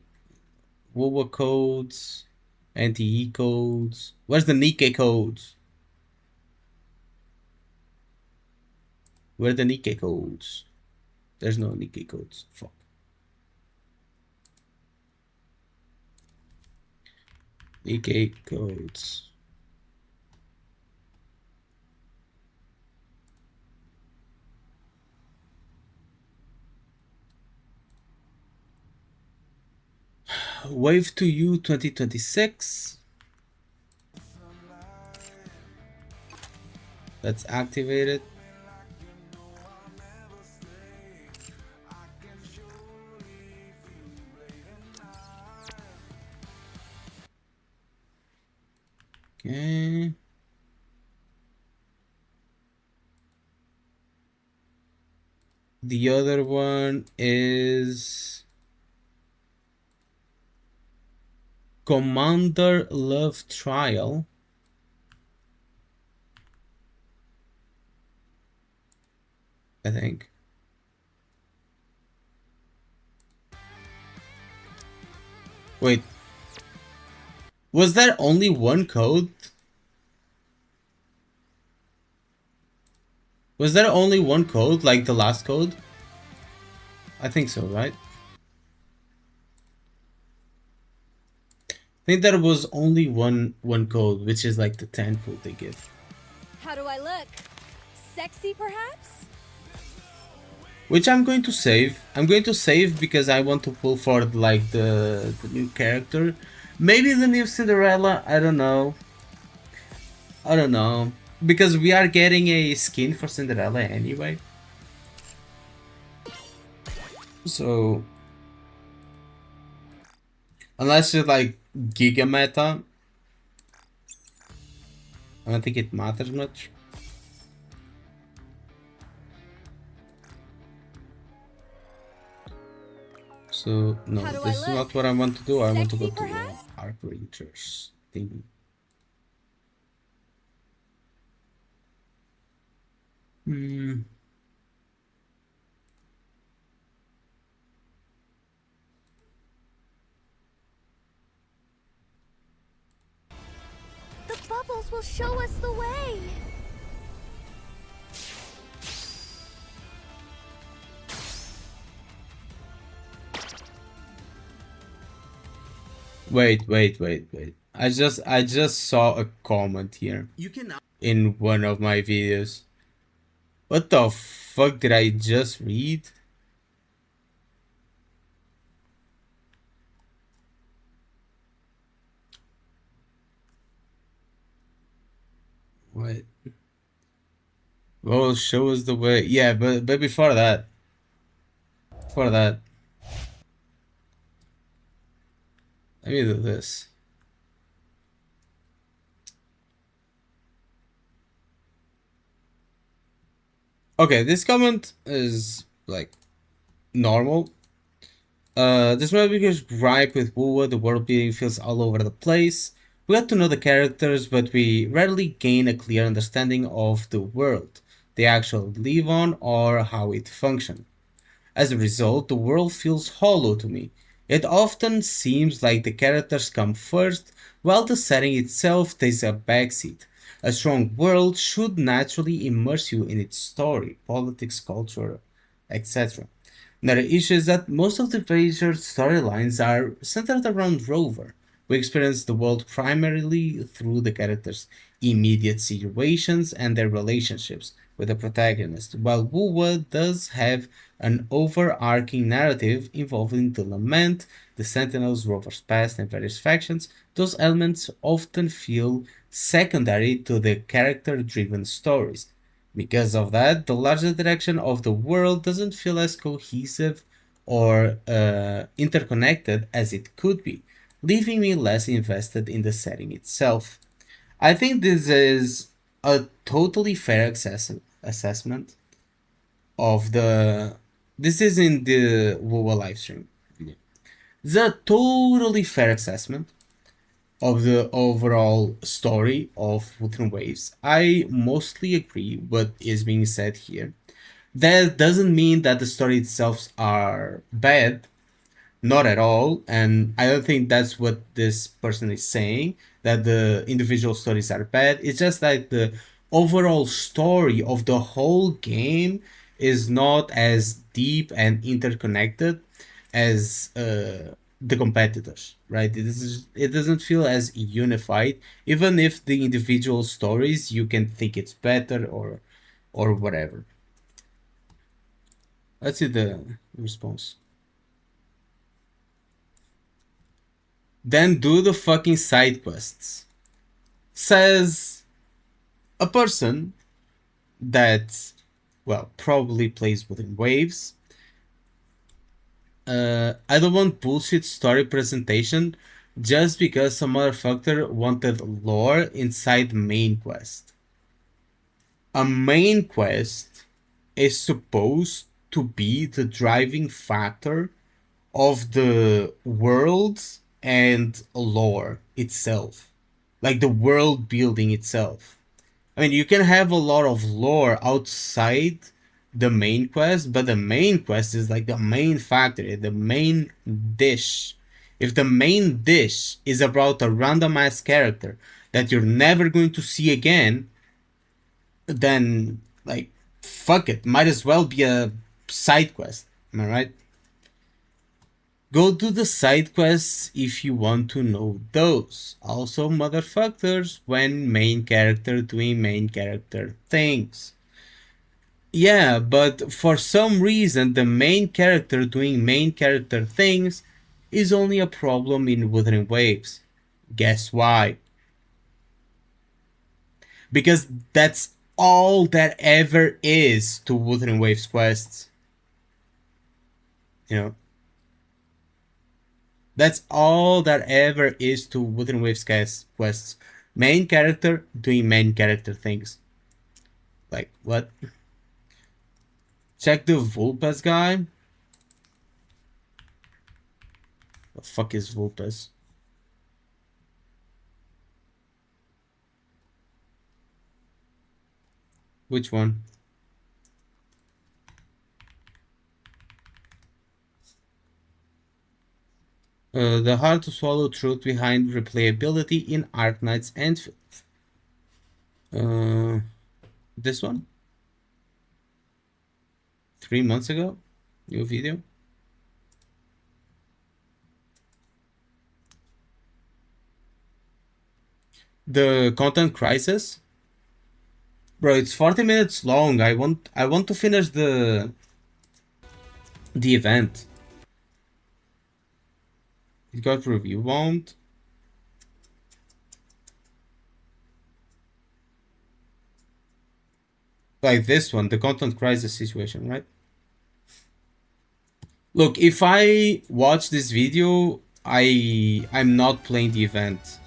WoWa codes, NTE codes. Where's the NIKKE codes? Where are the NIKKE codes? There's no NIKKE codes. Fuck. NIKKE codes. Wave to You 2026. Let's activate it. Okay. The other one is Commander Love Trial. I think. Wait. Was there only one code? Was there only one code, like the last code? I think so, right? I think there was only one code, which is like the 10 code they give. How do I look? Sexy, perhaps? Which I'm going to save. I'm going to save because I want to pull forward like the new character. Maybe the new Cinderella, I don't know. I don't know. Because we are getting a skin for Cinderella anyway. So... unless it's like Giga Meta, I don't think it matters much. So, no, this is not what I want to do. I want to go to ARK Rangers thingy. The bubbles will show us the way. Wait. I just saw a comment here. You can in one of my videos. What the fuck did I just read? What? Well, show us the way. Yeah, but before that, let me do this. Okay, this comment is like normal. This movie because gripe with Wuwa, the world building feels all over the place. We got to know the characters, but we rarely gain a clear understanding of the world they actually live on or how it functions. As a result, the world feels hollow to me. It often seems like the characters come first, while the setting itself takes a backseat. A strong world should naturally immerse you in its story, politics, culture, etc. Another issue is that most of the major storylines are centered around Rover. We experience the world primarily through the characters' immediate situations and their relationships with the protagonist, while Wuwa does have an overarching narrative involving the Lament, the Sentinels, Rover's past, and various factions. Those elements often feel secondary to the character driven stories. Because of that, the larger direction of the world doesn't feel as cohesive or interconnected as it could be, leaving me less invested in the setting itself. I think this is a totally fair assessment of the. This is in the WoWa livestream video. It's a totally fair assessment of the overall story of Wuthering Waves. I mostly agree what is being said here. That doesn't mean that the story itself are bad, not at all, and I don't think that's what this person is saying, that the individual stories are bad. It's just that the overall story of the whole game is not as deep and interconnected as the competitors, right? It doesn't feel as unified, even if the individual stories you can think it's better or whatever. Let's see the response. Then do the fucking side quests. Says a person that, well, probably plays within Waves. I don't want bullshit story presentation just because some motherfucker wanted lore inside main quest. A main quest is supposed to be the driving factor of the world and lore itself, like the world building itself. I mean, you can have a lot of lore outside the main quest, but the main quest is like the main factor, the main dish. If the main dish is about a random ass character that you're never going to see again, then like fuck it, might as well be a side quest. Am I right? Go do the side quests if you want to know those. Also, motherfuckers, when main character doing main character things. Yeah, but for some reason, the main character doing main character things is only a problem in Wuthering Waves. Guess why? Because that's all that ever is to Wuthering Waves quests. You know? That's all that ever is to Wuthering Waves quests. Main character doing main character things. Like, what? Check the Vulpes guy. The fuck is Vulpes? Which one? The hard to swallow truth behind replayability in Arknight's Enfield. This one? 3 months ago? New video? The content crisis? Bro, it's 40 minutes long. I want to finish the event. It got review bombed. like this one, the content crisis situation, right? Look, if I watch this video, I'm not playing the event.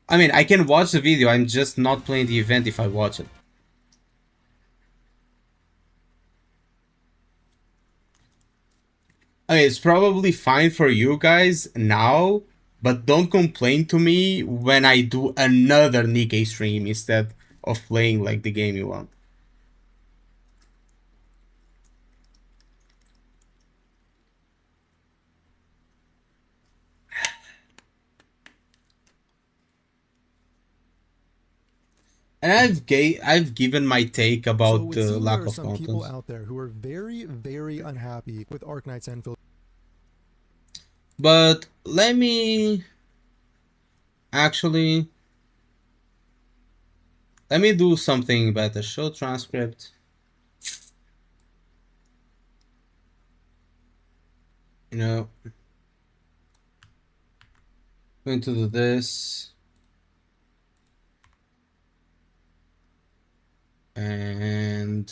I mean, I can watch the video, I'm just not playing the event if I watch it. I mean, it's probably fine for you guys now, but don't complain to me when I do another NIKKE stream instead of playing like the game you want. And I've given my take about the lack of content. People out there who are very, very unhappy with Ark Knight's Enfield. But let me actually do something better. Show transcript. You know, going to do this. And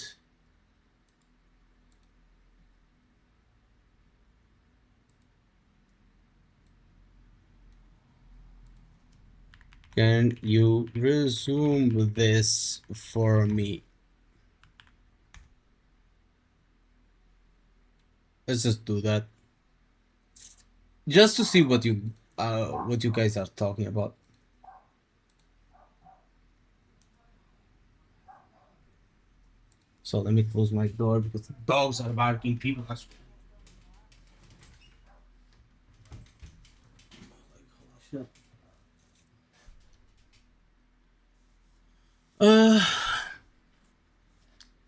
can you resume this for me? Let's just do that. Just to see what you guys are talking about. So let me close my door because the dogs are barking. People are.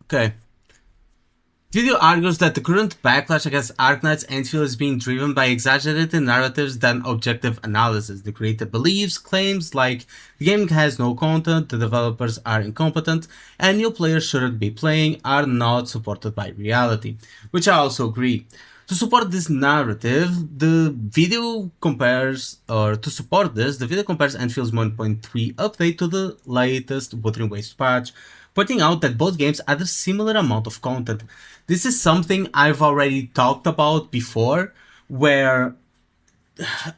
Okay. Video argues that the current backlash against Ark Knight's Enfield is being driven by exaggerated narratives than objective analysis. The creator believes claims like the game has no content, the developers are incompetent, and new players shouldn't be playing are not supported by reality, which I also agree. To support this narrative, the video compares Enfield's 1.3 update to the latest Wuthering Waves patch, pointing out that both games add a similar amount of content. This is something I've already talked about before, where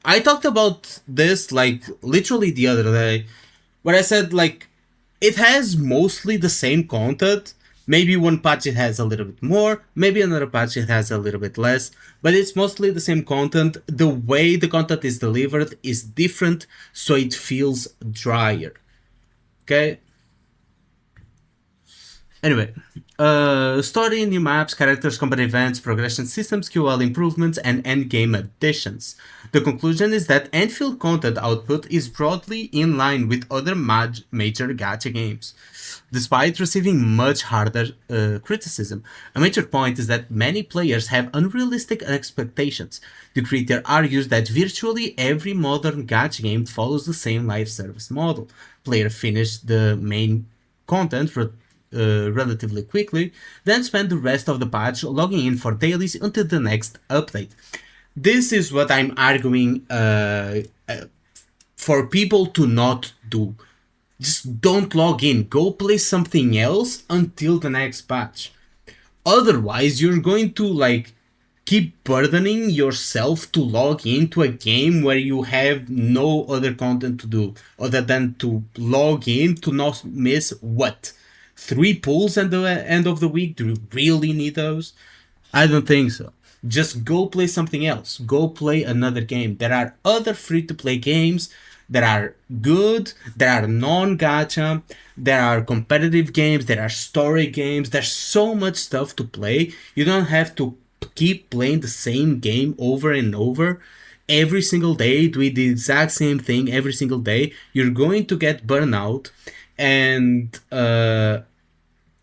I talked about this like literally the other day, where I said like it has mostly the same content. Maybe one patch it has a little bit more, maybe another patch it has a little bit less, but it's mostly the same content. The way the content is delivered is different, so it feels drier. Okay? Anyway, story, new maps, characters, combat events, progression systems, QL improvements, and endgame additions. The conclusion is that Enfield content output is broadly in line with other major gacha games, despite receiving much harder criticism. A major point is that many players have unrealistic expectations. The creator argues that virtually every modern gacha game follows the same live service model. Player finish the main content relatively quickly, then spend the rest of the patch logging in for dailies until the next update. This is what I'm arguing for people to not do. Just don't log in. Go play something else until the next patch. Otherwise, you're going to like keep burdening yourself to log into a game where you have no other content to do other than to log in to not miss what? 3 pulls at the end of the week? Do you really need those? I don't think so. Just go play something else. Go play another game. There are other free-to-play games that are good, that are non-gacha, there are competitive games, there are story games, there's so much stuff to play. You don't have to keep playing the same game over and over every single day, doing the exact same thing every single day. You're going to get burnout, and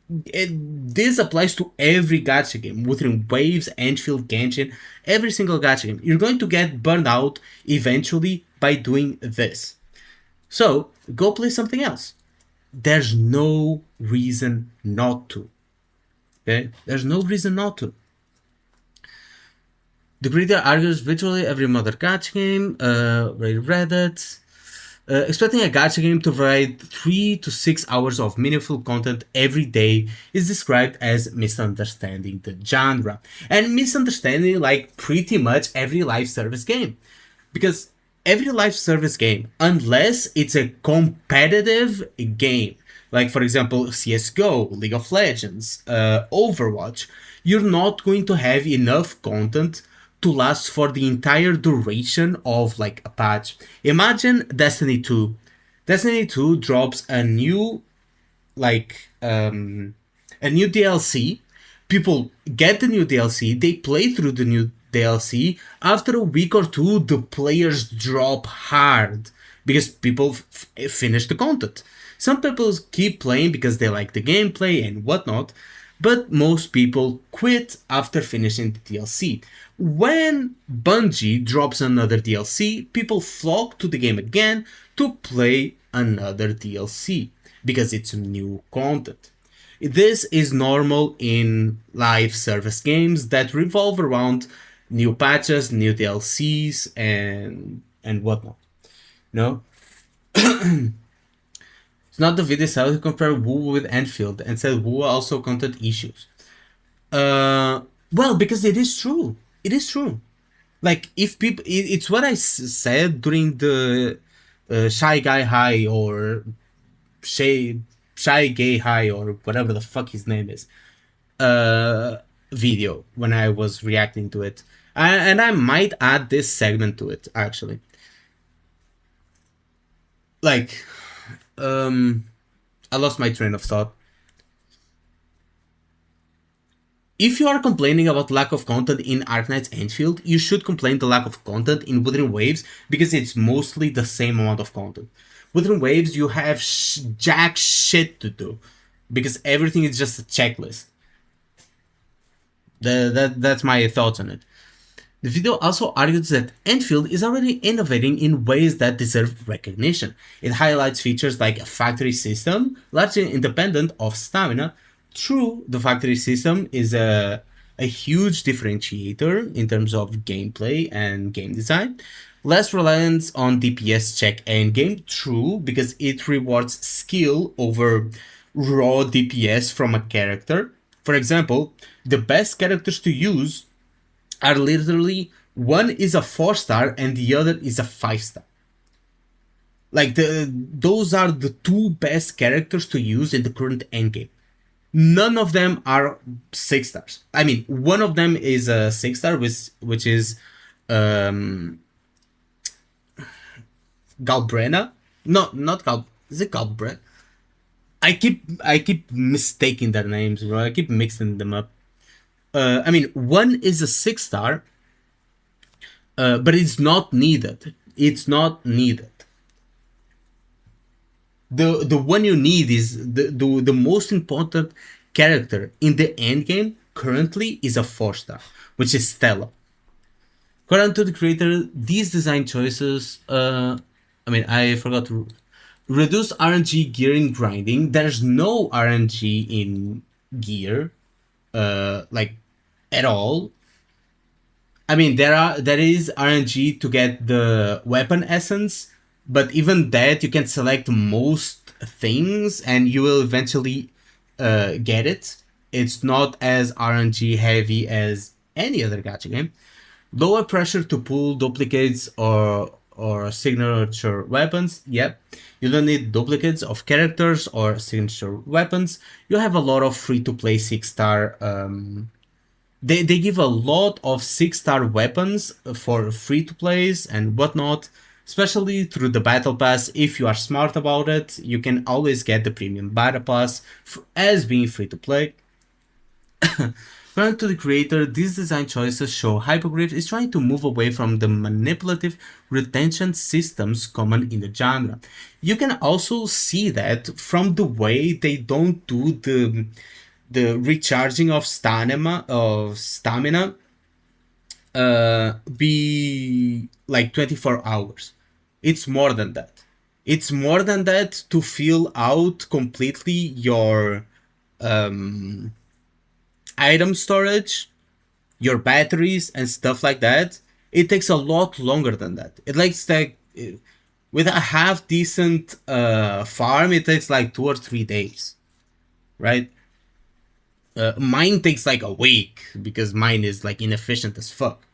this applies to every gacha game, Wuthering Waves, Enfield, Genshin, every single gacha game. You're going to get burned out eventually by doing this. So, go play something else. There's no reason not to. Okay? There's no reason not to. The creator argues virtually every modern gacha game, read it. Expecting a gacha game to provide 3 to 6 hours of meaningful content every day is described as misunderstanding the genre. And misunderstanding like pretty much every live service game. Because every live service game, unless it's a competitive game, like for example CSGO, League of Legends, Overwatch, you're not going to have enough content to last for the entire duration of like a patch. Imagine Destiny 2. Destiny 2 drops a new a new DLC. People get the new DLC, they play through the new DLC. After a week or two, the players drop hard because people finish the content. Some people keep playing because they like the gameplay and whatnot, but most people quit after finishing the DLC. When Bungie drops another DLC, people flock to the game again to play another DLC because it's new content. This is normal in live service games that revolve around new patches, new DLCs, and whatnot. No? It's not the video itself to compare Wu with Enfield and said Wu also content issues. Well, because it is true. It is true. Like, if people... It's what I said during the Shy Guy High or Shy Gay High or whatever the fuck his name is video when I was reacting to it. And I might add this segment to it, actually. Like... I lost my train of thought. If you are complaining about lack of content in Arknight's Enfield, you should complain the lack of content in Wuthering Waves because it's mostly the same amount of content. Wuthering Waves, you have jack shit to do because everything is just a checklist. That's my thoughts on it. The video also argues that Enfield is already innovating in ways that deserve recognition. It highlights features like a factory system, largely independent of stamina. True, the factory system is a huge differentiator in terms of gameplay and game design. Less reliance on DPS check endgame, true, because it rewards skill over raw DPS from a character. For example, the best characters to use are literally, one is a 4-star and the other is a 5-star. Like, those are the two best characters to use in the current endgame. None of them are 6 stars. I mean, one of them is a 6-star, which is Galbrena. No, not Gal. Is it Galbrena? I keep mistaking their names, bro. I keep mixing them up. I mean, one is a 6-star, but it's not needed. It's not needed. The one you need is the most important character in the endgame currently is a 4-star, which is Stella. According to the creator, these design choices, I mean, I forgot to reduce RNG gearing grinding. There's no RNG in gear, like at all. I mean, there is RNG to get the weapon essence, but even that you can select most things and you will eventually get it. It's not as RNG heavy as any other gacha game. Lower pressure to pull duplicates or signature weapons. Yep, you don't need duplicates of characters or signature weapons. You have a lot of free-to-play 6-star. They give a lot of 6-star weapons for free-to-plays and whatnot, especially through the Battle Pass. If you are smart about it, you can always get the Premium Battle Pass as being free-to-play. According to the creator, these design choices show Hypogriff is trying to move away from the manipulative retention systems common in the genre. You can also see that from the way they don't do the recharging of stamina be like 24 hours. It's more than that. It's more than that to fill out completely your item storage, your batteries and stuff like that. It takes a lot longer than that. It likes like with a half decent farm, it takes like 2 or 3 days, right? Mine takes like a week because mine is like inefficient as fuck.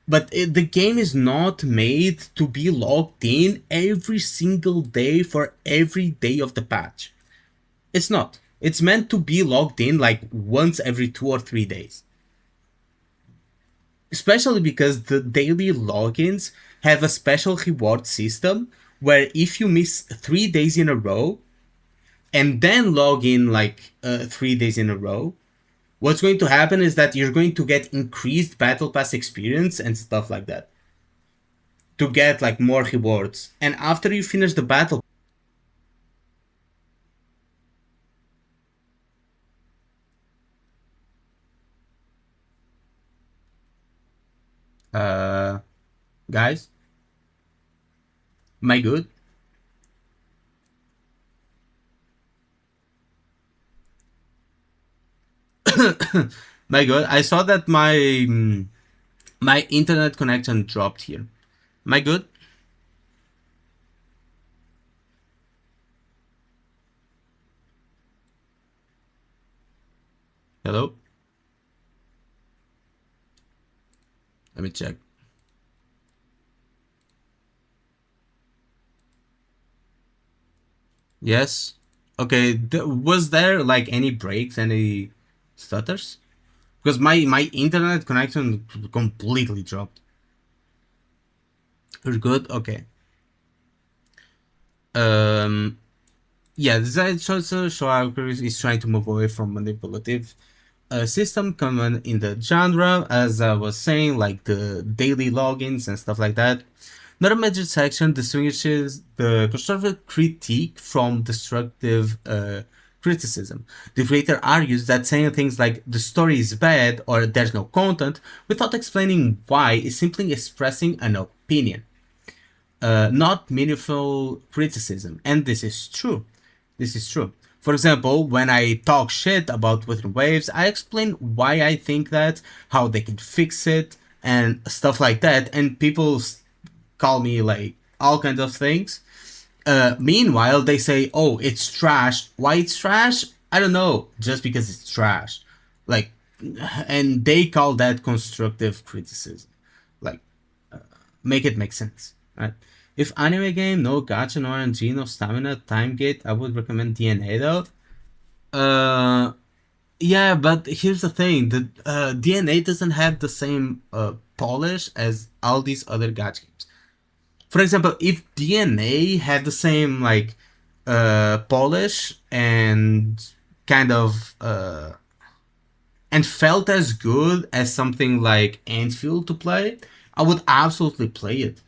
But the game is not made to be logged in every single day for every day of the patch. It's not. It's meant to be logged in like once every 2 or 3 days. Especially because the daily logins have a special reward system where if you miss 3 days in a row and then log in like 3 days in a row, what's going to happen is that you're going to get increased battle pass experience and stuff like that to get like more rewards. And after you finish the battle, guys, am I good? My god, I saw that my internet connection dropped here. Am I good? Hello? Let me check. Yes. Okay, was there like any breaks, any stutters? Because my internet connection completely dropped. You're good? Okay. Yeah, design choices show algorithm is trying to move away from manipulative system common in the genre, as I was saying, like the daily logins and stuff like that. Another major section distinguishes the constructive critique from destructive criticism. The creator argues that saying things like the story is bad or there's no content without explaining why is simply expressing an opinion, not meaningful criticism. And this is true. This is true. For example, when I talk shit about Wuthering Waves, I explain why I think that, how they can fix it, and stuff like that, and people call me like all kinds of things. Meanwhile, they say, oh, it's trash. Why it's trash? I don't know, just because it's trash. Like, and they call that constructive criticism. Like, make it make sense, right? If anime game, no gacha, no RNG, no stamina, time gate, I would recommend DNA though. Yeah, but here's the thing: the DNA doesn't have the same polish as all these other gacha games. For example, if DNA had the same like polish and kind of and felt as good as something like Antfield to play, I would absolutely play it.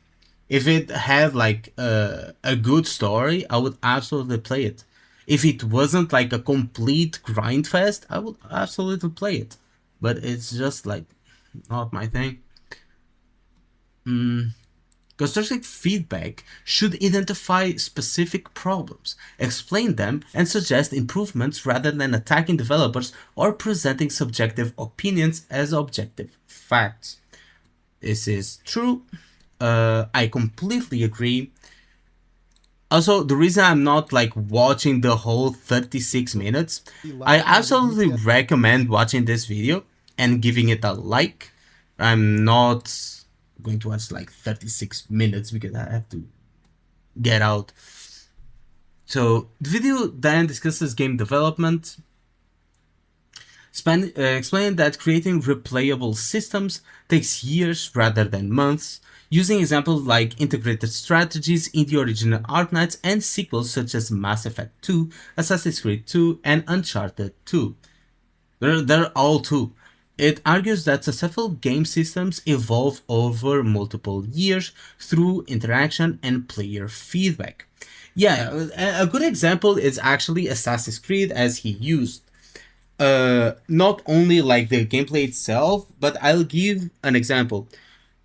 If it had like a good story, I would absolutely play it. If it wasn't like a complete grind fest, I would absolutely play it. But it's just like not my thing. Constructive feedback should identify specific problems, explain them, and suggest improvements rather than attacking developers or presenting subjective opinions as objective facts. This is true. I completely agree. Also, the reason I'm not like watching the whole 36 minutes, I absolutely recommend watching this video and giving it a like. I'm not going to watch like 36 minutes because I have to get out. So the video then discusses game development, explain that creating replayable systems takes years rather than months, using examples like integrated strategies in the original ARK Knights and sequels such as Mass Effect 2, Assassin's Creed 2, and Uncharted 2. They're all 2. It argues that successful game systems evolve over multiple years through interaction and player feedback. Yeah, a good example is actually Assassin's Creed, as he used. Not only like the gameplay itself, but I'll give an example.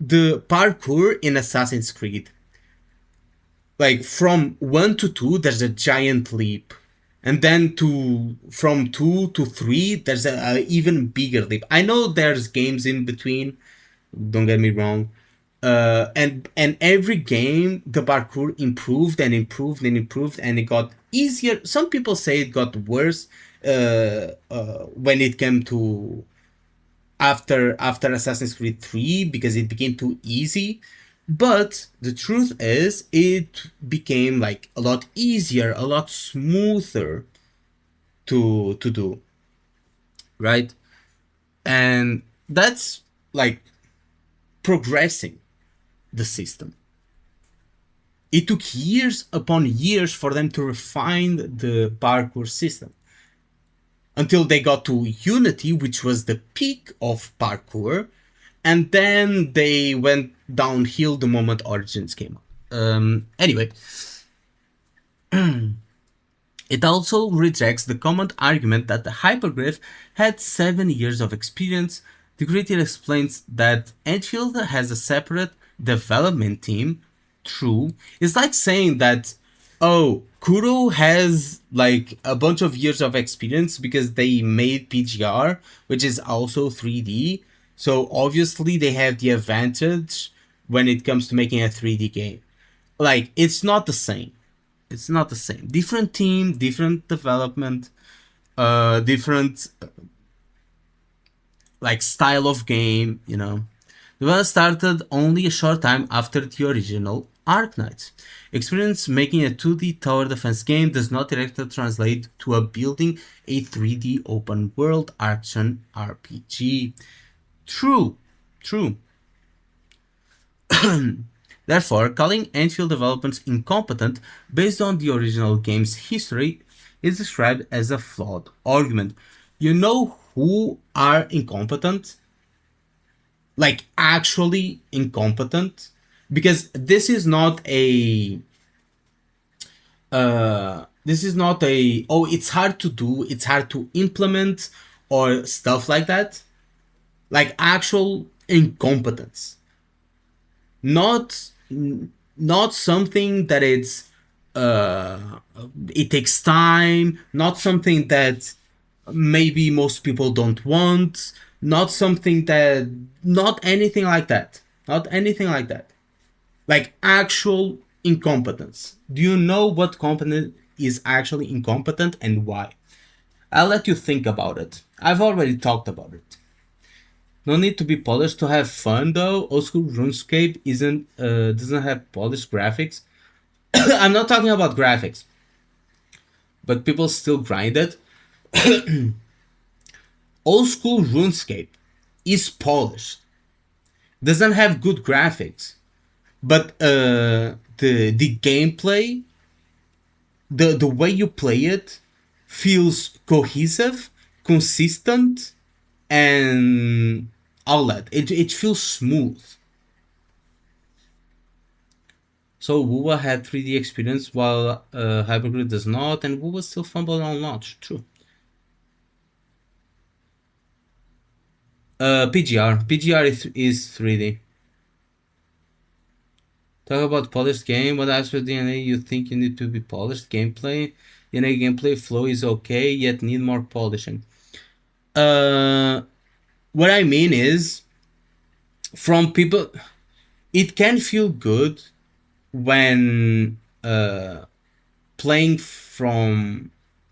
The parkour in Assassin's Creed. Like from 1 to 2, there's a giant leap. And then from 2 to 3, there's a even bigger leap. I know there's games in between, don't get me wrong. And every game the parkour improved and improved and improved, and it got easier. Some people say it got worse when it came to after Assassin's Creed 3, because it became too easy. But the truth is, it became like a lot easier, a lot smoother to do, right? And that's like progressing the system. It took years upon years for them to refine the parkour system, until they got to Unity, which was the peak of parkour, and then they went downhill the moment Origins came out. Anyway, it also rejects the common argument that the Hypergriff had 7 years of experience. The creator explains that Enfield has a separate development team. True. It's like saying that, oh, Kuro has like a bunch of years of experience because they made PGR, which is also 3D. So obviously they have the advantage when it comes to making a 3D game. Like, it's not the same. It's not the same. Different team, different development, different like style of game, you know. The one started only a short time after the original ARK Knights. Experience making a 2D tower defense game does not directly translate to building a 3D open world action RPG. True. Therefore, calling Enfield developments incompetent based on the original game's history is described as a flawed argument. You know who are incompetent? Like, actually incompetent? Because this is not a oh, it's hard to do, it's hard to implement, or stuff like that. Like, actual incompetence. Not something that it's it takes time, not something that maybe most people don't want, not anything like that. Like, actual incompetence. Do you know what competent is actually incompetent and why? I'll let you think about it. I've already talked about it. No need to be polished to have fun, though. Old school RuneScape doesn't have polished graphics. I'm not talking about graphics, but people still grind it. Old school RuneScape is polished. Doesn't have good graphics, but the gameplay, the way you play it, feels cohesive, consistent, and all that. It feels smooth. So Wuwa had 3D experience while Hypergrid does not, and Wuwa still fumbled on launch. True. PGR is 3D. Talk about polished game. What aspect of DNA you think you need to be polished? Gameplay. DNA gameplay flow is okay, yet need more polishing. What I mean is, from people, it can feel good when playing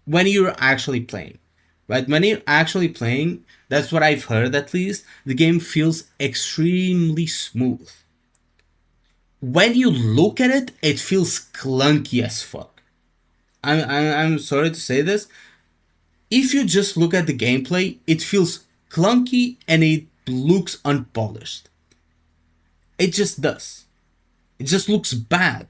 when you're actually playing, right? When you're actually playing, that's what I've heard at least, the game feels extremely smooth. When you look at it, it feels clunky as fuck. I'm sorry to say this. If you just look at the gameplay, it feels clunky and it looks unpolished. It just does. It just looks bad.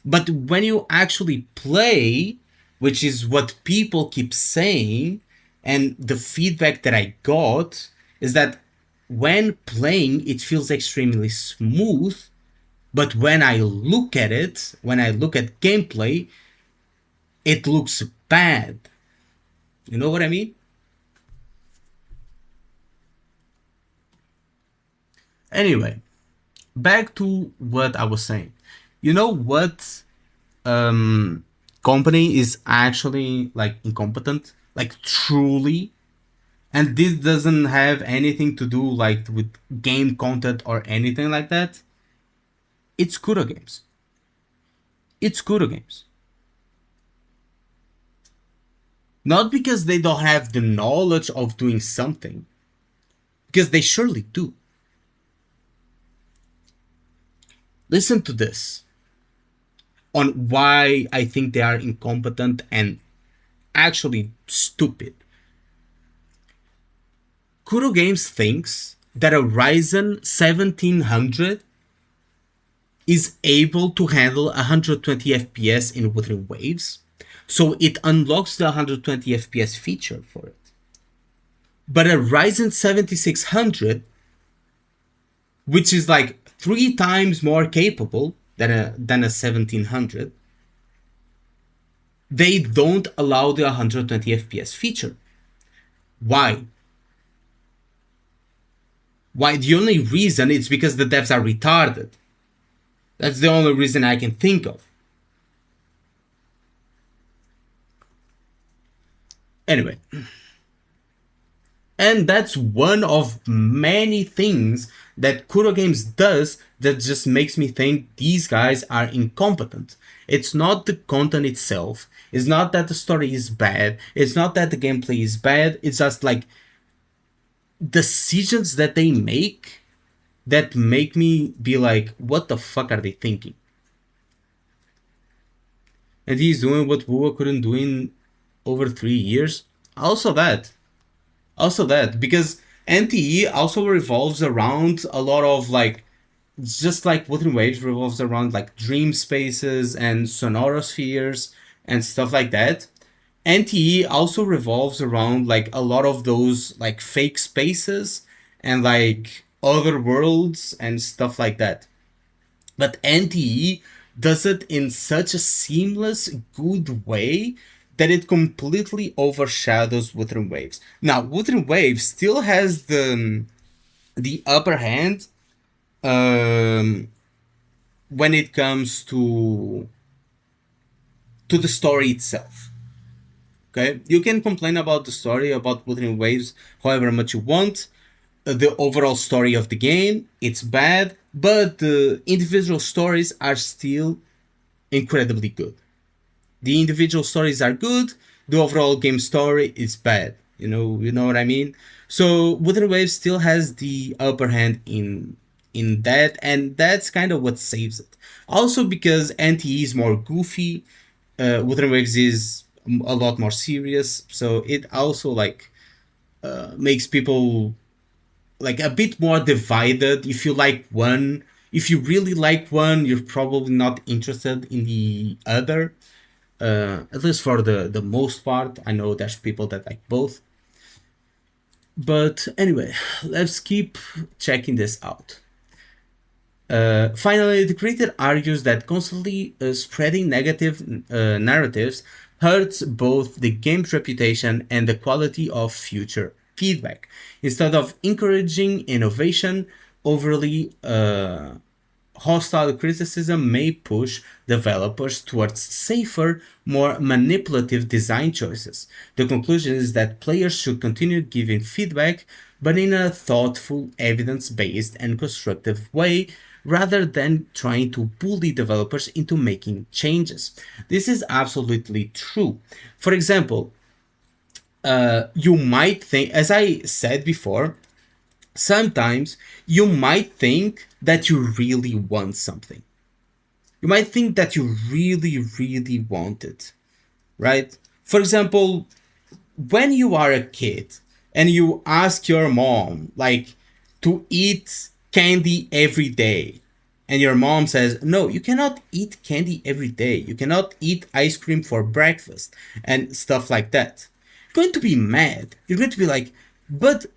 But when you actually play, which is what people keep saying, and the feedback that I got is that when playing, it feels extremely smooth. But when I look at it, when I look at gameplay, it looks bad. You know what I mean? Anyway, back to what I was saying. You know what company is actually like incompetent? Like, truly? And this doesn't have anything to do like with game content or anything like that. It's Kuro Games. It's Kuro Games. Not because they don't have the knowledge of doing something, because they surely do. Listen to this on why I think they are incompetent and actually stupid. Kuro Games thinks that a Ryzen 1700 is able to handle 120 FPS in Wuthering Waves, so it unlocks the 120 FPS feature for it. But a Ryzen 7600, which is like 3 times more capable than a 1700, they don't allow the 120 FPS feature. Why? Why? The only reason is because the devs are retarded. That's the only reason I can think of. Anyway. And that's one of many things that Kuro Games does that just makes me think these guys are incompetent. It's not the content itself. It's not that the story is bad. It's not that the gameplay is bad. It's just like decisions that they make that make me be like, what the fuck are they thinking? And he's doing what Wuwa couldn't do in over 3 years. Also that, because NTE also revolves around a lot of like, just like Wuthering Waves revolves around like dream spaces and sonorospheres and stuff like that. NTE also revolves around like a lot of those like fake spaces and like other worlds and stuff like that. But NTE does it in such a seamless, good way that it completely overshadows Wuthering Waves. Now, Wuthering Waves still has the upper hand when it comes to the story itself. Okay, you can complain about the story, about Wuthering Waves, however much you want. The overall story of the game, it's bad, but the individual stories are still incredibly good. The individual stories are good, the overall game story is bad. You know what I mean? So Wuthering Waves still has the upper hand in that, and that's kind of what saves it. Also because NTE is more goofy, Wuthering Waves is a lot more serious, so it also like makes people like a bit more divided. If you like one, if you really like one, you're probably not interested in the other. At least for the most part. I know there's people that like both. But anyway, let's keep checking this out. Finally, the creator argues that constantly spreading negative narratives hurts both the game's reputation and the quality of future feedback. Instead of encouraging innovation, overly hostile criticism may push developers towards safer, more manipulative design choices. The conclusion is that players should continue giving feedback, but in a thoughtful, evidence-based, and constructive way, rather than trying to bully developers into making changes. This is absolutely true. For example, you might think, as I said before, sometimes you might think that you really want something. You might think that you really, really want it, right? For example, when you are a kid and you ask your mom, like, to eat candy every day, and your mom says, no, you cannot eat candy every day. You cannot eat ice cream for breakfast and stuff like that. You're going to be mad. You're going to be like, but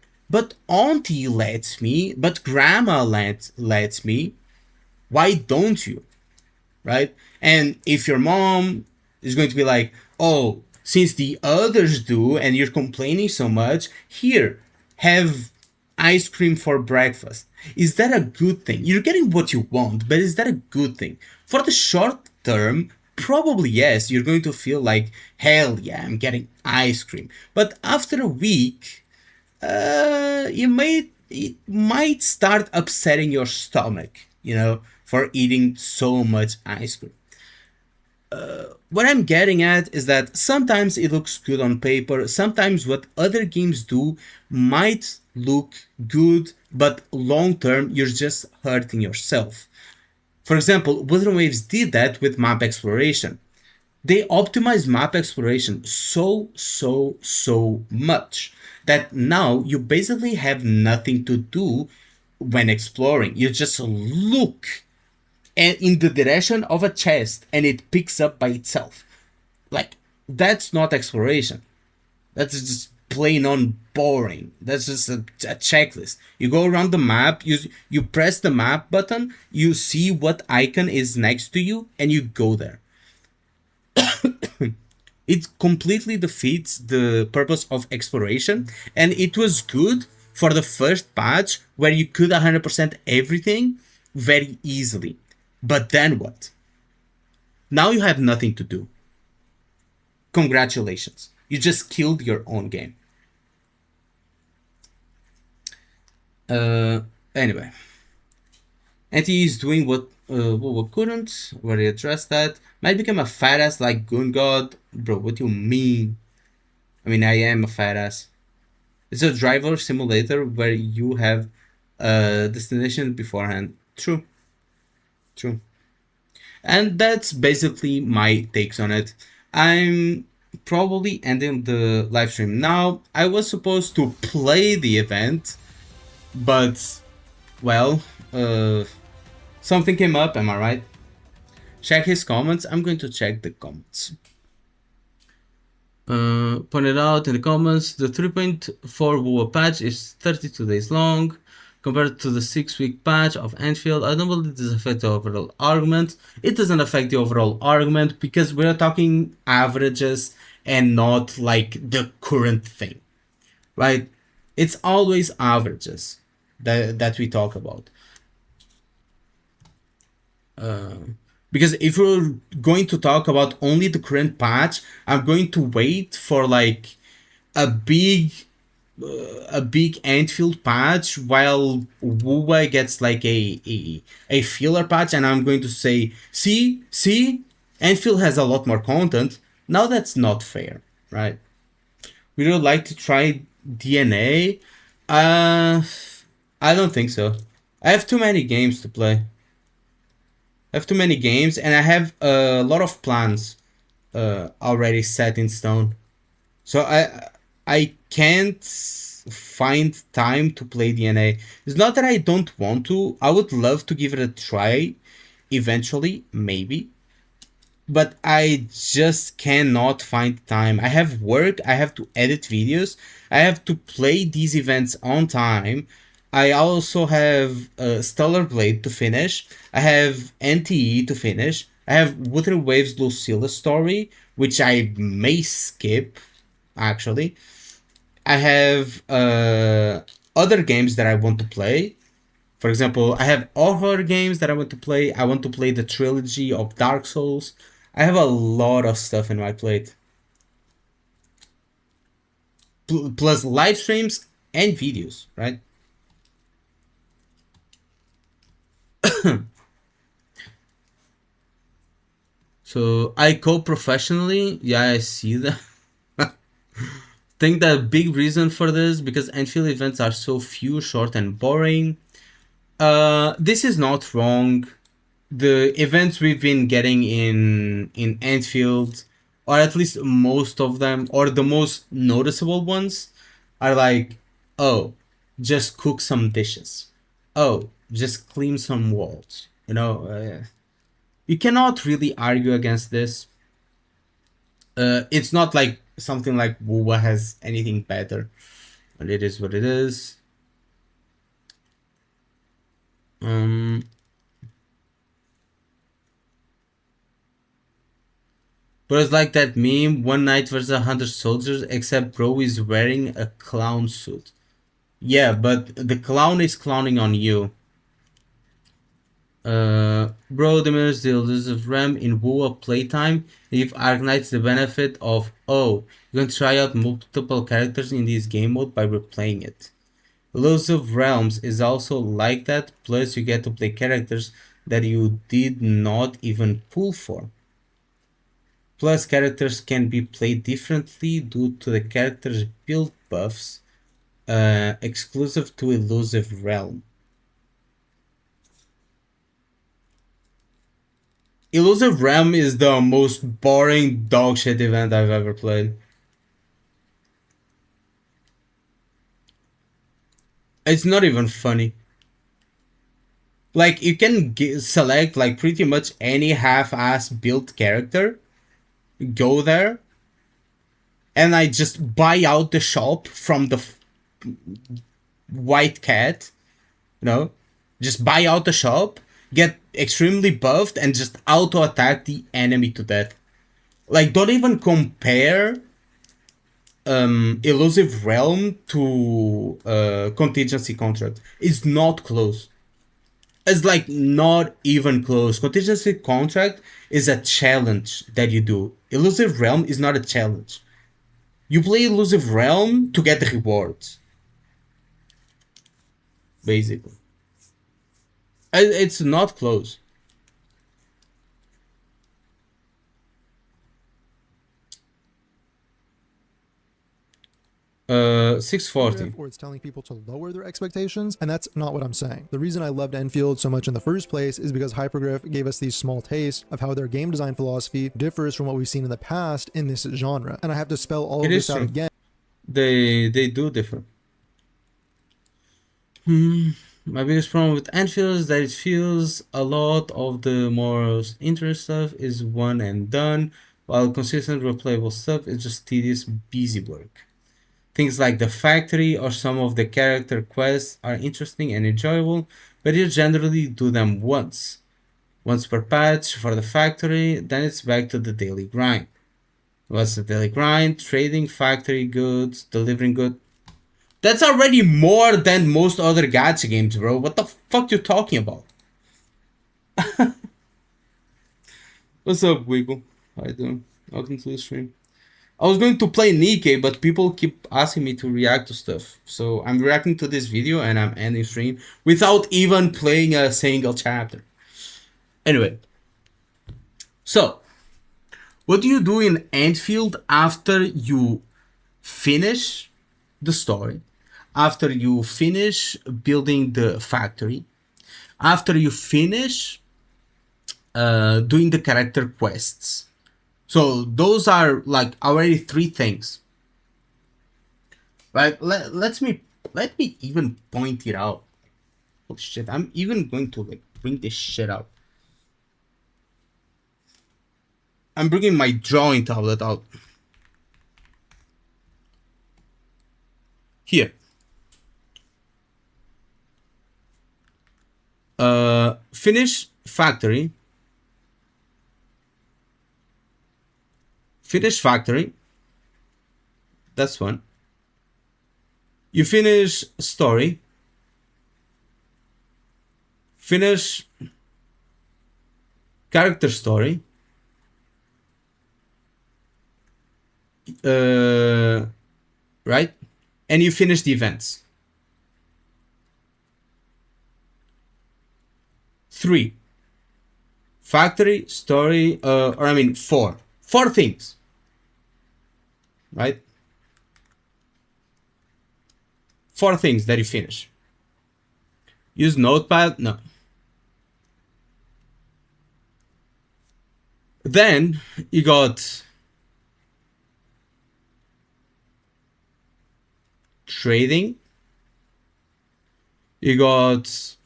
auntie lets me, but grandma lets me. Why don't you? Right? And if your mom is going to be like, oh, since the others do and you're complaining so much, here, have ice cream for breakfast. Is that a good thing? You're getting what you want, but is that a good thing? For the short term, probably yes. You're going to feel like, hell yeah, I'm getting ice cream. But after a week, it might start upsetting your stomach, you know? for eating so much ice cream. What I'm getting at is that sometimes it looks good on paper, sometimes what other games do might look good, but long term you're just hurting yourself. For example, Wuthering Waves did that with map exploration. They optimized map exploration so much that now you basically have nothing to do when exploring. You just look in the direction of a chest and it picks up by itself. Like, that's not exploration. That's just plain on boring. That's just a checklist. You go around the map, you press the map button, you see what icon is next to you, and you go there. It completely defeats the purpose of exploration, and it was good for the first patch where you could 100% everything very easily. But then what? Now you have nothing to do. Congratulations. You just killed your own game. Anyway. NTE is doing what couldn't. Already addressed that. Might become a fat ass like Goon God. Bro, what do you mean? I mean, I am a fat ass. It's a driver simulator where you have a destination beforehand. True. And that's basically my takes on it. I'm probably ending the live stream now. I was supposed to play the event, but, well, something came up, am I right? Check his comments. I'm going to check the comments. Pointed out in the comments, the 3.4 WoW patch is 32 days long. Compared to the 6-week patch of Enfield, I don't believe this affects the overall argument. It doesn't affect the overall argument because we're talking averages and not like the current thing, right? It's always averages that we talk about. Because if we're going to talk about only the current patch, I'm going to wait for like a big Enfield patch while WoW gets like a filler patch, and I'm going to say, see, Enfield has a lot more content. Now that's not fair, right? We would like to try DNA. I don't think so. I have too many games to play. I have too many games, and I have a lot of plans already set in stone. So I can't find time to play DNA. It's not that I don't want to. I would love to give it a try eventually, maybe. But I just cannot find time. I have work, I have to edit videos, I have to play these events on time. I also have Stellar Blade to finish. I have NTE to finish. I have Wuthering Waves Lucilla story, which I may skip, actually. I have other games that I want to play. For example, I have horror games that I want to play. I want to play the trilogy of Dark Souls. I have a lot of stuff in my plate. Plus live streams and videos, right? So I code professionally. Yeah, I see that. Think the big reason for this because Enfield events are so few, short, and boring. This is not wrong. The events we've been getting in Enfield, or at least most of them, or the most noticeable ones, are like, oh, just cook some dishes. Oh, just clean some walls. You know, you cannot really argue against this. It's not like something like WoW has anything better, but it is what it is. But it's like that meme, one knight versus 100 soldiers, except bro is wearing a clown suit. Yeah, but the clown is clowning on you. Bro diminishes the elusive RAM in WoW playtime. Give Arc Knights the benefit of, oh, you can try out multiple characters in this game mode by replaying it. Elusive Realms is also like that, plus you get to play characters that you did not even pull for. Plus, characters can be played differently due to the character's build buffs exclusive to Elusive Realm. Elusive Realm is the most boring dogshit event I've ever played. It's not even funny. Like, you can select like pretty much any half-ass built character, go there, and I just buy out the shop from the white cat, you know, just buy out the shop, get extremely buffed, and just auto-attack the enemy to death. Like, don't even compare Elusive Realm to Contingency Contract. It's not close. It's like not even close. Contingency Contract is a challenge that you do. Elusive Realm is not a challenge. You play Elusive Realm to get the rewards. Basically. It's not close. 640. Or it's telling people to lower their expectations, and that's not what I'm saying. The reason I loved Enfield so much in the first place is because Hypergriff gave us these small tastes of how their game design philosophy differs from what we've seen in the past in this genre. And I have to spell all of this out again. They do differ. My biggest problem with Enfield is that it feels a lot of the more interesting stuff is one and done, while consistent replayable stuff is just tedious, busy work. Things like the factory or some of the character quests are interesting and enjoyable, but you generally do them once per patch for the factory, then it's back to the daily grind. What's the daily grind? Trading factory goods, delivering goods. That's already more than most other gacha games, bro. What the fuck you talking about? What's up, Wiggle? How you doing? Welcome to the stream. I was going to play NIKKE, but people keep asking me to react to stuff. So I'm reacting to this video and I'm ending stream without even playing a single chapter. Anyway. So, what do you do in Enfield after you finish the story? After you finish building the factory? After you finish doing the character quests? So those are like already 3 things, right? Let me even point it out. Oh shit! I'm even going to like bring this shit out. I'm bringing my drawing tablet out. Here. Finish factory. Finish factory. That's one. You finish story. Finish character story. Right? And you finish the events. 3. Factory, story, or I mean 4. 4 things. Right? 4 things that you finish. Use notepad? No. Then you got trading. You got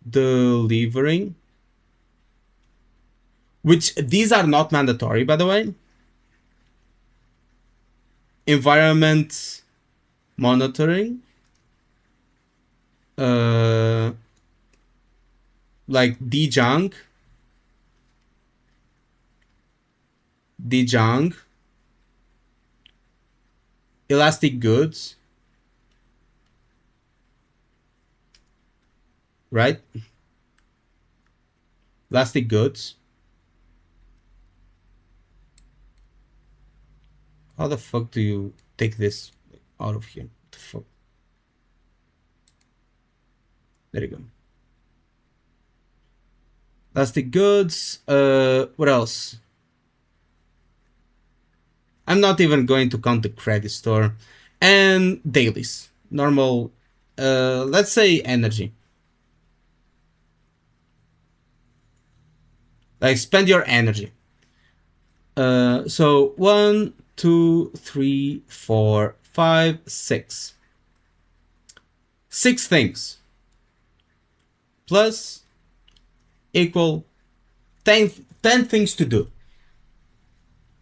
delivering. Which these are not mandatory, by the way. Environment monitoring. Like dejunk. Elastic goods. Right? Elastic goods. How the fuck do you take this out of here? What the fuck? There you go. Plastic goods. What else? I'm not even going to count the credit store. And dailies. Normal, let's say energy. Like spend your energy. So 1, 2, 3, 4, 5, 6. 6 things. Plus equal 10 things to do.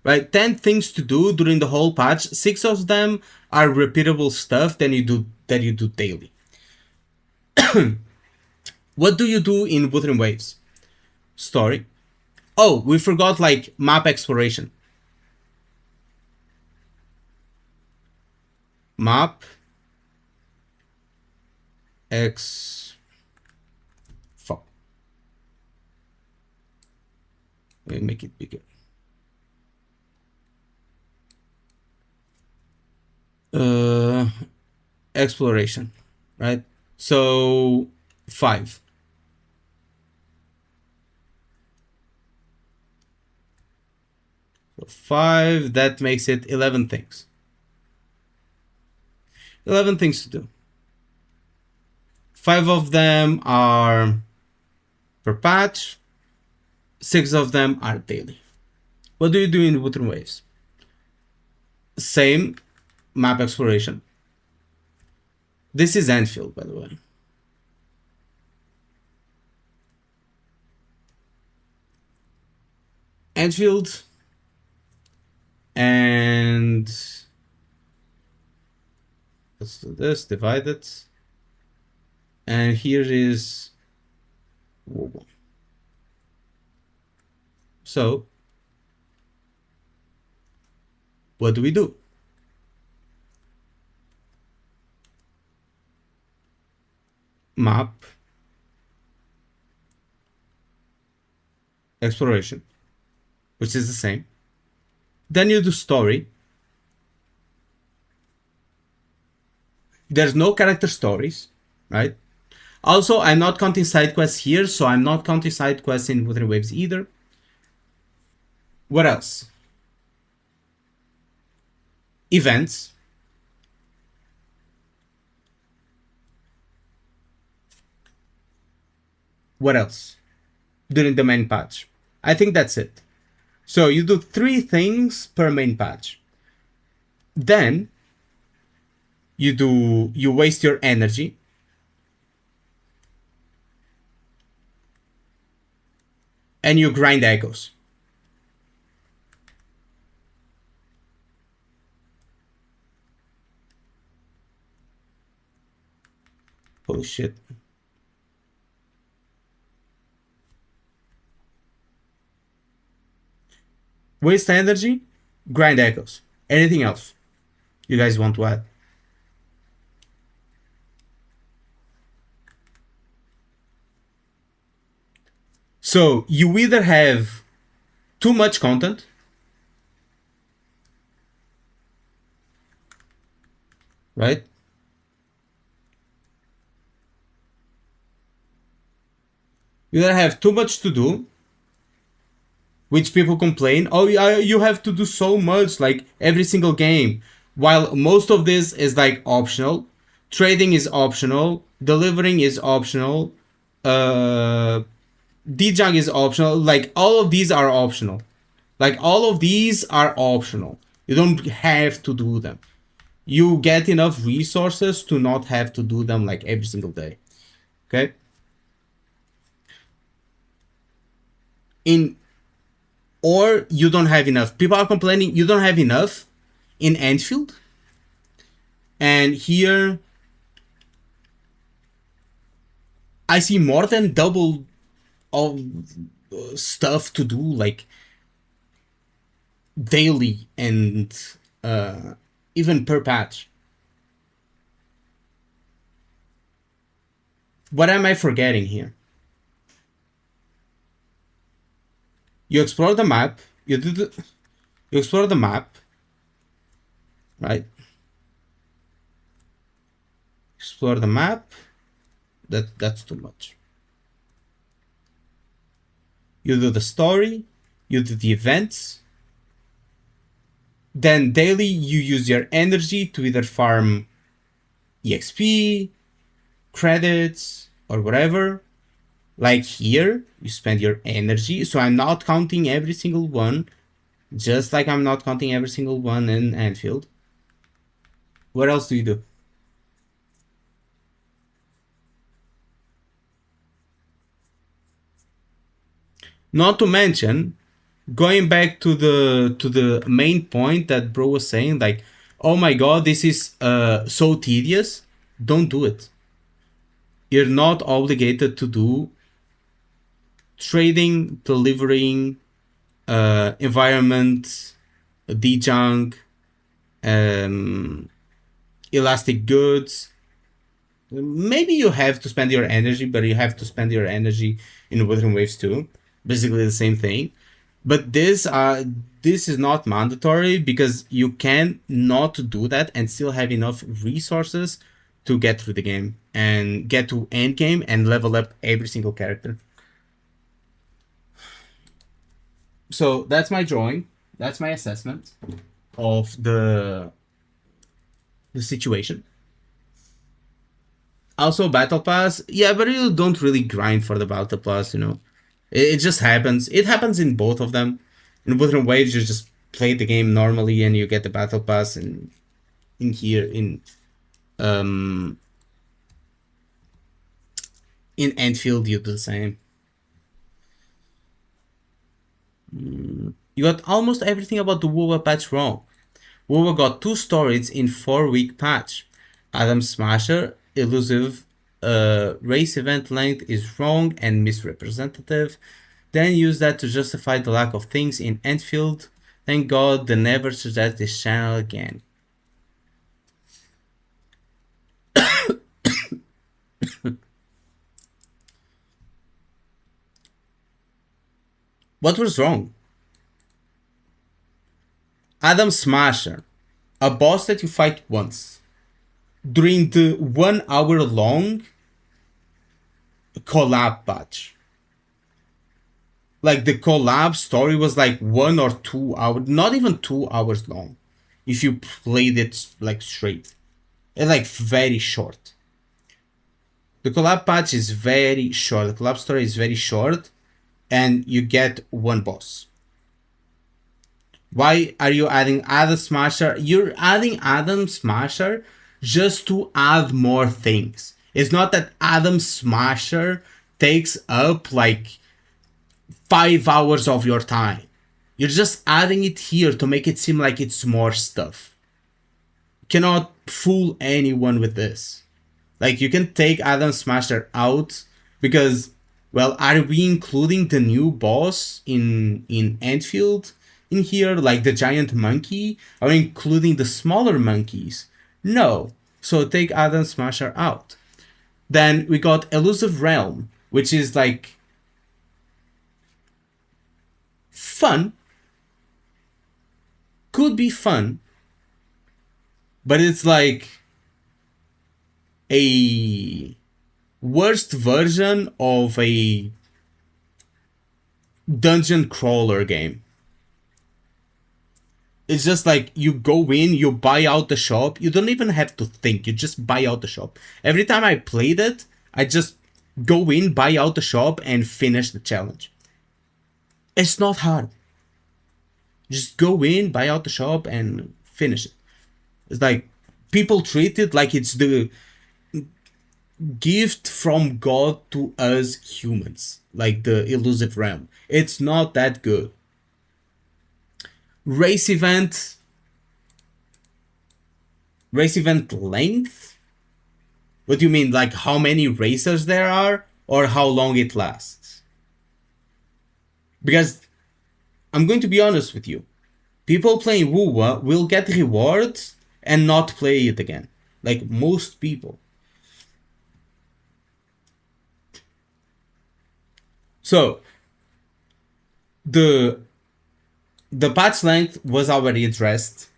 Right? 10 things to do during the whole patch. 6 of them are repeatable stuff that you do daily. What do you do in Wuthering Waves? Story. Oh, we forgot like map exploration. Map fuck. Let me make it bigger. Exploration, right? So 5. So 5, that makes it 11 things. 11 things to do. 5 of them are per patch. 6 of them are daily. What do you do in Wuthering Waves? Same map exploration. This is Enfield, by the way. Enfield. And let's do this, divide it. And here is Wobble. So what do we do? Map exploration, which is the same. Then you do story. There's no character stories, right? Also, I'm not counting side quests here, so I'm not counting side quests in Wuthering Waves either. What else? Events. What else? During the main patch. I think that's it. So you do 3 things per main patch. Then you waste your energy. And you grind echoes. Holy shit. Waste energy, grind echoes. Anything else you guys want to add? So you either have too much content, right? You either have too much to do, which people complain, oh, you have to do so much, like every single game, while most of this is like optional. Trading is optional, delivering is optional, dejunk is optional. Like all of these are optional. Like all of these are optional. You don't have to do them. You get enough resources to not have to do them like every single day. Okay? Or you don't have enough. People are complaining you don't have enough in Enfield. And here I see more than double of stuff to do, like daily and even per patch. What am I forgetting here? You explore the map. You explore the map, right? Explore the map. That's too much. You do the story, you do the events. Then daily you use your energy to either farm EXP, credits, or whatever. Like here, you spend your energy. So I'm not counting every single one, just like I'm not counting every single one in Anfield. What else do you do? Not to mention, going back to the main point that bro was saying, like, oh my god, this is so tedious. Don't do it. You're not obligated to do trading, delivering, environment, dejunk, elastic goods. Maybe you have to spend your energy, but you have to spend your energy in Wuthering Waves too. Basically the same thing. But this is not mandatory, because you can not do that and still have enough resources to get through the game and get to end game and level up every single character. So that's my drawing. That's my assessment of the situation. Also, Battle Pass. Yeah, but you don't really grind for the Battle Pass, you know. It just happens. It happens in both of them. In Wuthering Waves, you just play the game normally and you get the Battle Pass, and in here, in Anfield, you do the same. You got almost everything about the WoW patch wrong. WoW got 2 stories in 4-week patch. Adam Smasher, elusive race event length is wrong and misrepresentative. Then use that to justify the lack of things in Anfield. Thank God they never suggest this channel again. What was wrong? Adam Smasher, a boss that you fight once during the 1 hour long collab patch. Like, the collab story was like 1 or 2 hours, not even 2 hours long, if you played it like straight. It's like very short. The collab patch is very short. The collab story is very short, and you get 1 boss. Why are you adding Adam Smasher? You're adding Adam Smasher just to add more things. It's not that Adam Smasher takes up like 5 hours of your time. You're just adding it here to make it seem like it's more stuff. You cannot fool anyone with this. Like, you can take Adam Smasher out because, well, are we including the new boss in Anfield in here, like the giant monkey? Are we including the smaller monkeys? No. So take Adam Smasher out. Then we got Elusive Realm, which is like fun. Could be fun. But it's like a worst version of a dungeon crawler game. It's just like, you go in, you buy out the shop. You don't even have to think. You just buy out the shop. Every time I played it, I just go in, buy out the shop, and finish the challenge. It's not hard. Just go in, buy out the shop, and finish it. It's like, people treat it like it's the gift from God to us humans. Like the Elusive Realm. It's not that good. Race event length? What do you mean, like how many racers there are, or how long it lasts? Because I'm going to be honest with you, people playing WoW will get rewards and not play it again, like most people. So the patch length was already addressed.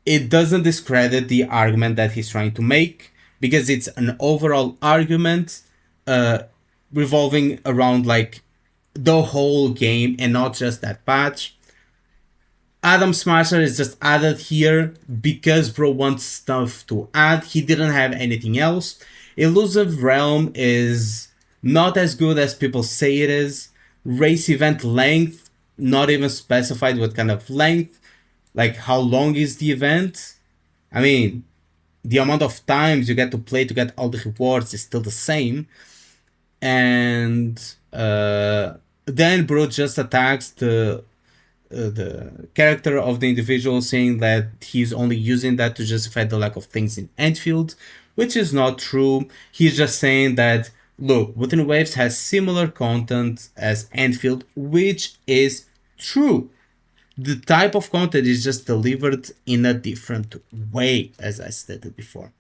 It doesn't discredit the argument that he's trying to make, because it's an overall argument revolving around like the whole game and not just that patch. Adam Smasher is just added here because bro wants stuff to add. He didn't have anything else. Elusive Realm is not as good as people say it is. Race event length, not even specified what kind of length. Like how long is the event? I mean, the amount of times you get to play to get all the rewards is still the same. And then bro just attacks the character of the individual, saying that he's only using that to justify the lack of things in Enfield, which is not true. He's just saying that, look, Wuthering Waves has similar content as Enfield, which is true. The type of content is just delivered in a different way, as I stated before.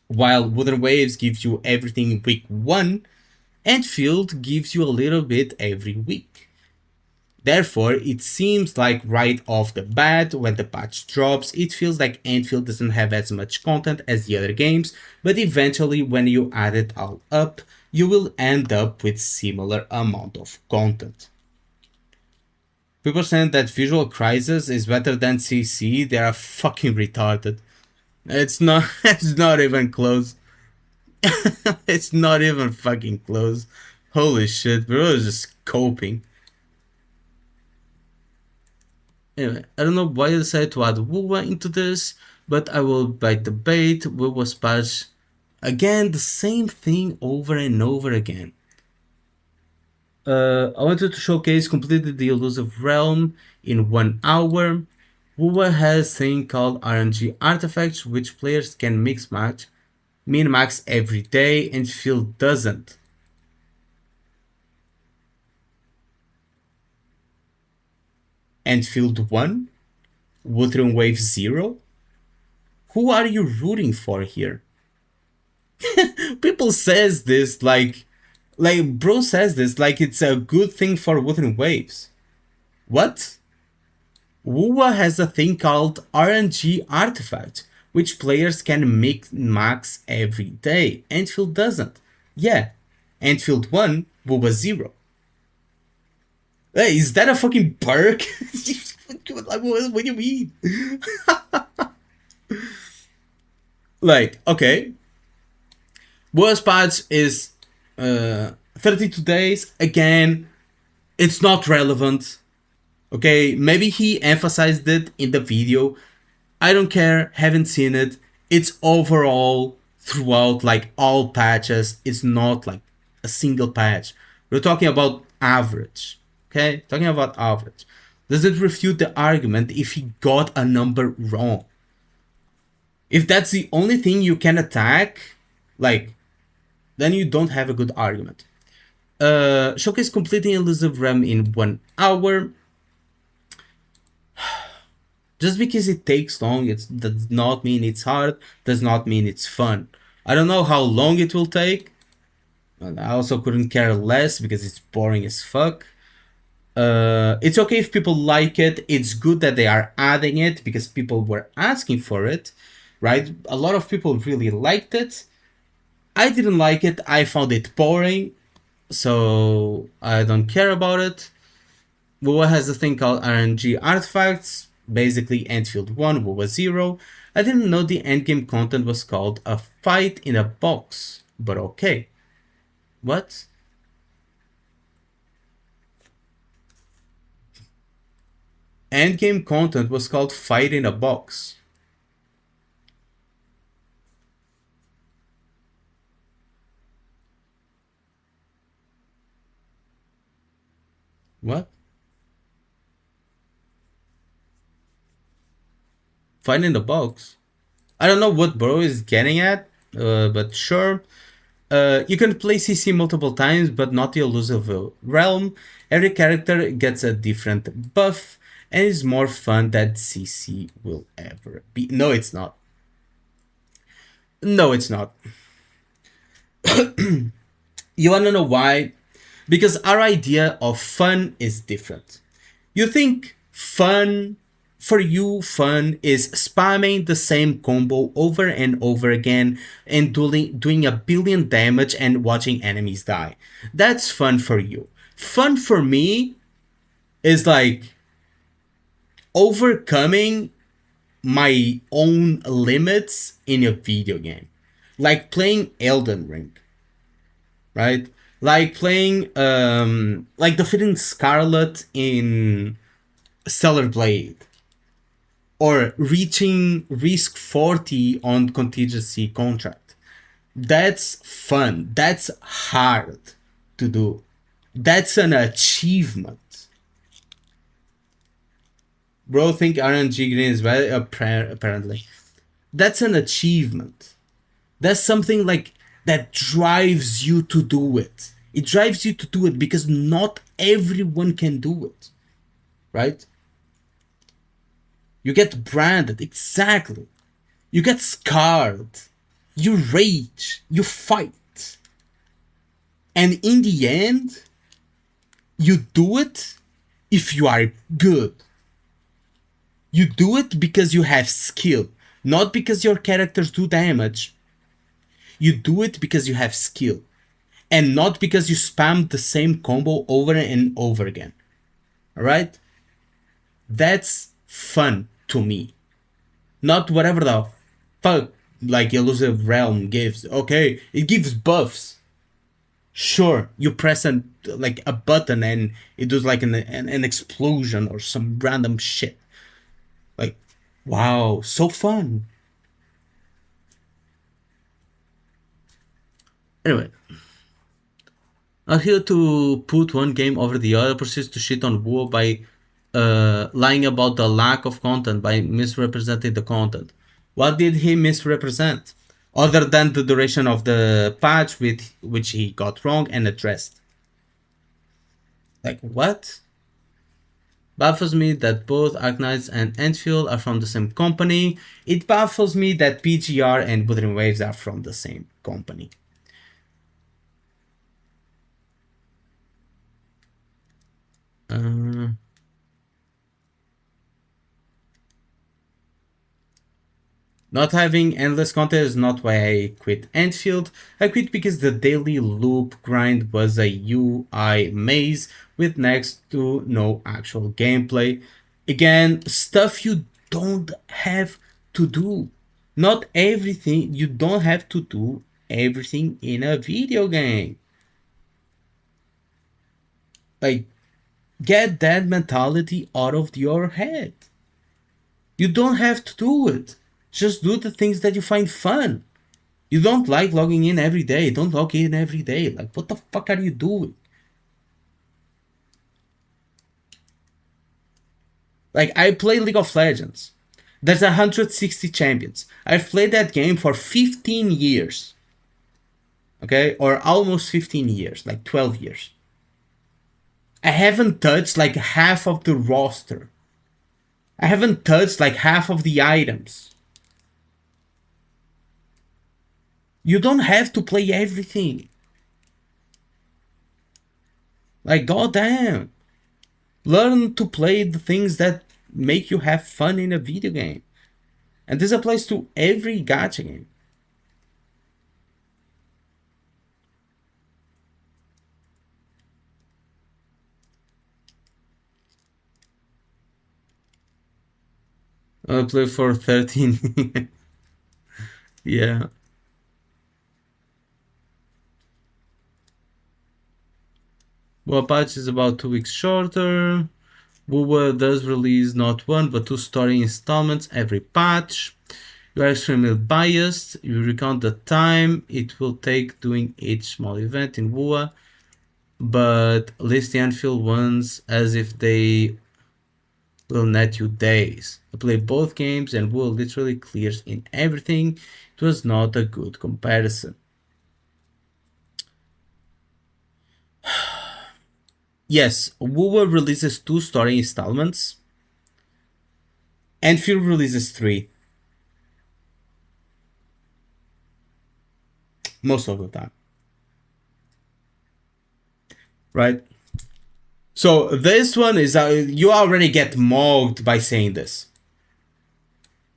While Wuthering Waves gives you everything in week 1, Enfield gives you a little bit every week. Therefore, it seems like right off the bat, when the patch drops, it feels like Enfield doesn't have as much content as the other games, but eventually when you add it all up, you will end up with similar amount of content. People saying that Visual Crisis is better than CC, they are fucking retarded. It's not even close. It's not even fucking close. Holy shit, bro is just coping. Anyway, I don't know why I decided to add Wuwa into this, but I will bite the bait. Wuwa's patch. Again, the same thing over and over again. I wanted to showcase completely the Elusive Realm in 1 hour. Wuwa has a thing called RNG artifacts, which players can min-max every day, and Field doesn't. Enfield 1? Wuthering Wave 0? Who are you rooting for here? People says this like bro says this like it's a good thing for Wuthering Waves. What? Wuwa has a thing called RNG artifact, which players can max every day. Enfield doesn't. Yeah, Enfield 1, Wuwa 0. Hey, is that a fucking perk? What do you mean? Like, okay. World's patch is 32 days. Again, it's not relevant. Okay, maybe he emphasized it in the video. I don't care, haven't seen it. It's overall throughout like all patches. It's not like a single patch. We're talking about average. Okay, talking about average. Does it refute the argument if he got a number wrong? If that's the only thing you can attack, like, then you don't have a good argument. Showcase completing Elusive Realm in 1 hour. Just because it takes long, it does not mean it's hard, does not mean it's fun. I don't know how long it will take. And I also couldn't care less because it's boring as fuck. It's okay if people like it. It's good that they are adding it because people were asking for it, right? A lot of people really liked it. I didn't like it. I found it boring, so I don't care about it. Wuwa has a thing called RNG artifacts, basically Enfield 1, Wuwa 0. I didn't know the endgame content was called a fight in a box, but okay. What? Endgame content was called Fight in a Box. What? Fight in the box? I don't know what bro is getting at, but sure. You can play CC multiple times, but not the Elusive Realm. Every character gets a different buff, and is more fun than CC will ever be. No, it's not. No, it's not. You wanna know why? Because our idea of fun is different. You think fun, for you, fun is spamming the same combo over and over again and doing a billion damage and watching enemies die. That's fun for you. Fun for me is like overcoming my own limits in a video game, like playing Elden Ring, right? Like playing like defeating Scarlet in Stellar Blade, or reaching risk 40 on contingency contract. That's fun. That's hard to do. That's an achievement. Bro think RNG green is very apparently. That's an achievement. That's something like that drives you to do it. It drives you to do it because not everyone can do it. Right? You get branded, exactly. You get scarred. You rage. You fight. And in the end, you do it if you are good. You do it because you have skill, not because your characters do damage. You do it because you have skill, and not because you spam the same combo over and over again. Alright? That's fun to me. Not whatever the fuck like Elusive Realm gives. Okay, it gives buffs. Sure, you press a button and it does like an explosion or some random shit. Like, wow, so fun. Anyway, not here to put one game over the other, proceeds to shit on WoW by lying about the lack of content, by misrepresenting the content. What did he misrepresent? Other than the duration of the patch, which he got wrong and addressed. Like, what? Baffles me that both Arknights and Enfield are from the same company. It baffles me that PGR and Wuthering Waves are from the same company. Not having endless content is not why I quit Enfield. I quit because the daily loop grind was a UI maze with next to no actual gameplay. Again, stuff you don't have to do. Not everything, you don't have to do everything in a video game. Like, get that mentality out of your head. You don't have to do it. Just do the things that you find fun. You don't like logging in every day. Don't log in every day. Like, what the fuck are you doing? Like, I play League of Legends. There's 160 champions. I've played that game for 15 years. Okay? Or almost 15 years. Like 12 years. I haven't touched like half of the roster. I haven't touched like half of the items. You don't have to play everything. Like, goddamn. Learn to play the things that make you have fun in a video game. And this applies to every gacha game. I play for 13. Yeah. Well, patch is about 2 weeks shorter. WoW does release not one but 2 story installments every patch. You are extremely biased. You recount the time it will take doing each small event in WoW, but list the Anfield ones as if they will net you days. I play both games and WoW literally clears in everything. It was not a good comparison. Yes, WoW releases 2 story installments. Enfield releases 3. Most of the time. Right? So this one is, you already get mocked by saying this.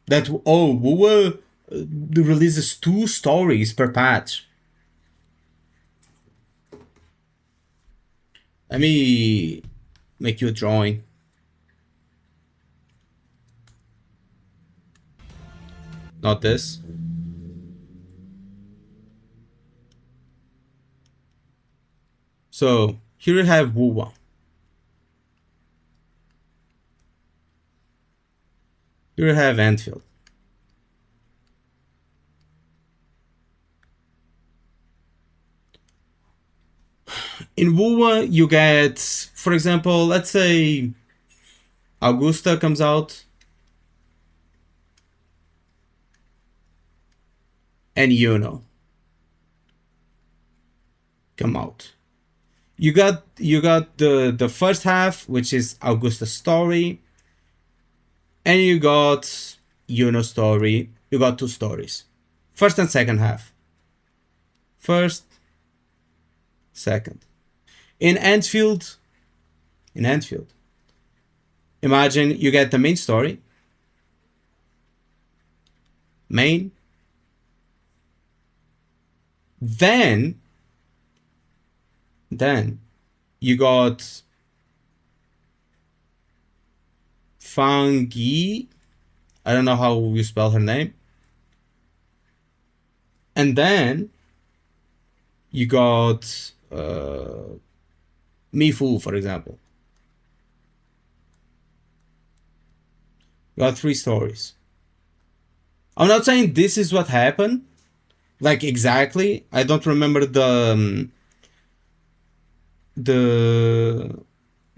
That, oh, WoW releases 2 stories per patch. Let me make you a drawing. Not this. So here you have Wuwa. Here you have Enfield. In Wuwa, you get, for example, let's say Augusta comes out, and Yuno come out. You got the first half, which is Augusta's story, and you got Yuno's story. You got two stories, first and second half. First, second. In Enfield, imagine you get the main story, then you got Fangi, I don't know how you spell her name, and then you got Mifu, for example. You got three stories. I'm not saying this is what happened, like exactly. I don't remember the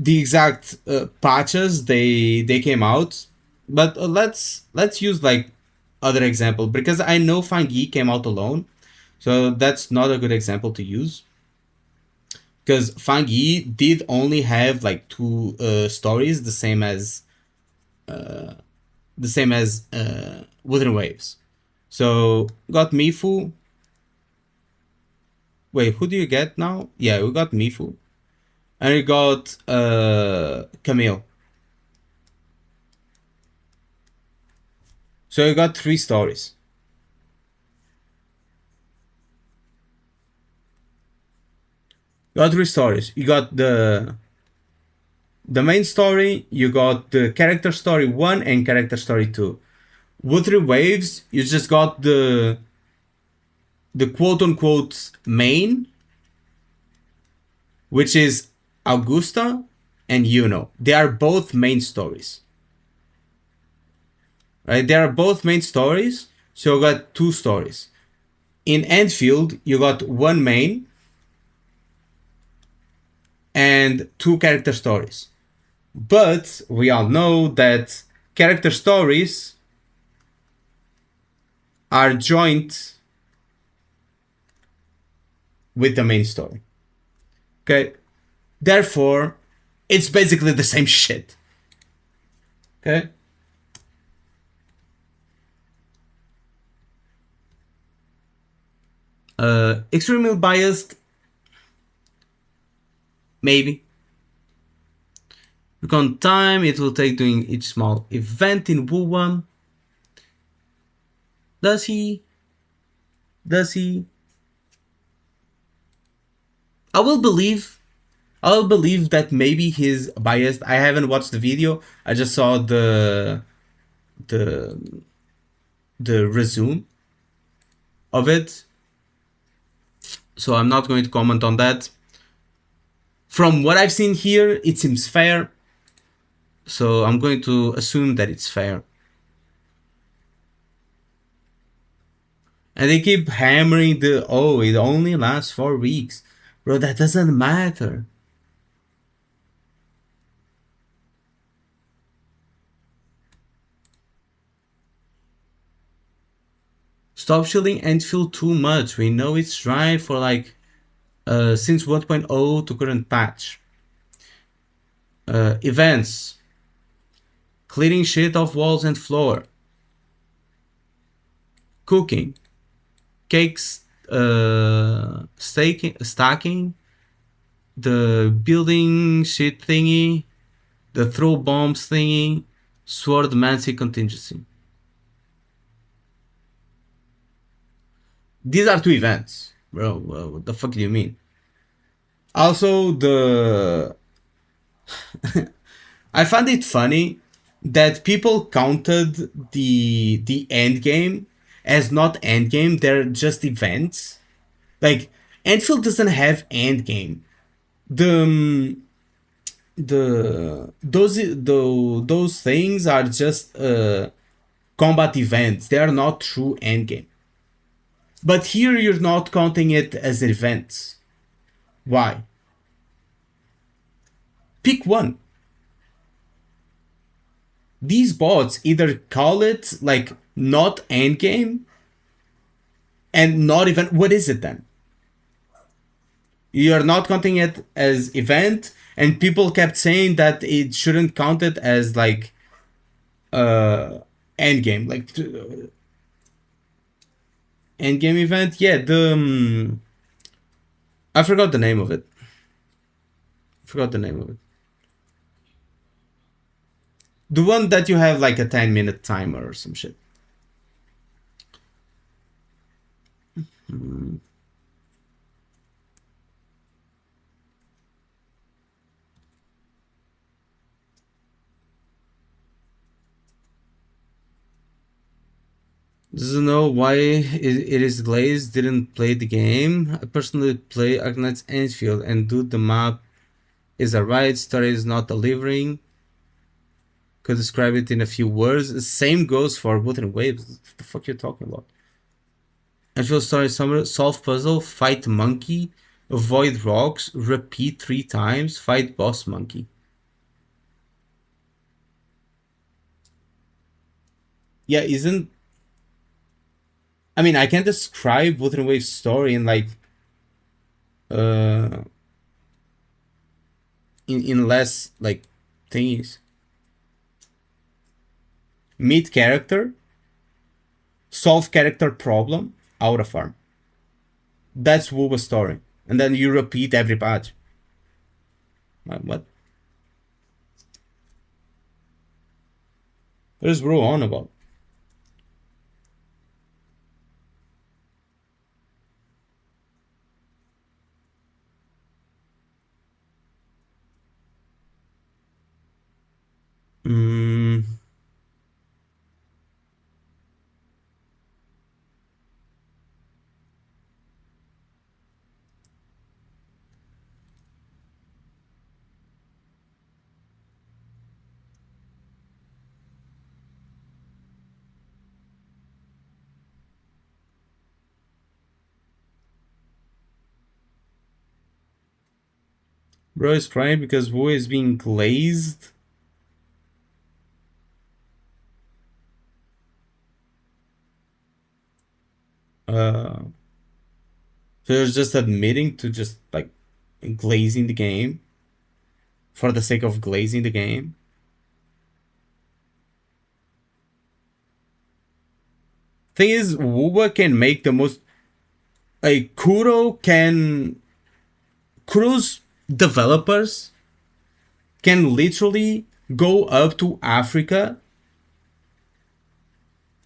exact patches they came out, but let's use like other example, because I know Fangi came out alone, so that's not a good example to use, because Fangi did only have like two stories, the same as Wuthering Waves. So got Mifu. Wait, who do you get now? Yeah, we got Mifu. And we got Camille. So you got three stories. You got three stories. You got the main story, you got the character story 1 and character story 2. Wuthering Waves, you just got the quote-unquote main, which is Augusta and Yuno. They are both main stories. Right? They are both main stories, so you got two stories. In Enfield, you got one main and two character stories. But we all know that character stories are joined with the main story. Okay? Therefore, it's basically the same shit. Okay? Extremely biased? Maybe. Look on time it will take doing each small event in Wuwa. Does he? I will believe that maybe he's biased. I haven't watched the video. I just saw the resume of it. So I'm not going to comment on that. From what I've seen here, it seems fair. So I'm going to assume that it's fair. And they keep hammering it only lasts 4 weeks. Bro, that doesn't matter. Stop shielding Enfield too much. We know it's right for like since 1.0 to current patch. Events. Clearing shit off walls and floor. Cooking. Cakes, stacking, the building shit thingy, the throw bombs thingy, sword mancy contingency. These are two events, bro. What the fuck do you mean? Also, the I found it funny that people counted the end game as not end game. They're just events. Like Enfield doesn't have end game. Those things are just combat events. They are not true end game. But here you're not counting it as events. Why? Pick one. These bots either call it like not endgame and not even what is it then? You're not counting it as event, and people kept saying that it shouldn't count it as like endgame, like endgame event. Yeah, I forgot the name of it. The one that you have like a 10-minute timer or some shit. Doesn't know why it is glazed. Didn't play the game. I personally play Arknight's Enfield and do the map is alright. Story is not delivering. Could describe it in a few words. The same goes for Wuthering Waves. What the fuck you talking about? Enfield story summary: solve puzzle, fight monkey, avoid rocks, repeat 3 times, fight boss monkey. Yeah, isn't... I mean, I can describe Wuthering Waves story in like in less like things. Meet character, solve character problem, out of farm. That's Wuba's story. And then you repeat every patch. What? What is bro on about? Bro is crying because Wu is being glazed. So they're just admitting to just like glazing the game for the sake of glazing the game. Thing is, Wuba can make the most... like Kuro's developers can literally go up to Africa,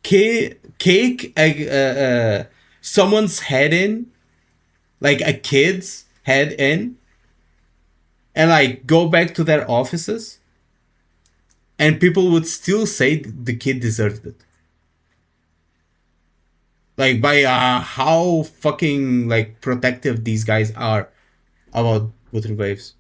cake someone's head in, like a kid's head in, and like go back to their offices, and people would still say the kid deserved it. Like by how fucking like protective these guys are about Wuthering Waves.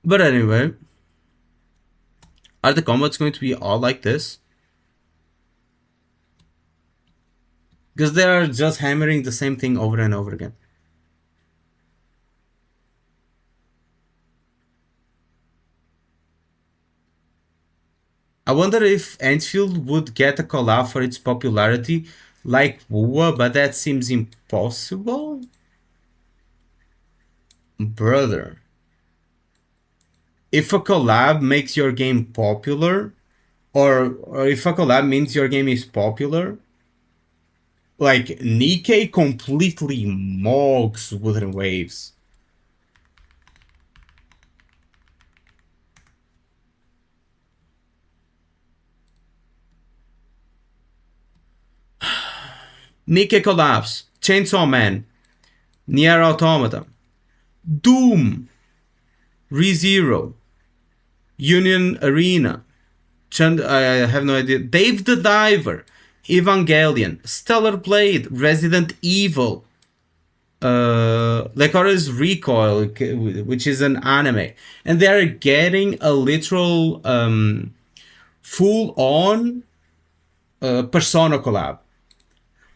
But anyway, are the combats going to be all like this? Because they are just hammering the same thing over and over again. I wonder if Enfield would get a call out for its popularity like WoA, but that seems impossible? Brother. If a collab makes your game popular, or if a collab means your game is popular, like NIKKE completely mogs Wuthering Waves. NIKKE collabs, Chainsaw Man, Nier Automata, Doom, ReZero, Union Arena, I have no idea, Dave the Diver, Evangelion, Stellar Blade, Resident Evil, Licorice Recoil, which is an anime, and they are getting a literal full-on Persona collab.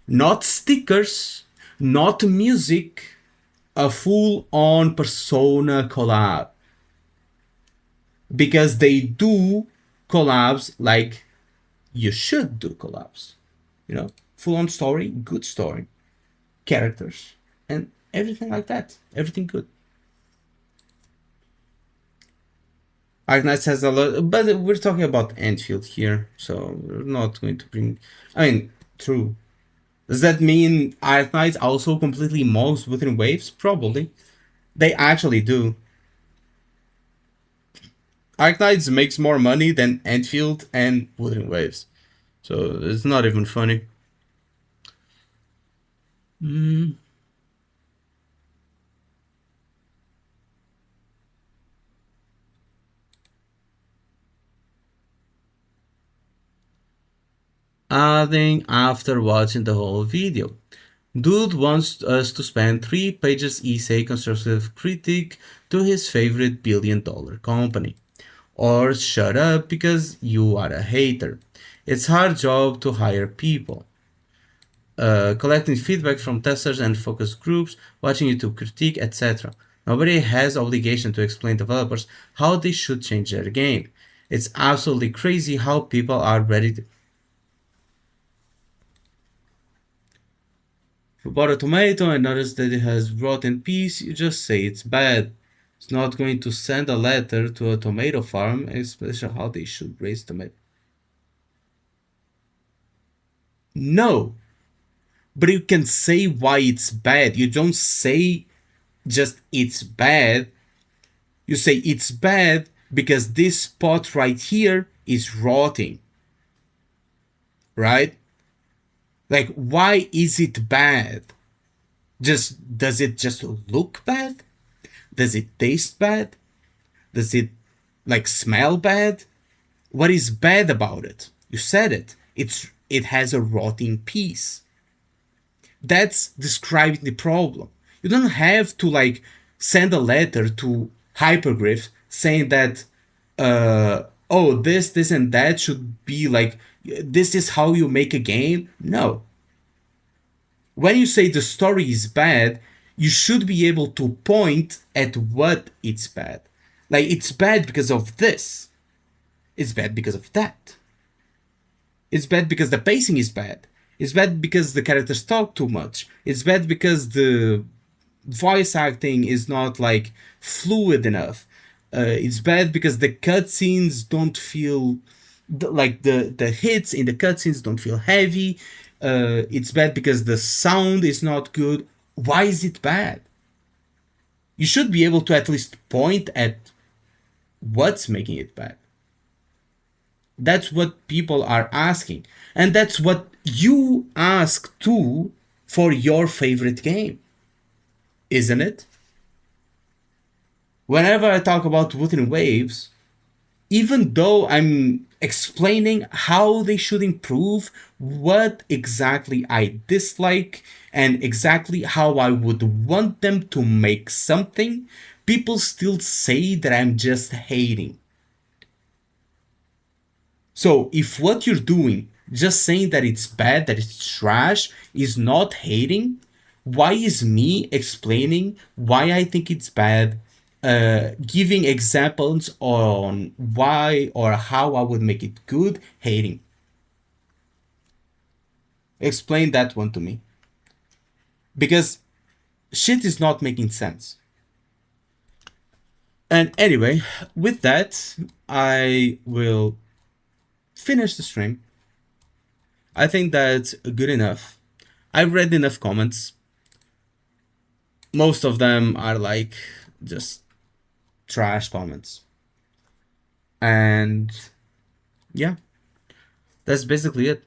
Not stickers, not music, a full-on Persona collab. Because they do collabs like you should do collabs. You know, full-on story, good story, characters, and everything like that. Everything good. Arknights has a lot, but we're talking about Enfield here, so we're not going to bring... I mean, true. Does that mean Arknights also completely mogs Wuthering Waves? Probably. They actually do. Arknights makes more money than Enfield and Wuthering Waves. So it's not even funny. Adding after watching the whole video. Dude wants us to spend 3 pages essay constructive critique to his favorite billion-dollar company. Or shut up because you are a hater. It's hard job to hire people. Collecting feedback from testers and focus groups, watching YouTube critique, etc. Nobody has obligation to explain developers how they should change their game. It's absolutely crazy how people are ready to... If you bought a tomato and notice that it has rotten peas, you just say it's bad. It's not going to send a letter to a tomato farm, especially how they should raise tomatoes. No. But you can say why it's bad. You don't say just it's bad. You say it's bad because this spot right here is rotting. Right? Like, why is it bad? Does it just look bad? Does it taste bad? Does it, like, smell bad? What is bad about it? You said it. It has a rotting piece. That's describing the problem. You don't have to, like, send a letter to Hypergriff saying that, oh, this, and that should be, like, this is how you make a game. No. When you say the story is bad, you should be able to point at what it's bad. Like, it's bad because of this. It's bad because of that. It's bad because the pacing is bad. It's bad because the characters talk too much. It's bad because the voice acting is not, like, fluid enough. It's bad because the cutscenes don't feel... like, the hits in the cutscenes don't feel heavy. It's bad because the sound is not good. Why is it bad? You should be able to at least point at what's making it bad. That's what people are asking. And that's what you ask too for your favorite game. Isn't it? Whenever I talk about Wuthering Waves, even though I'm explaining how they should improve, what exactly I dislike, and exactly how I would want them to make something, people still say that I'm just hating. So if what you're doing, just saying that it's bad, that it's trash, is not hating, why is me explaining why I think it's bad, giving examples on why or how I would make it good, hating? Explain that one to me. Because shit is not making sense. And anyway, with that, I will finish the stream. I think that's good enough. I've read enough comments. Most of them are like just trash comments. And yeah, that's basically it.